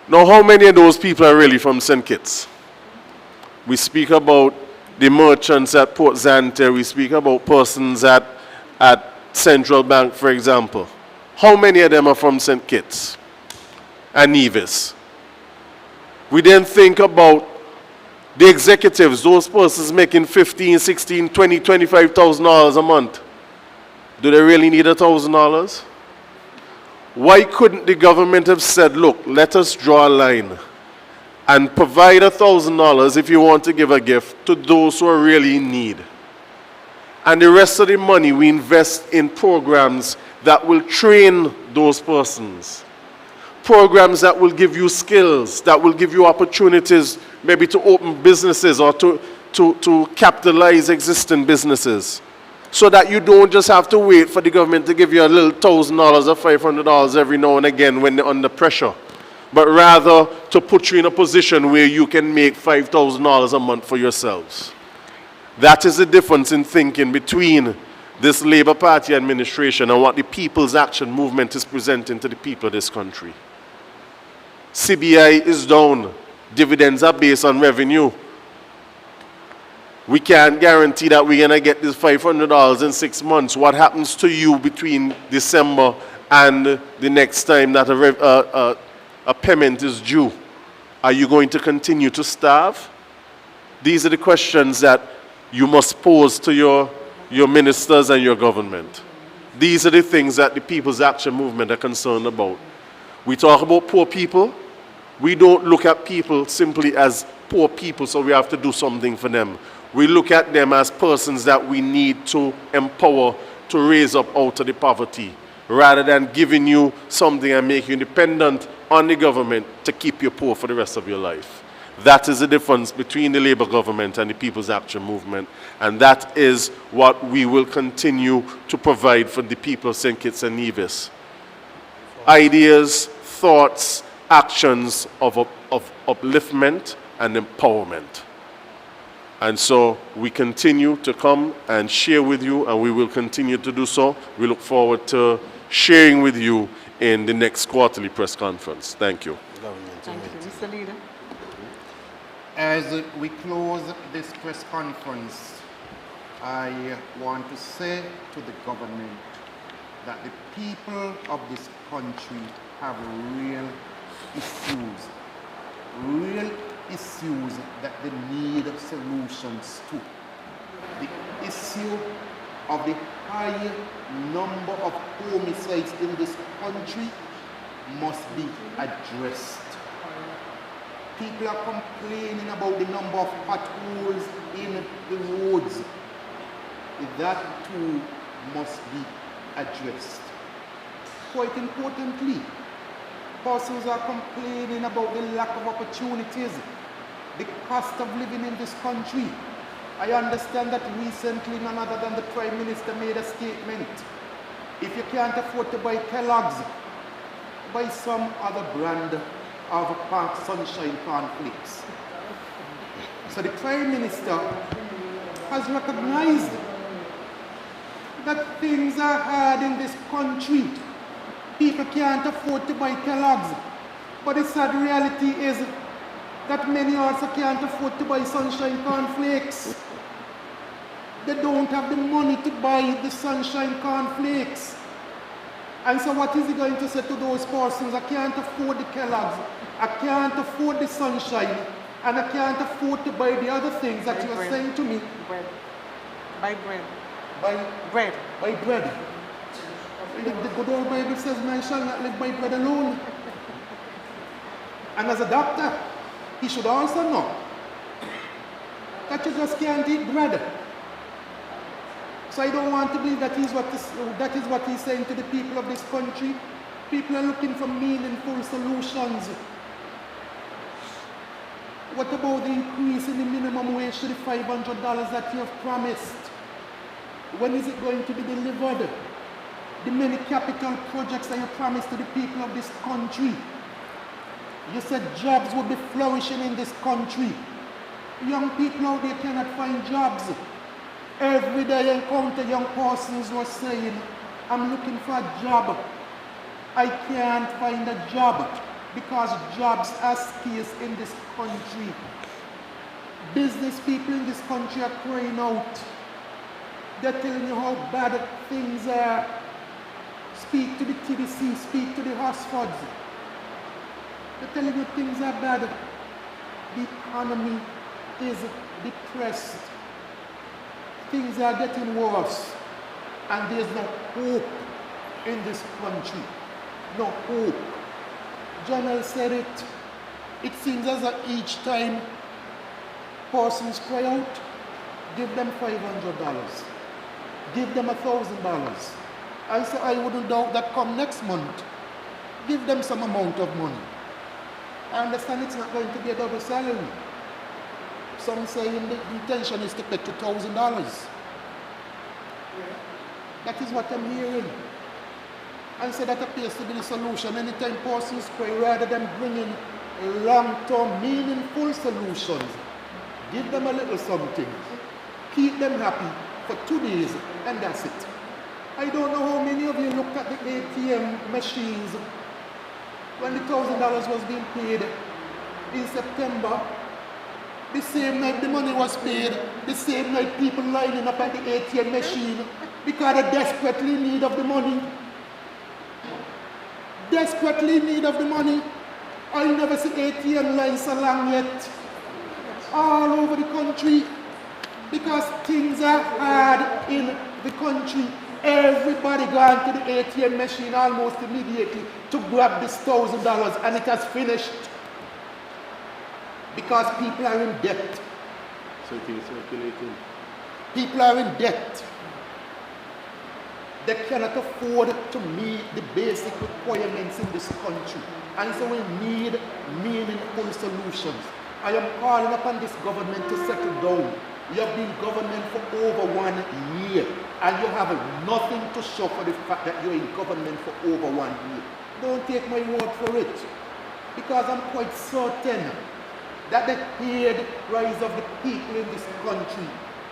Speaker 6: Now, how many of those people are really from St. Kitts? We speak about the merchants at Port Zante, we speak about persons at Central Bank, for example. How many of them are from St. Kitts and Nevis? We then think about the executives, those persons making $15,000, $16,000, $20,000, $25,000 a month. Do they really need $1,000? Why couldn't the government have said, look, let us draw a line and provide $1,000 if you want to give a gift to those who are really in need? And the rest of the money we invest in programs that will train those persons. Programs that will give you skills, that will give you opportunities maybe to open businesses or to capitalize existing businesses. So that you don't just have to wait for the government to give you a little $1,000 or $500 every now and again when they're under pressure. But rather to put you in a position where you can make $5,000 a month for yourselves. That is the difference in thinking between this Labour Party administration and what the People's Action Movement is presenting to the people of this country. CBI is down. Dividends are based on revenue. We can't guarantee that we're going to get this $500 in 6 months. What happens to you between December and the next time that a payment is due? Are you going to continue to starve? These are the questions that you must pose to your ministers and your government. These are the things that the People's Action Movement are concerned about. We talk about poor people. We don't look at people simply as poor people, so we have to do something for them. We look at them as persons that we need to empower to raise up out of the poverty, rather than giving you something and make you dependent on the government to keep you poor for the rest of your life. That is the difference between the Labour government and the People's Action Movement, and that is what we will continue to provide for the people of St. Kitts and Nevis. Ideas, thoughts, actions of upliftment and empowerment. And so we continue to come and share with you, and we will continue to do so. We look forward to sharing with you in the next quarterly press conference. Thank you.
Speaker 1: Thank you. Mr. Leader.
Speaker 3: As we close this press conference, I want to say to the government that the people of this country have real issues that they need solutions to. The issue of the high number of homicides in this country must be addressed. People are complaining about the number of potholes in the roads. That too must be addressed. Quite importantly, persons are complaining about the lack of opportunities, the cost of living in this country. I understand that recently none other than the Prime Minister made a statement. If you can't afford to buy Kellogg's, buy some other brand of Park Sunshine cornflakes. So the Prime Minister has recognized
Speaker 8: that things are hard in this country. People can't afford to buy Kellogg's. But the sad reality is that many also can't afford to buy Sunshine cornflakes. They don't have the money to buy the Sunshine cornflakes. And so what is he going to say to those persons? I can't afford the Kellogg's, I can't afford the Sunshine, and I can't afford to buy the other things that you're saying to me.
Speaker 1: Bread. Buy bread.
Speaker 8: Buy
Speaker 1: Bread.
Speaker 8: Buy bread. The good old Bible says, man shall not live by bread alone. And as a doctor, he should also know that you just can't eat bread. So I don't want to believe that that is what he's saying to the people of this country. People are looking for meaningful solutions. What about the increase in the minimum wage to the $500 that you have promised? When is it going to be delivered? The many capital projects that you promised to the people of this country. You said jobs would be flourishing in this country. Young people out there cannot find jobs. Every day I encounter young persons who are saying, I'm looking for a job. I can't find a job because jobs are scarce in this country. Business people in this country are crying out. They're telling you how bad things are. Speak to the TDC, speak to the Hosfords. They're telling you things are bad. The economy is depressed. Things are getting worse. And there's no hope in this country. No hope. Jonel said it. It seems as if each time persons cry out, give them $500. Give them $1,000. I say I wouldn't doubt that come next month, give them some amount of money. I understand it's not going to be a double salary. Some say the intention is to pay $2,000. That is what I'm hearing. And so that appears to be the solution. Anytime persons pray, rather than bringing long-term, meaningful solutions, give them a little something. Keep them happy for 2 days, and that's it. I don't know how many of you looked at the ATM machines when the $1,000 was being paid in September. The same night the money was paid, the same night people lining up at the ATM machine because they're desperately in need of the money. Desperately in need of the money. I never see ATM lines so long yet. All over the country. Because things are hard in the country. Everybody gone to the ATM machine almost immediately to grab this $1,000 and it has finished. Because people are in debt.
Speaker 6: So it is circulating.
Speaker 8: People are in debt. They cannot afford to meet the basic requirements in this country. And so we need meaningful solutions. I am calling upon this government to settle down. You have been government for over 1 year. And you have nothing to show for the fact that you're in government for over 1 year. Don't take my word for it. Because I'm quite certain that the head rise of the people in this country,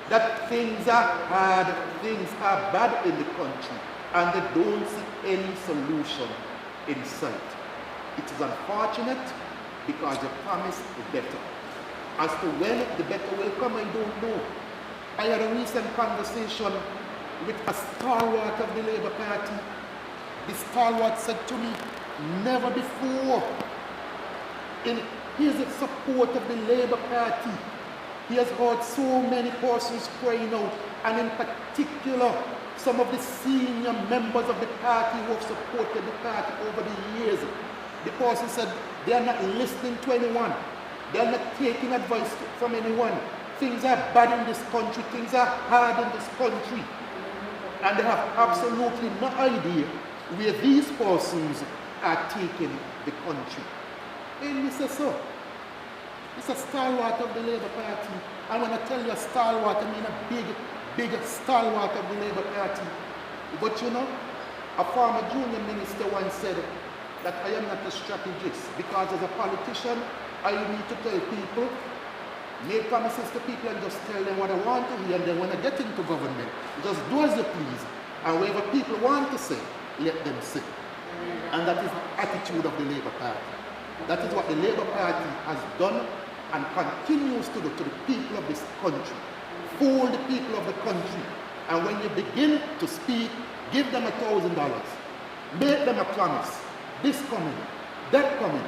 Speaker 8: that things are hard, things are bad in the country, and they don't see any solution in sight. It is unfortunate because you promised the better. As to when the better will come, I don't know. I had a recent conversation with a stalwart of the Labour Party. The stalwart said to me, never before in his support of the Labour Party, he has heard so many persons crying out, and in particular, some of the senior members of the party who have supported the party over the years. The person said they are not listening to anyone. They are not taking advice from anyone. Things are bad in this country. Things are hard in this country. And they have absolutely no idea where these persons are taking the country. And he says so. It's a stalwart of the Labour Party. And when I tell you a stalwart, I mean a big stalwart of the Labour Party. But you know, a former junior minister once said that I am not a strategist because as a politician, I need to tell people, make promises to people and just tell them what I want to hear, and then when I get into government, just do as you please. And whatever people want to say, let them say. And that is the attitude of the Labour Party. That is what the Labour Party has done and continues to do to the people of this country. Fool the people of the country. And when you begin to speak, give them $1,000. Make them a promise. This coming, that coming.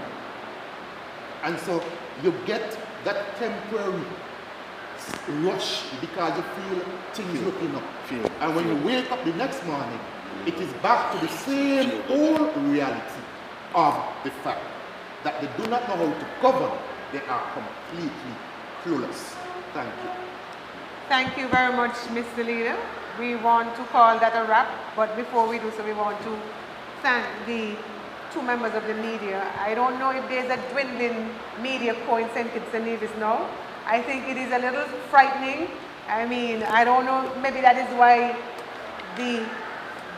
Speaker 8: And so you get that temporary rush because you feel things looking up. And when you wake up the next morning, it is back to the same old reality of the fact that they do not know how to govern. They are completely clueless. Thank you.
Speaker 1: Thank you very much, Mr. Leader. We want to call that a wrap, but before we do so, we want to thank the two members of the media. I don't know if there's a dwindling media corps in St. Kitts and Nevis now. I think it is a little frightening. I mean, I don't know, maybe that is why the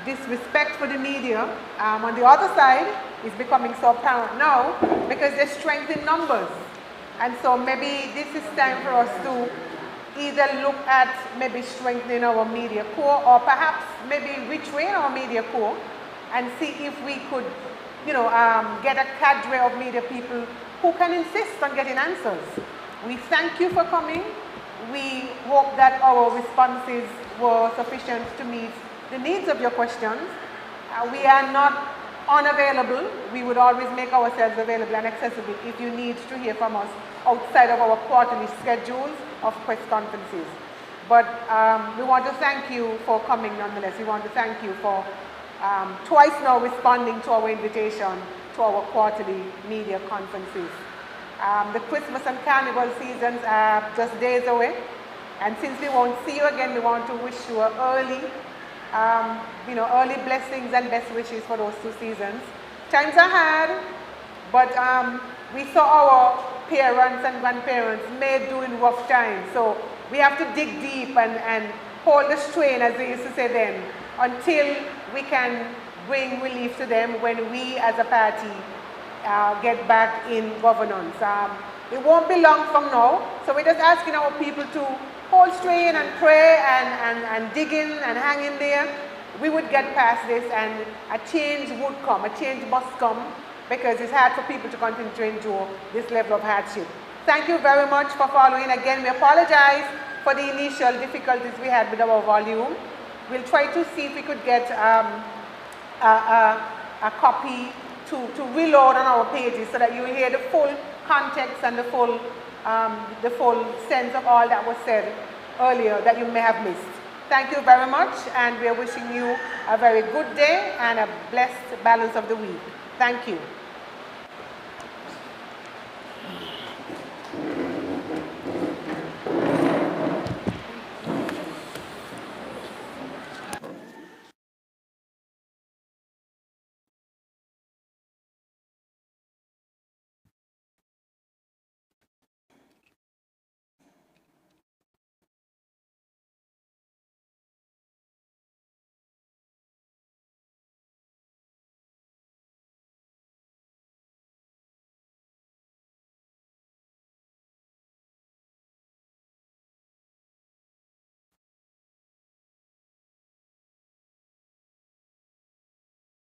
Speaker 1: disrespect for the media on the other side is becoming so apparent now because there's strength in numbers. And so maybe this is time for us to either look at maybe strengthening our media corps or perhaps maybe retrain our media corps and see if we could, get a cadre of media people who can insist on getting answers. We thank you for coming. We hope that our responses were sufficient to meet the needs of your questions. We are not unavailable. We would always make ourselves available and accessible if you need to hear from us outside of our quarterly schedules of press conferences. But we want to thank you for coming nonetheless. We want to thank you for twice now responding to our invitation to our quarterly media conferences. The Christmas and Carnival seasons are just days away. And since we won't see you again, we want to wish you early blessings and best wishes for those 2 seasons. Times are hard, but we saw our parents and grandparents made do in rough times. So we have to dig deep and hold the strain, as they used to say then, until we can bring relief to them when we as a party get back in governance. It won't be long from now, so we're just asking our people to hold strain and pray and dig in and hang in there. We would get past this and a change would come, a change must come, because it's hard for people to continue to endure this level of hardship. Thank you very much for following. Again, we apologize for the initial difficulties we had with our volume. We'll try to see if we could get a copy to reload on our pages so that you will hear the full context and the full sense of all that was said earlier that you may have missed. Thank you very much, and we are wishing you a very good day and a blessed balance of the week. Thank you.